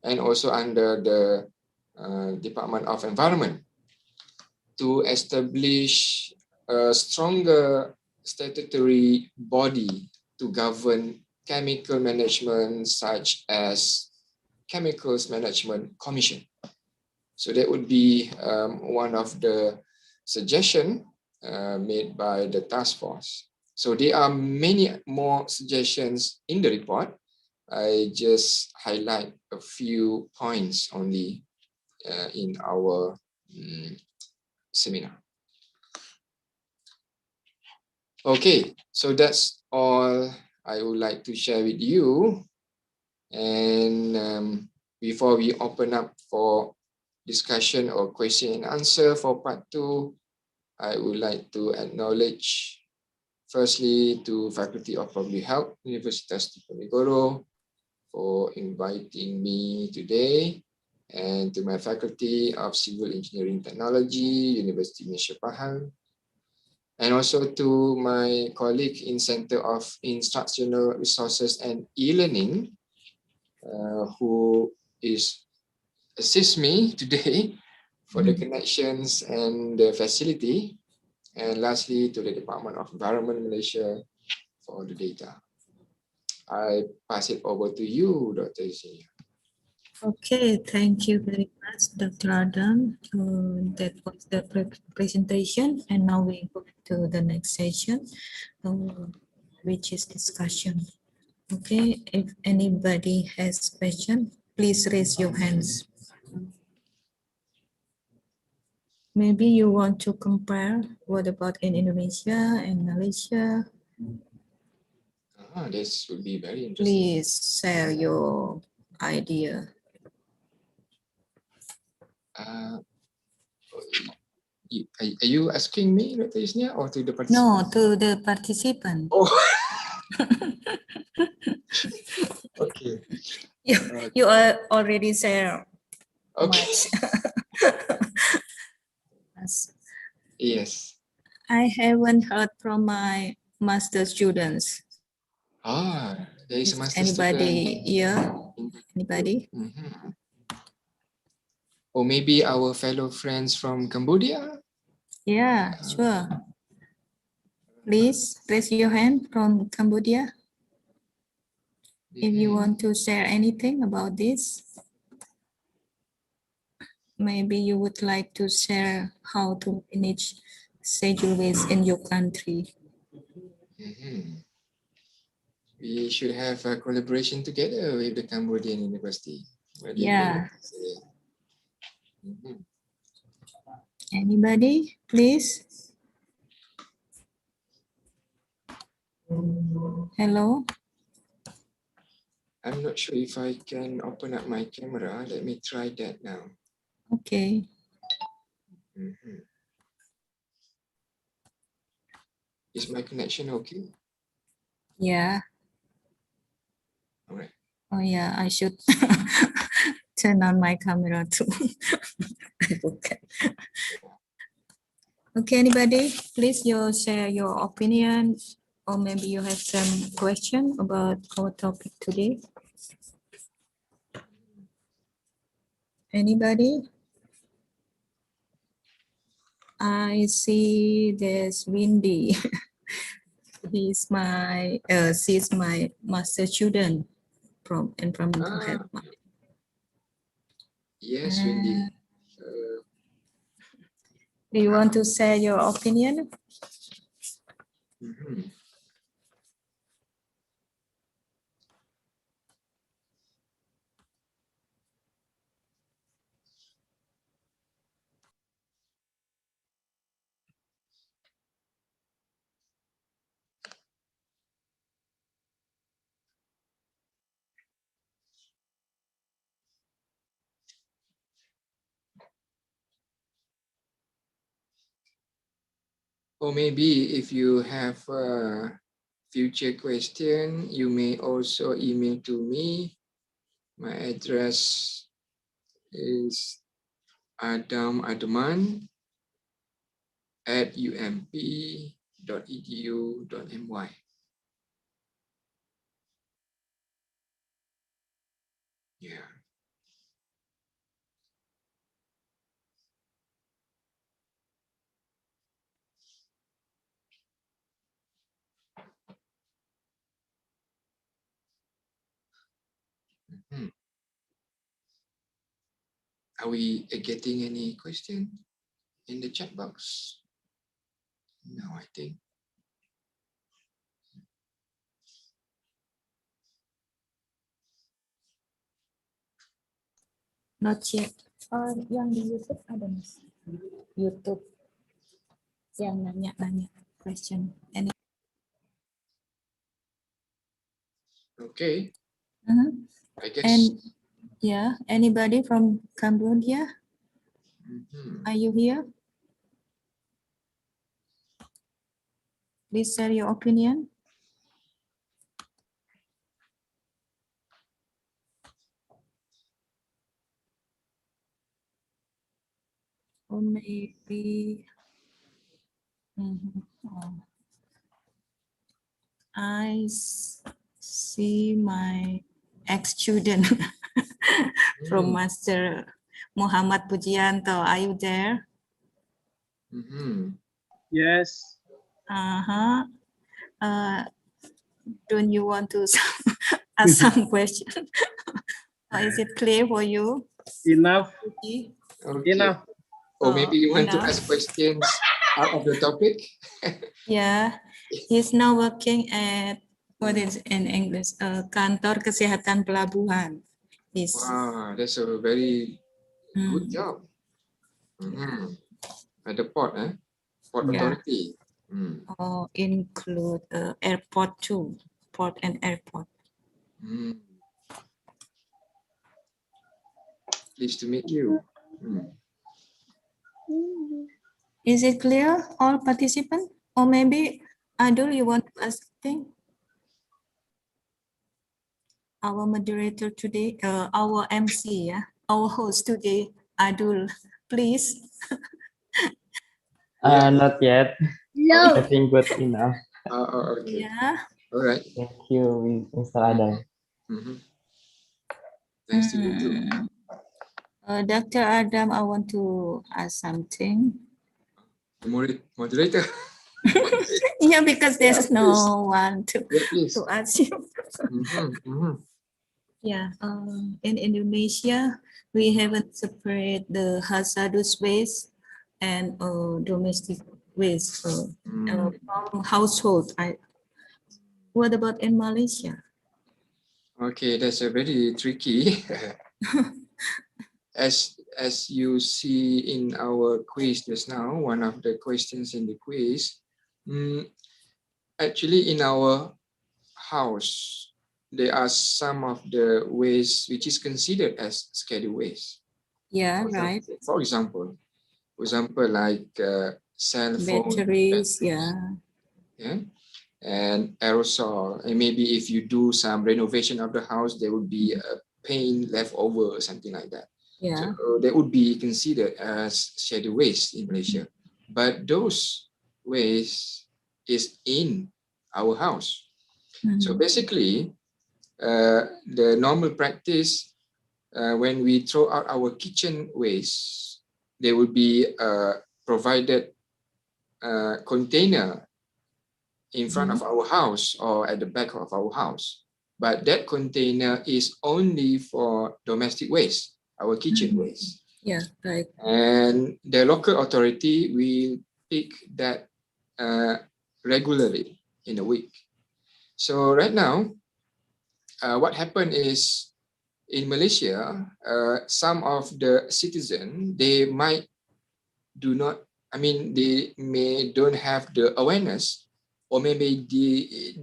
and also under the Department of Environment, to establish a stronger statutory body to govern chemical management, such as Chemicals Management Commission. So that would be one of the suggestions made by the task force. So there are many more suggestions in the report. I just highlight a few points only in our seminar. Okay, so that's all I would like to share with you. And before we open up for discussion or question and answer for part 2, I would like to acknowledge firstly to Faculty of Public Health, Universitas Diponegoro, for inviting me today, and to my Faculty of Civil Engineering Technology, University Malaysia Pahang, and also to my colleague in Center of Instructional Resources and E-Learning, who assist me today for the connections and the facility. And lastly, to the Department of Environment Malaysia for the data. I pass it over to you, Dr. Yusnia. Okay, thank you very much, Dr. Adam. That was the presentation, and now we go to the next session, which is discussion. Okay, if anybody has question, please raise your hands. Maybe you want to compare what about in Indonesia and Malaysia. This would be very interesting. Please share your idea. Are you asking me, Dr. Yusnia, or to the participant? No, to the participant. Oh. Okay. You are already share much. Yes. I haven't heard from my master students. There is a master anybody student. here? Anybody? Or maybe our fellow friends from Cambodia? Yeah, sure. Please raise your hand from Cambodia if you want to share anything about this. Maybe you would like to share how to manage schedule waste in your country. We should have a collaboration together with the Cambodian University. Yeah. Anybody, please? Hello? I'm not sure if I can open up my camera. Let me try that now. Okay. Is my connection okay? Yeah. All right. Oh yeah, I should turn on my camera too. Okay. Okay, anybody, please you share your opinion, or maybe you have some question about our topic today. Anybody? I see there's Windy. She's my master student from Environmental Health. Yes, Windy. Do you want to share your opinion? Or maybe if you have a future question, you may also email to me. My address is adam@ump.edu.my. Yeah. Are we getting any question in the chat box? No, I think. Not yet. Yang di YouTube ada mas. YouTube yang nanya-nanya question. Any? Okay. I guess. And yeah, anybody from Cambodia? Are you here? Please share your opinion. Or maybe I see my ex-student from Master Mohammad Pujianto. Are you there? Yes. Don't you want to ask some question? Or is it clear for you? Enough. Okay. Enough. Or maybe you want to enough. ask questions out of the topic? Yeah, he's now working at, what is in English, Kantor Kesehatan Pelabuhan. Wow, that's a very good job. At the port, Port Yeah. Authority. Or include airport too, port and airport. Pleased to meet you. Is it clear, all participants? Or maybe, Adul, you want to ask something? Our moderator today, our MC, our host today, Adul, please. Not yet. No. I think good enough. Okay. Yeah. All right. Thank you, Mr. Adam. Thanks to you too. Dr. Adam, I want to ask something. Moderator. Yeah, because there's no one to ask you. Yeah, in Indonesia, we haven't separate the hazardous waste and domestic waste from household. What about in Malaysia? Okay, that's a very tricky. As you see in our quiz just now, one of the questions in the quiz, actually in our house, there are some of the waste which is considered as scheduled waste. Yeah, right. For example, like cell phone Batteries, and aerosol, and maybe if you do some renovation of the house, there would be a paint left over or something like that. Yeah. So they would be considered as scheduled waste in Malaysia. But those waste is in our house. So basically, the normal practice when we throw out our kitchen waste, there will be a provided container in front of our house or at the back of our house. But that container is only for domestic waste, our kitchen waste. Yeah, right. And the local authority will pick that regularly in a week. So right now, what happened is in Malaysia, some of the citizens, they may don't have the awareness, or maybe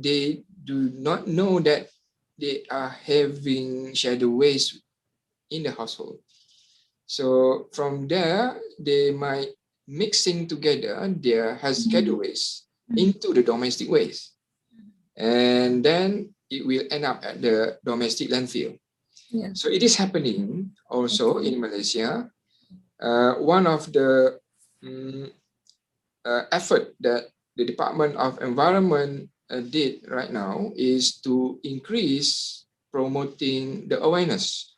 they do not know that they are having shadow waste in the household. So from there, they might mixing together their hazardous waste into the domestic waste. And then it will end up at the domestic landfill. Yeah. So it is happening also in Malaysia. One of the effort that the Department of Environment did right now is to increase promoting the awareness.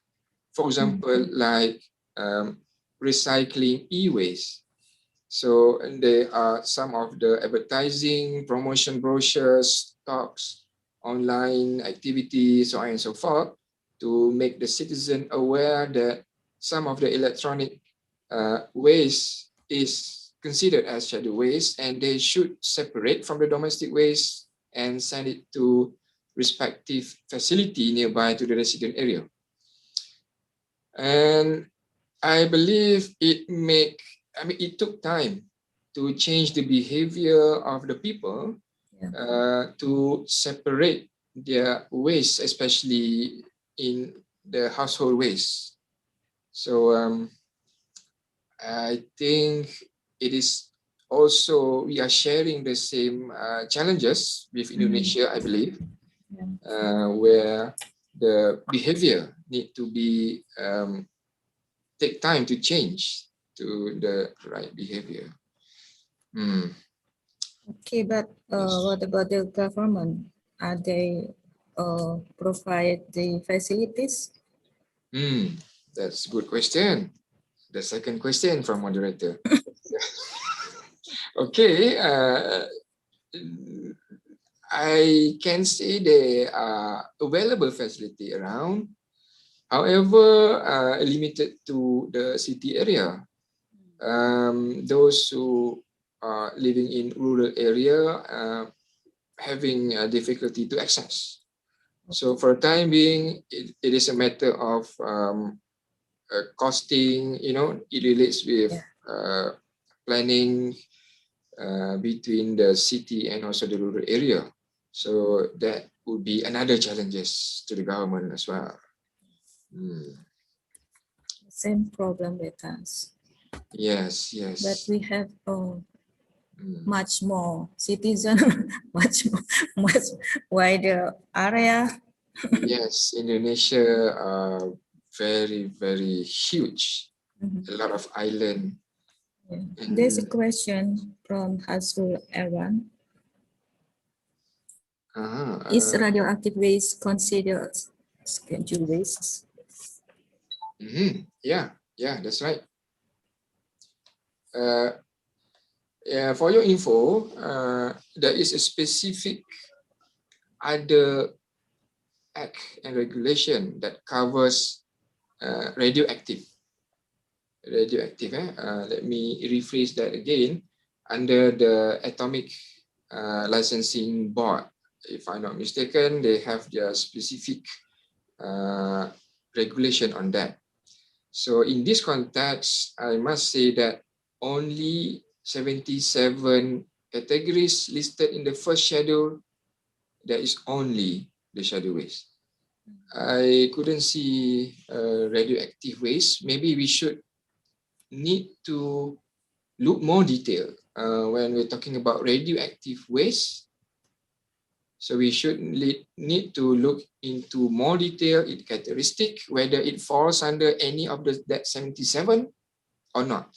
For example, like recycling e-waste. So there are some of the advertising, promotion brochures, talks, online activities, so on and so forth, to make the citizen aware that some of the electronic waste is considered as shadow waste, and they should separate from the domestic waste and send it to respective facility nearby to the resident area. And I believe it took time to change the behavior of the people to separate their waste, especially in the household waste. So I think it is also, we are sharing the same challenges with Indonesia, I believe, where the behavior need to be take time to change to the right behavior. Okay, but what about the government? Are they provide the facilities? That's a good question. The second question from moderator. Okay, I can say there are available facility around. However, limited to the city area. Those who are living in rural area having a difficulty to access. So for the time being, it is a matter of costing, it relates with planning between the city and also the rural area. So that would be another challenges to the government as well. Same problem with us. Yes. But we have much more citizens, much wider area. Yes, Indonesia are very, very huge. A lot of island. There's a question from Awan. Is radioactive waste considered scheduled waste? Yeah, that's right. For your info, there is a specific other act and regulation that covers radioactive. Let me rephrase that again. Under the Atomic Licensing Board, if I'm not mistaken, they have their specific regulation on that. So in this context, I must say that only 77 categories listed in the first schedule, there is only the shadow waste. I couldn't see radioactive waste. Maybe we should need to look more detail when we're talking about radioactive waste. So we should need to look into more detail, its characteristic, whether it falls under any of that 77 or not.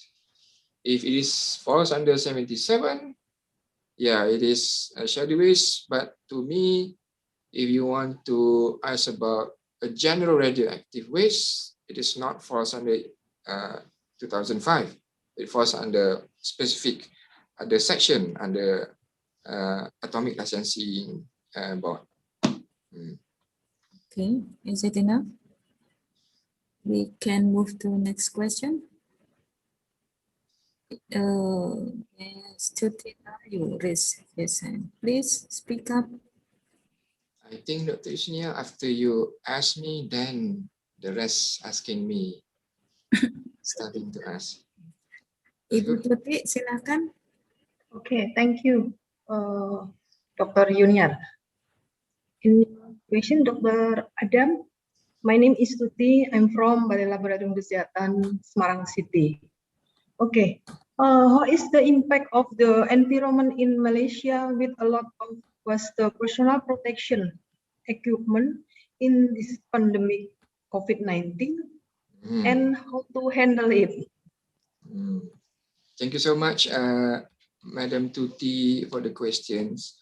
If it falls under 77, yeah, it is a shadow waste. But to me, if you want to ask about a general radioactive waste, it is not falls under 2005. It falls under specific other section under Atomic Licensing Board. Okay, is it enough? We can move to the next question. Yes, you raise his hand. Please speak up. I think Dr. Isnia, after you ask me, then the rest asking me, starting to ask. Ibu Tuti, silakan. Okay, thank you, Dr. Yuniar. In question, Dr. Adam, my name is Tuti. I'm from Balai Laboratorium Kesehatan Semarang City. Okay, How is the impact of the environment in Malaysia with a lot of the personal protection equipment in this pandemic COVID-19 and how to handle it? Thank you so much, Madam Tuti, for the questions.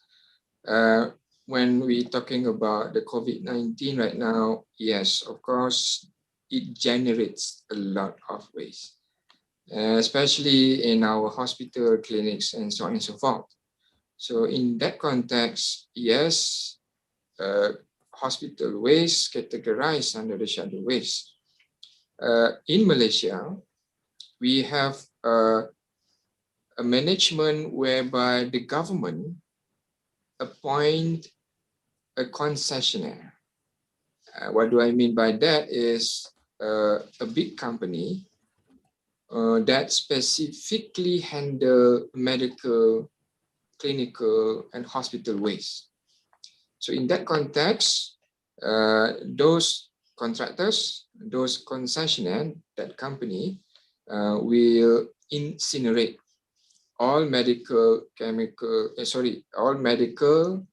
When we're talking about the COVID-19 right now, yes, of course, it generates a lot of waste, especially in our hospital, clinics, and so on and so forth. So in that context, yes, hospital waste categorized under the shadow waste. In Malaysia, we have a management whereby the government appoint a concessionaire. What do I mean by that is a big company that specifically handle medical, clinical, and hospital waste. So in that context, those contractors, those concessionaire, that company will incinerate all medical, chemical, all medical,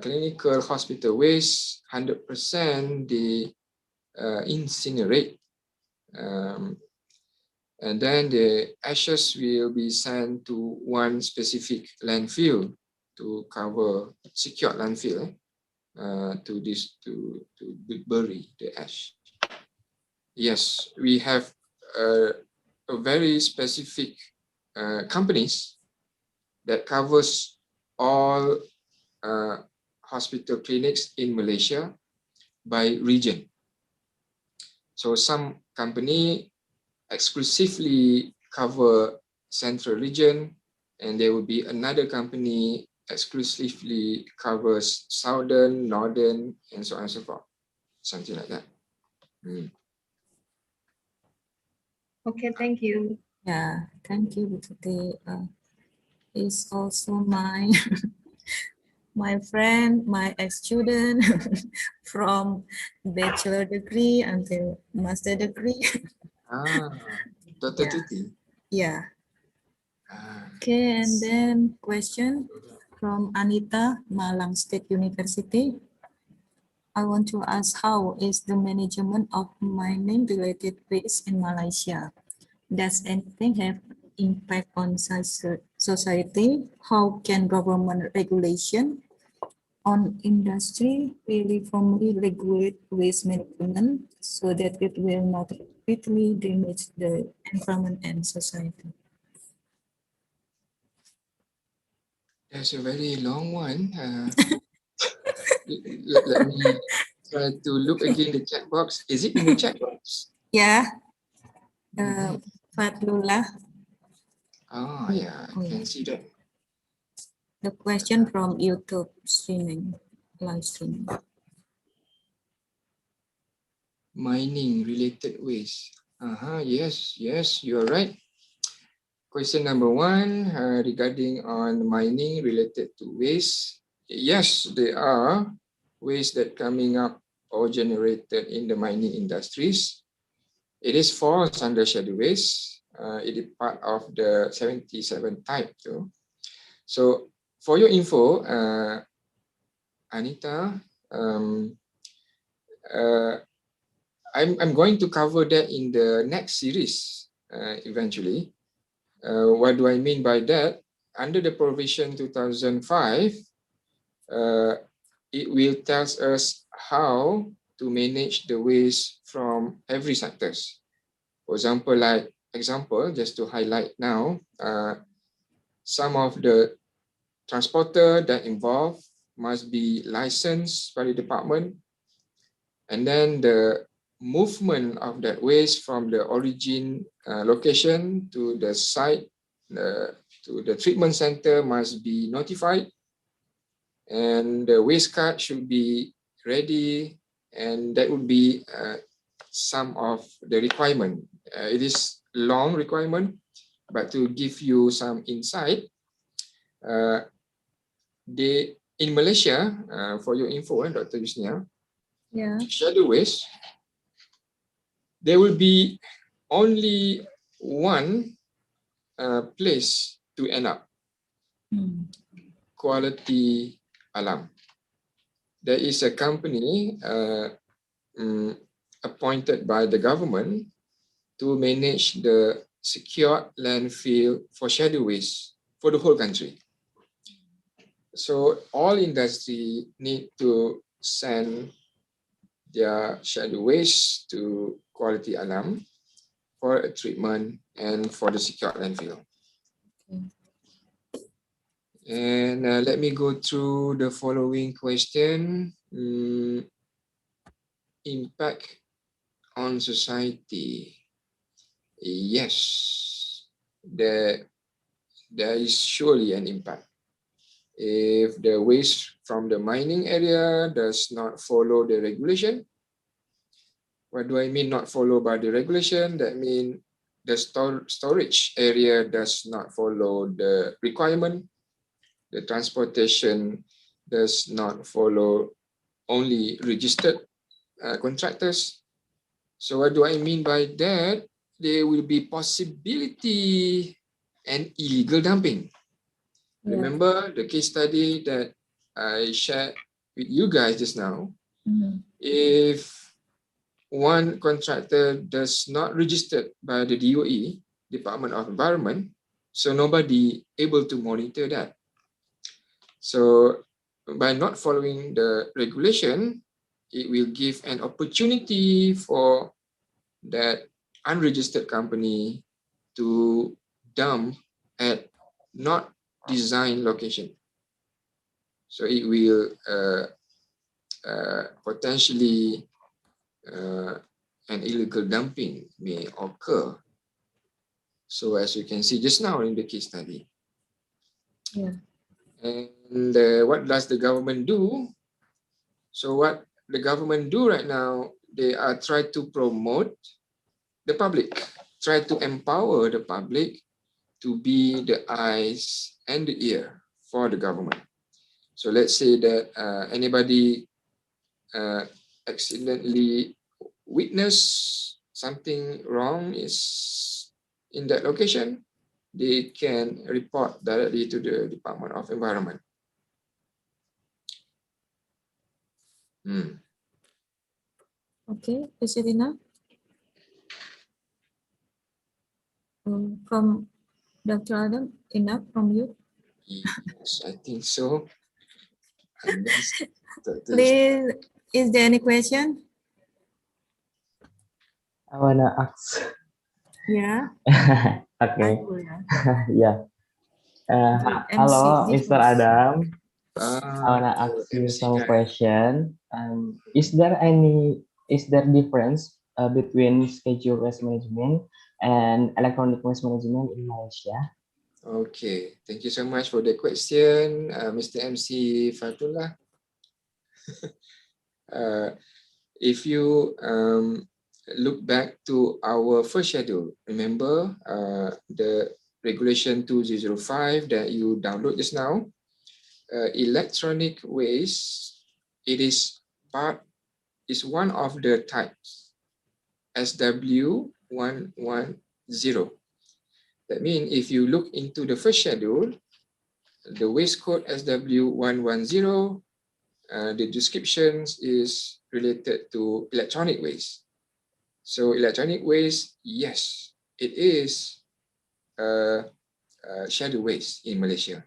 clinical, hospital waste, 100% they incinerate. And then the ashes will be sent to one specific landfill to cover, secure landfill to bury the ash. Yes, we have a very specific companies that covers all hospital clinics in Malaysia by region. So some company exclusively cover central region, and there will be another company exclusively covers southern, northern, and so on and so forth. Something like that. Okay, thank you. Yeah, thank you, Bu Tuti. Is also my my friend, my ex-student from bachelor degree until master degree. Dr. Tuti. Yeah. Okay, and then question from Anita, Malang State University. I want to ask, how is the management of mining-related waste in Malaysia? Does anything have impact on society? How can government regulation on industry really formally regulate waste management so that it will not greatly damage the environment and society? That's a very long one. Let me try to look again the chat box. Is it in the chat box? Yeah. Fadlullah. Oh, yeah, I can see that. The question from YouTube streaming, live streaming. Mining related waste. Yes, you're right. Question number one regarding on mining related to waste. Yes, there are waste that coming up or generated in the mining industries. It is falls under shadow waste. It is part of the 77 type too. So for your info, Anita, I'm going to cover that in the next series eventually. What do I mean by that? Under the provision 2005, it will tell us how to manage the waste from every sectors. For example, just to highlight now, some of the transporter that involved must be licensed by the department, and then the movement of that waste from the origin location to the site, to the treatment center must be notified, and the waste card should be ready, and that would be some of the requirement. It is long requirement, but to give you some insight, in Malaysia, for your info, Dr. Yusnia, shadow waste, there will be only one place to end up. Quality Alam. There is a company appointed by the government to manage the secure landfill for scheduled waste for the whole country. So all industry need to send their scheduled waste to Quality Alam for a treatment and for the secure landfill. And let me go through the following question. Impact on society. Yes, there is surely an impact. If the waste from the mining area does not follow the regulation, what do I mean not follow by the regulation? That means the storage area does not follow the requirement. The transportation does not follow only registered contractors. So what do I mean by that? There will be possibility and illegal dumping. Yeah. Remember the case study that I shared with you guys just now? If one contractor does not registered by the DOE, Department of Environment, so nobody able to monitor that. So by not following the regulation, it will give an opportunity for that unregistered company to dump at not designed location. So it will potentially an illegal dumping may occur. So as you can see just now in the case study. Yeah. And what does the government do? So what the government do right now, they are trying to promote the public, try to empower the public to be the eyes and the ear for the government. So let's say that anybody accidentally witness something wrong is in that location, they can report directly to the Department of Environment. Okay, is it enough? From Dr. Adam, enough from you? Yes, I think so. Please, is there any question? I wanna ask. Yeah. Okay. Yeah. Hello, Mr. Adam. I wanna ask you some question. Is there difference between scheduled waste management and electronic waste management in Malaysia? Okay, thank you so much for the question, Mr. MC Fatullah. If you look back to our first schedule, remember the regulation 2005 that you download just now, electronic waste, it is one of the types, SW110. That means if you look into the first schedule, the waste code SW110, the descriptions is related to electronic waste. So electronic waste, yes, it is scheduled waste in Malaysia.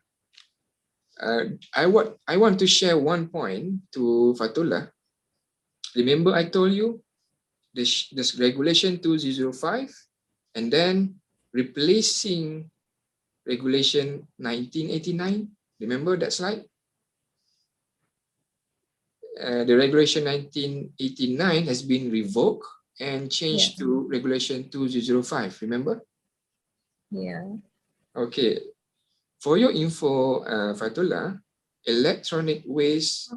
I want to share one point to Fatullah. Remember I told you this regulation 2005 and then replacing regulation 1989. Remember that slide? The regulation 1989 has been revoked and changed to regulation 2005. Remember? Yeah. Okay. For your info, Fatullah, electronic waste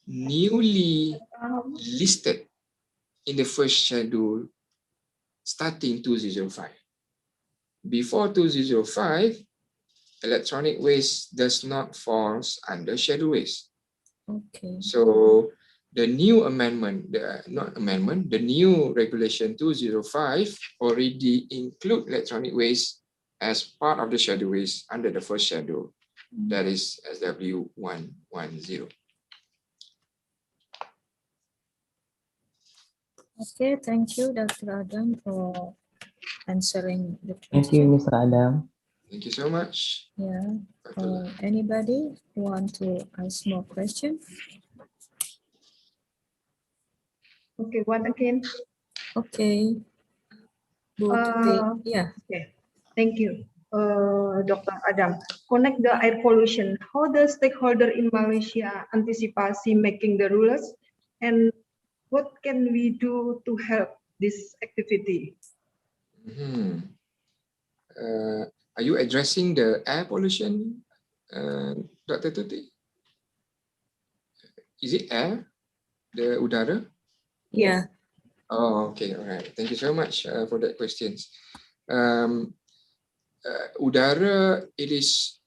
newly listed in the first schedule starting 2005. Before 2005, electronic waste does not fall under schedule waste. Okay. So the new amendment, the new regulation 205 already include electronic waste as part of the shadoways under the first shadow, that is SW110. Okay, thank you, Dr. Adam, for answering the Thank you, question. Mr. Adam. Thank you so much. Yeah. Anybody want to ask more questions? Okay, one again. Okay. Yeah. Okay, thank you, Dr. Adam. Connect the air pollution. How does stakeholder in Malaysia anticipate making the rules, and what can we do to help this activity? Are you addressing the air pollution, Dr. Tuti? Is it air, the udara? Yeah. Oh, okay, all right. Thank you so much for that questions. Udara, it is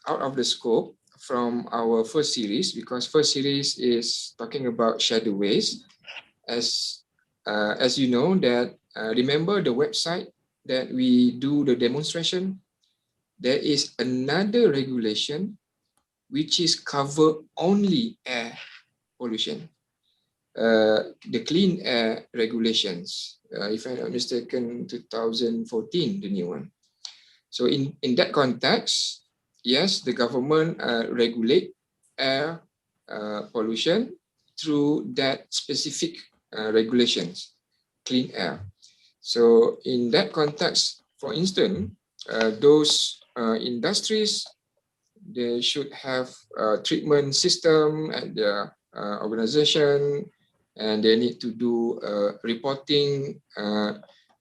out of the scope from our first series, because first series is talking about shadoways. As you know that, remember the website that we do the demonstration, there is another regulation which is cover only air pollution. The clean air regulations, if I'm not mistaken, 2014, the new one. So in that context, yes, the government regulate air pollution through that specific regulations, clean air. So in that context, for instance, those industries, they should have a treatment system at their organization, and they need to do reporting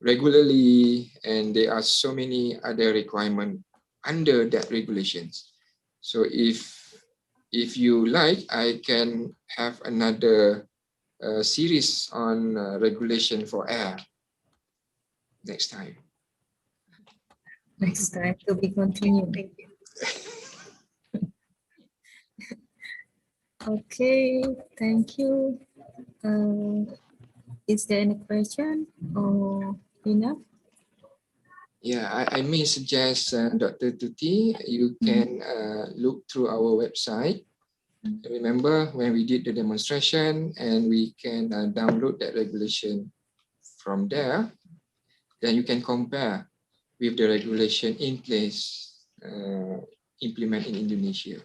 regularly, and there are so many other requirements under that regulations. So if you like, I can have another series on regulation for air next time. Next time to be continued. Thank you. Okay, thank you. Is there any question or enough? Yeah, I may suggest, Dr. Tuti, you can look through our website. Remember when we did the demonstration, and we can download that regulation from there. Then you can compare with the regulation in place, implement in Indonesia.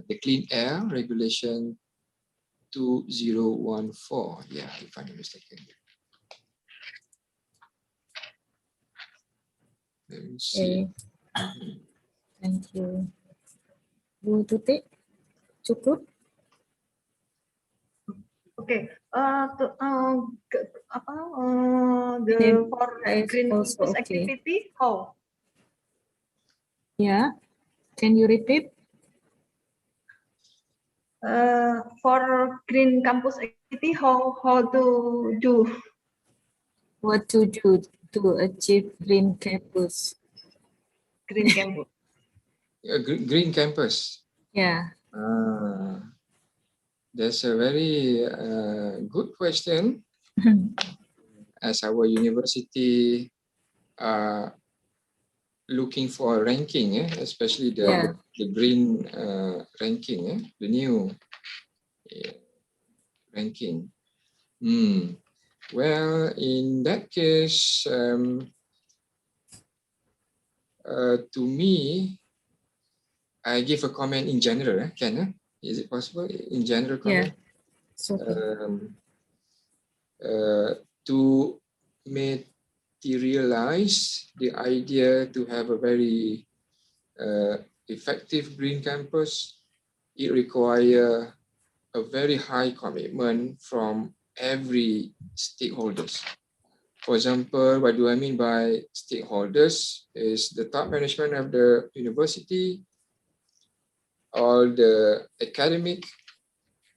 The Clean Air Regulation 2014, yeah, if I'm not mistaken. Let me see. Okay. Thank you. Bu Tuti, cukup? Okay. The for green also campus okay. activity, how? Yeah. Can you repeat? For green campus activity, how to do? What to do to achieve green campus? Green campus. Green campus. Yeah. That's a very good question. As our university looking for ranking, especially the green ranking, the new ranking. Well, in that case, to me, I give a comment in general. Can is it possible in general comment? Yeah. Okay. To materialize the idea to have a very effective green campus, it requires a very high commitment from every stakeholders. For example, what do I mean by stakeholders? Is the top management of the university, all the academic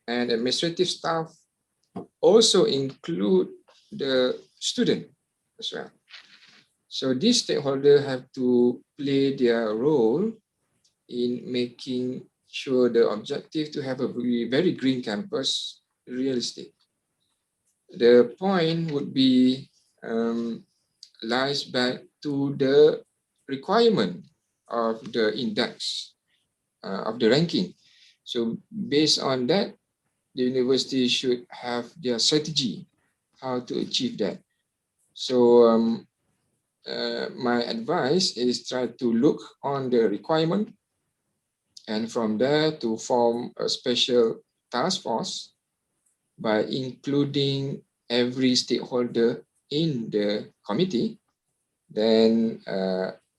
and administrative staff, also include the student as well. So these stakeholders have to play their role in making sure the objective to have a very green campus realistic. The point would be lies back to the requirement of the index of the ranking. So based on that, the university should have their strategy how to achieve that. So my advice is try to look on the requirement, and from there to form a special task force by including every stakeholder in the committee. Then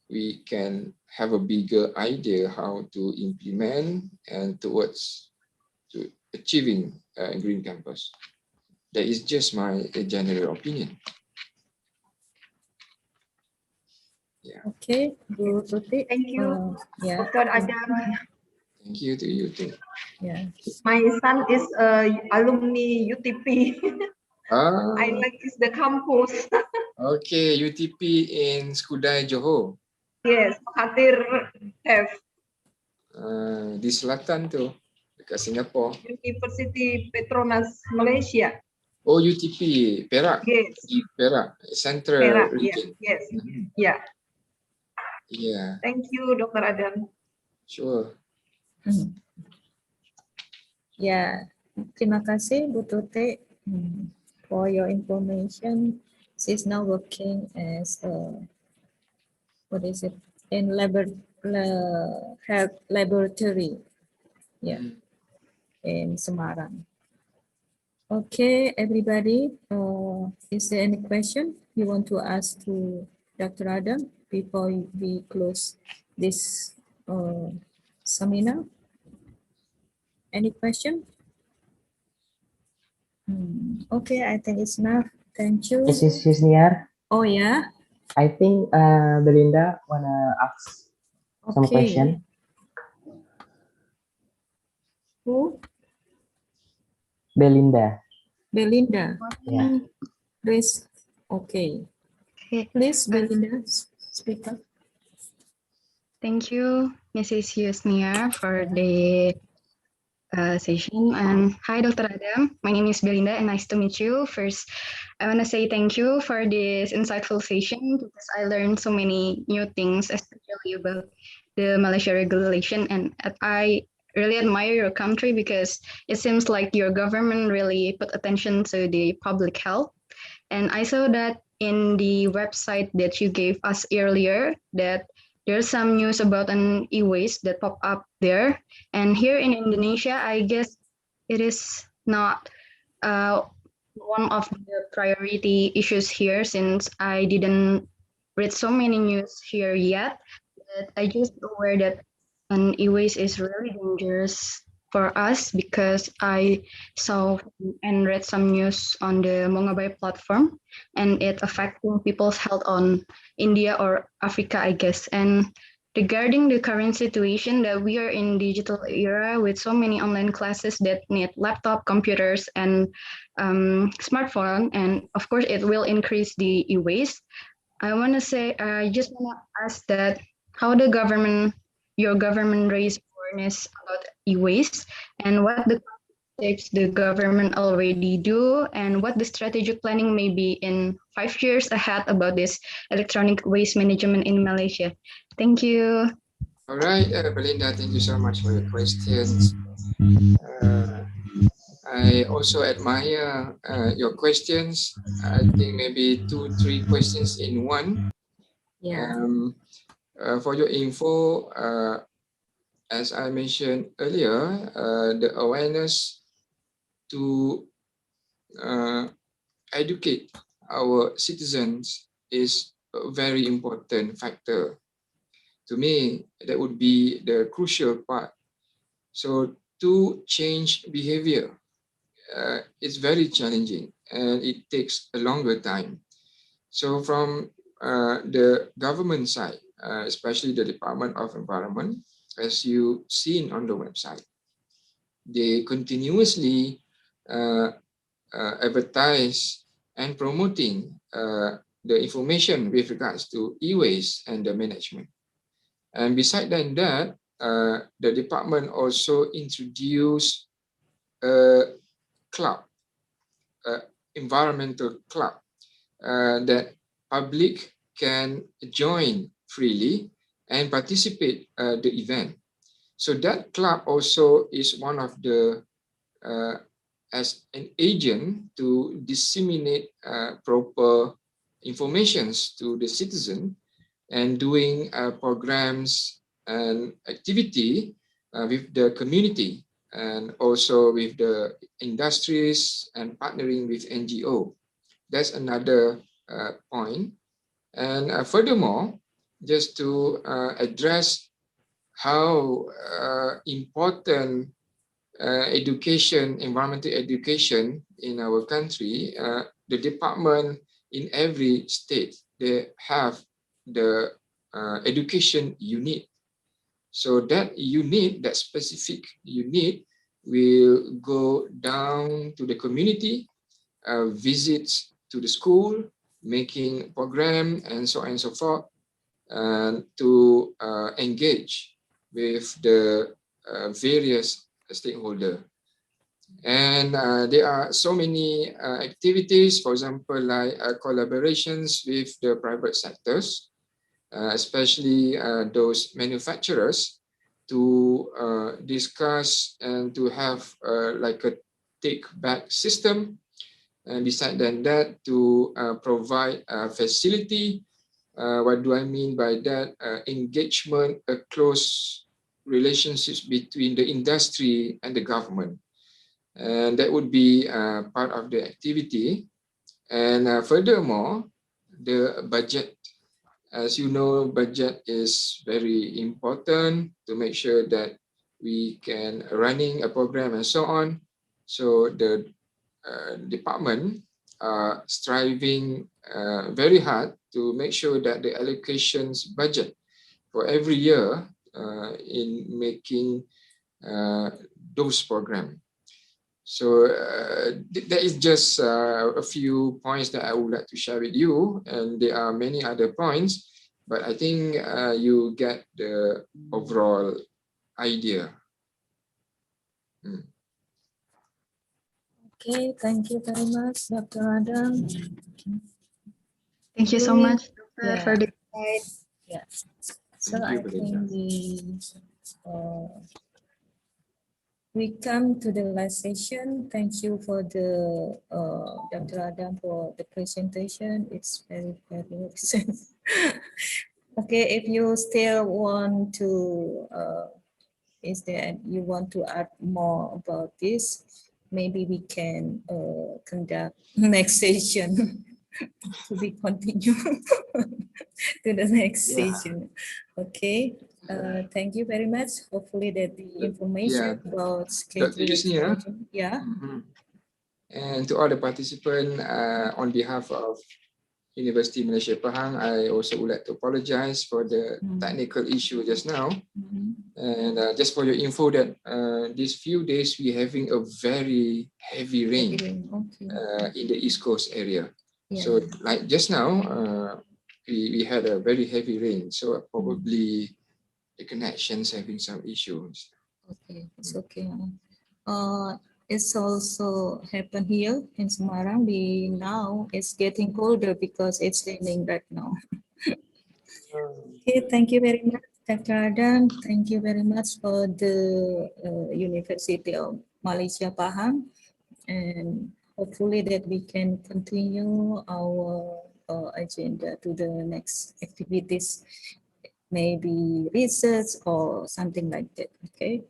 we can have a bigger idea how to implement and towards to achieving green campus. That is just my general opinion. Yeah. Okay, Bu Tuti. Thank you, Yeah. Dr. Adam. Thank you to you too. Yeah. My son is alumni UTP. I like the campus. Okay, UTP in Skudai, Johor. Yes, Mahathir have. Di selatan tu, dekat Singapore. University Petronas Malaysia. Oh, UTP, Perak. Yes. Di Perak, Central Perak, region. yes. Yeah. Yeah. Thank you, Dr. Adam. Sure. Ya, terima kasih Bu Tuti for your information. She's now working as in health laboratory, in Semarang. Okay, everybody. Is there any question you want to ask to Dr. Adam before we close this seminar? Any question? Okay, I think it's enough. Thank you. Mrs. Yusniar, Oh yeah. I think Belinda wanna ask some question. Who? Belinda. Belinda. Yeah. Please. Okay. Please, Belinda, speak up. Thank you, Mrs. Yusnia, for the session. And hi, Dr. Adam. My name is Belinda, and nice to meet you. First, I want to say thank you for this insightful session because I learned so many new things, especially about the Malaysia regulation. And I really admire your country because it seems like your government really put attention to the public health. And I saw that in the website that you gave us earlier that there's some news about an e-waste that pop up there. And here in Indonesia, I guess it is not one of the priority issues here since I didn't read so many news here yet. But I just aware that an e-waste is really dangerous for us because I saw and read some news on the Mongabay platform and it affecting people's health on India or Africa, I guess. And regarding the current situation that we are in digital era with so many online classes that need laptop, computers, and smartphone, and of course it will increase the e-waste. I want to say, I just want to ask that how your government raise awareness about e-waste and what the steps the government already do and what the strategic planning may be in 5 years ahead about this electronic waste management in Malaysia. Thank you. All right, Belinda, thank you so much for your questions. I also admire your questions. I think maybe 2-3 questions in one. Yeah. For your info, as I mentioned earlier, the awareness to educate our citizens is a very important factor. To me, that would be the crucial part. So to change behavior, it's very challenging and it takes a longer time. So from the government side, especially the Department of Environment, as you seen on the website, they continuously advertise and promoting the information with regards to e-waste and the management. And beside that, the department also introduced a club, environmental club, that public can join freely and participate the event. So that club also is one of the as an agent to disseminate proper informations to the citizen and doing programs and activity with the community and also with the industries and partnering with NGO. That's another point. And furthermore, just to address how important education, environmental education in our country, the department in every state, they have the education unit. So that unit, that specific unit, will go down to the community, visits to the school, making program and so on and so forth, to engage with the various stakeholders. And there are so many activities, for example, like collaborations with the private sectors, especially those manufacturers, to discuss and to have like a take-back system. And besides that, to provide a facility. What do I mean by that? Engagement, a close relationships between the industry and the government. And that would be part of the activity. And furthermore, the budget. As you know, budget is very important to make sure that we can running a program and so on. So the department are striving very hard to make sure that the allocations budget for every year in making those programs. So that is just a few points that I would like to share with you, and there are many other points, but I think you get the overall idea. Okay, thank you very much, Dr. Adam. Thank you so much, Doctor, for the insight. Yeah. So I think we come to the last session. Thank you for the Dr. Adam for the presentation. It's very recent. Okay, if you still want to, is there you want to add more about this? Maybe we can conduct next session to be continued to the next session. Okay. Thank you very much. Hopefully that the information about schedule. And to all the participants, on behalf of University Malaysia Pahang, I also would like to apologize for the technical issue just now. And just for your info that these few days we're having a very heavy rain in the East Coast area. So like just now, we had a very heavy rain. So probably the connections having some issues. Okay, it's okay. It's also happened here in Semarang. Now it's getting colder because it's raining right now. Okay, thank you very much, Dr. Adam. Thank you very much for the University of Malaysia Pahang, and hopefully that we can continue our agenda to the next activities. Maybe research or something like that. Okay.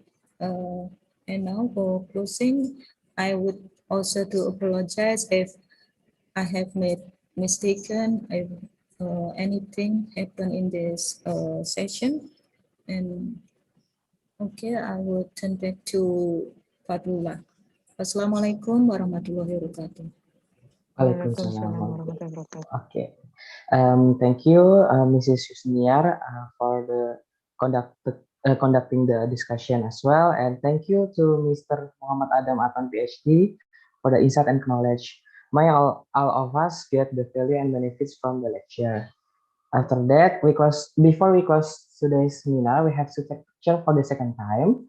And now for closing, I would also to apologize if I have made mistaken, if anything happened in this session. And okay, I will turn back to Fadlullah. Assalamualaikum warahmatullahi wabarakatuh. Waalaikumsalam warahmatullahi wabarakatuh. Okay. Thank you, Mrs. Yusniar, for the conducting the discussion as well, and thank you to Mr. Mohammad Adam Adman, PhD, for the insight and knowledge. May all of us get the value and benefits from the lecture. After that, before we close today's seminar, we have to take picture for the second time.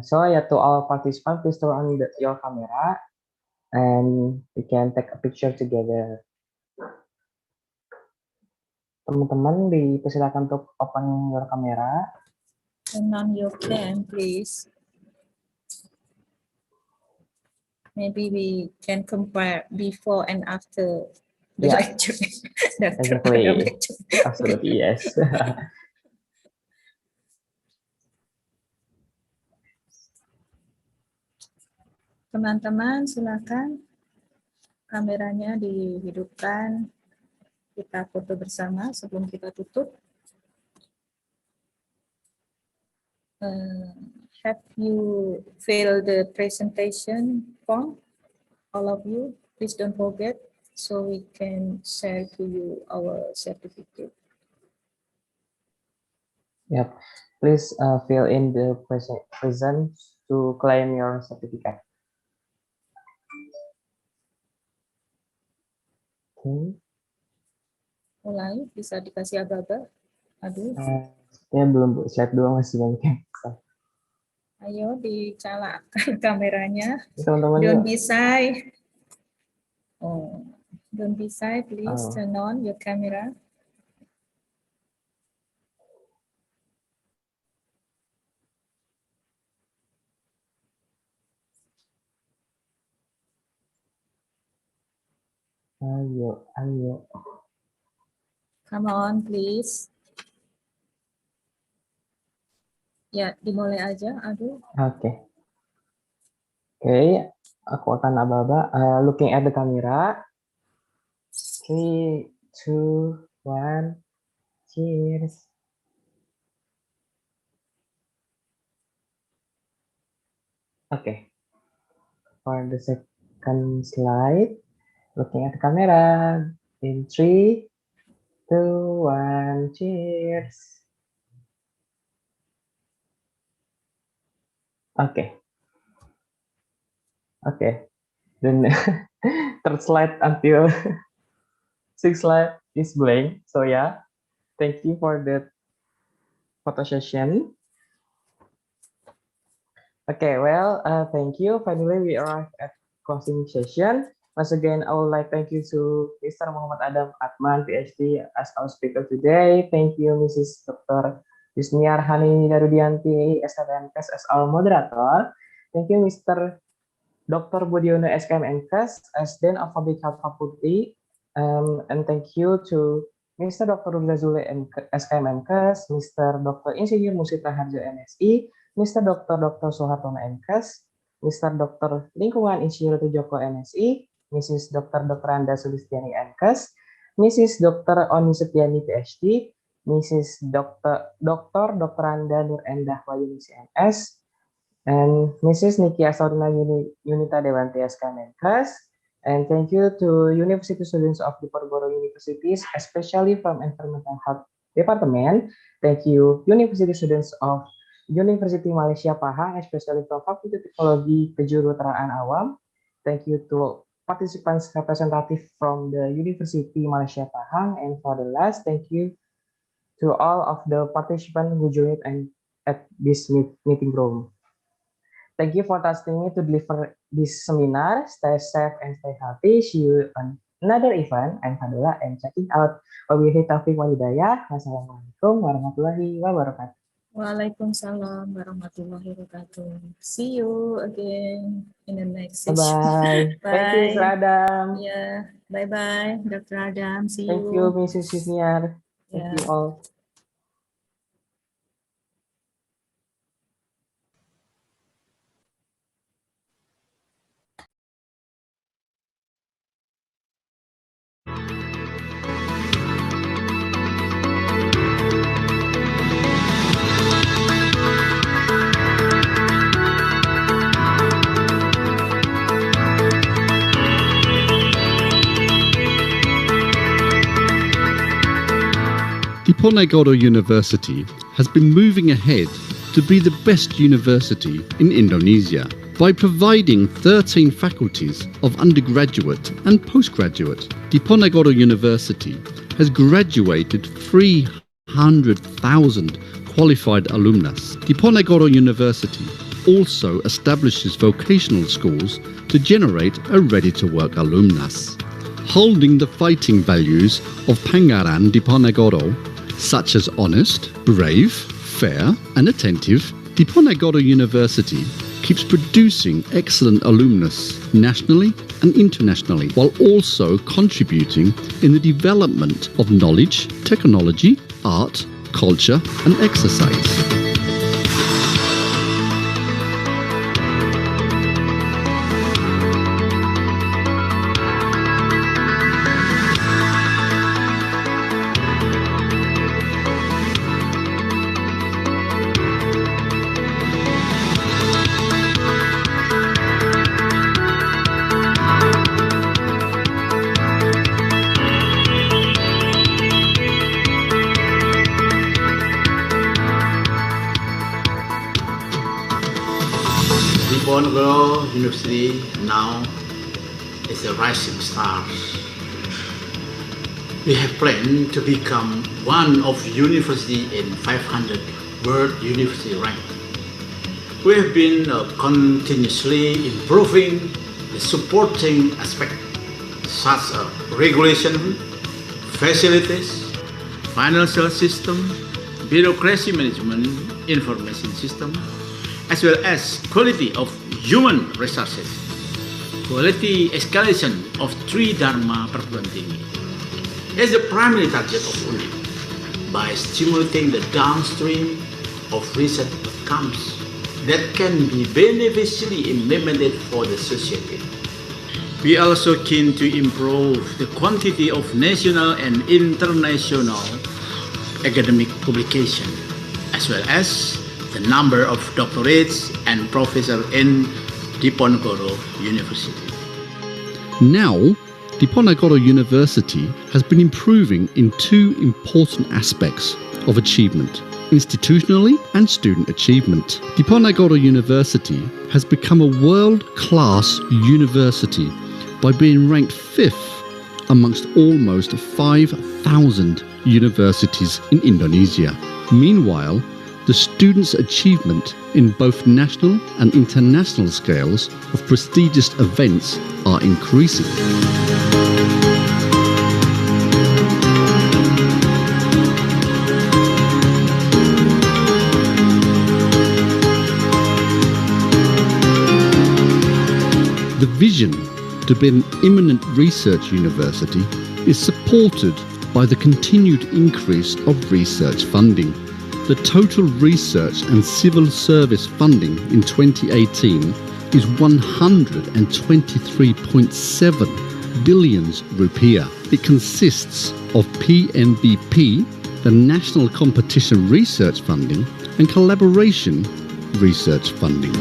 So yeah, to all participants, please turn on your camera, and we can take a picture together. Teman-teman dipersilakan untuk open your camera. Turn on your cam, please. Maybe we can compare before and after the Yeah. lecture. Exactly. Absolutely, yes. Teman-teman, silakan kameranya dihidupkan. Kita foto bersama sebelum kita tutup. Have you filled the presentation form? All of you, please don't forget, so we can share to you our certificate. Yep. Please fill in the present to claim your certificate. Okay. Mulai, bisa dikasih aba-aba. Aduh. Ya belum, slide 2 masih banyak. Ayo dicalakan kameranya. Teman-teman, don't be shy. Oh, don't be shy, please turn on your camera. Ayo. Come on, please. Ya, dimulai aja. Aduh. Oke. Aku akan aba-aba. Looking at the camera. 3, 2, 1. Cheers. Okay. For the second slide, looking at the camera. In 3, 2, 1. Cheers. Okay. Then third slide until 6th slide is blank. So yeah, thank you for the photo session. Okay, well, thank you. Finally, we arrived at closing session. Once again, I would like thank you to Mr. Mohammad Adman, PhD, as our speaker today. Thank you, Mrs. Dr. Yusniar Hani Darudianti, SKMKes, as our moderator. Thank you, Mr. Dr. Budiono, SKMKes, as Dean of Public Health Fakulti. And thank you to Mr. Dr. Rula Zule, SKMKes, Mr. Dr. Insinyur Musitra Harjo, MSI, Mr. Dr. Soehartono, MKes, Mr. Dr. Lingkungan Insinyur Tujoko, MSI, Mrs. Dr. Anda Sulistiani, MKes, Mrs. Dr. Oni Setiani, PhD, Mrs. Dr. Anda Nur Endah Wayunisi, MS, and Mrs. Niki Asaurina Yunita Dewanti, SKMKes. And thank you to University students of Diponegoro Universities, especially from Environmental Health Department. Thank you, University students of Universiti Malaysia Pahang, especially from Fakulti Teknologi, Kejuruteraan, Awan. Thank you to participants representative from the Universiti Malaysia Pahang. And for the last, thank you to all of the participants who joined at this meeting room. Thank you for trusting me to deliver this seminar. Stay safe and stay healthy. See you on another event. I'm Fadila and checking out. Wabillahi taufiq wal hidayah. Wassalamualaikum warahmatullahi wabarakatuh. Waalaikumsalam warahmatullahi wabarakatuh. See you again in the next session. Bye. Thank you, Mr. Adam. Yeah. Bye-bye, Dr. Adam. See you. Thank you, Mrs. Yusniar. Thank you all. Diponegoro University has been moving ahead to be the best university in Indonesia by providing 13 faculties of undergraduate and postgraduate. Diponegoro University has graduated 300,000 qualified alumnus. Diponegoro University also establishes vocational schools to generate a ready-to-work alumnus. holding the fighting values of Pangaran Diponegoro, such as honest, brave, fair and attentive, Diponegoro University keeps producing excellent alumnus nationally and internationally, while also contributing in the development of knowledge, technology, art, culture and exercise. Diponegoro University now is a rising star. We have planned to become one of university in 500 world university rank. We have been continuously improving the supporting aspect such as regulation, facilities, financial system, bureaucracy management, information system, as well as quality of human resources, quality escalation of three Dharma perguruan tinggi is the primary target of UNIT by stimulating the downstream of research outcomes that can be beneficially implemented for the society. We are also keen to improve the quantity of national and international academic publication, as well as the number of doctorates and professors in Diponegoro University. Now, Diponegoro University has been improving in two important aspects of achievement: institutionally and student achievement. Diponegoro University has become a world-class university by being ranked 5th amongst almost 5,000 universities in Indonesia. Meanwhile, the students' achievement in both national and international scales of prestigious events are increasing. The vision to be an eminent research university is supported by the continued increase of research funding. The total research and civil service funding in 2018 is 123.7 billion rupiah. It consists of PNBP, the National Competition Research Funding, and Collaboration Research Funding.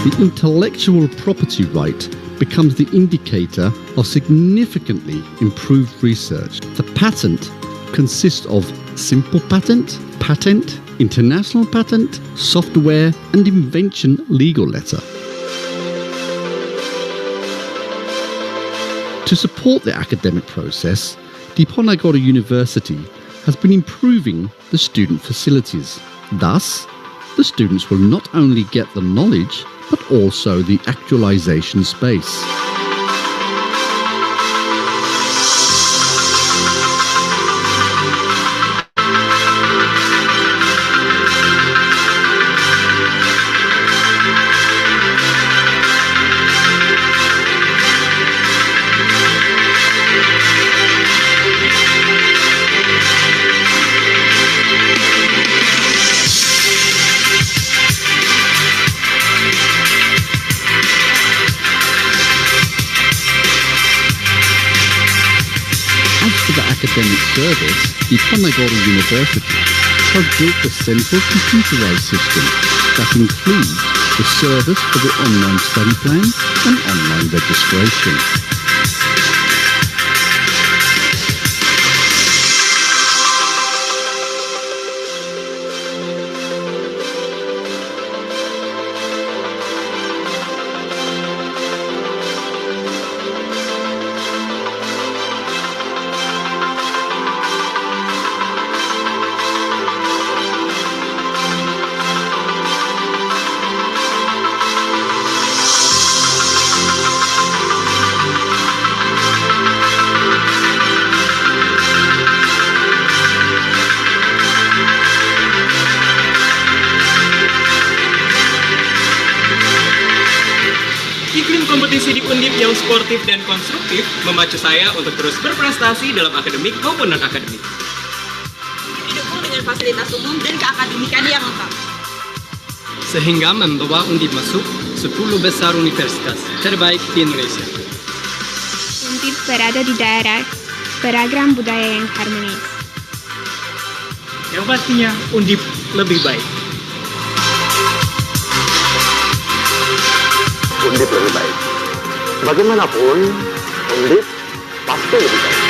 The intellectual property right becomes the indicator of significantly improved research. The patent consists of simple patent, patent, international patent, software, and invention legal letter. To support the academic process, Diponegoro University has been improving the student facilities. Thus, the students will not only get the knowledge, but also the actualization space. Academic service, Diponegoro University has built a central computerized system that includes the service for the online study plan and online registration. Kompetisi di Undip yang sportif dan konstruktif memacu saya untuk terus berprestasi dalam akademik maupun non-akademik. Didukung dengan fasilitas umum dan keakademikan yang lengkap. Sehingga membawa Undip masuk 10 besar universitas terbaik di Indonesia. Undip berada di daerah beragam budaya yang harmonis. Yang pastinya Undip lebih baik. Undip lebih baik. Bagaimanapun, Undip pasti lebih baik.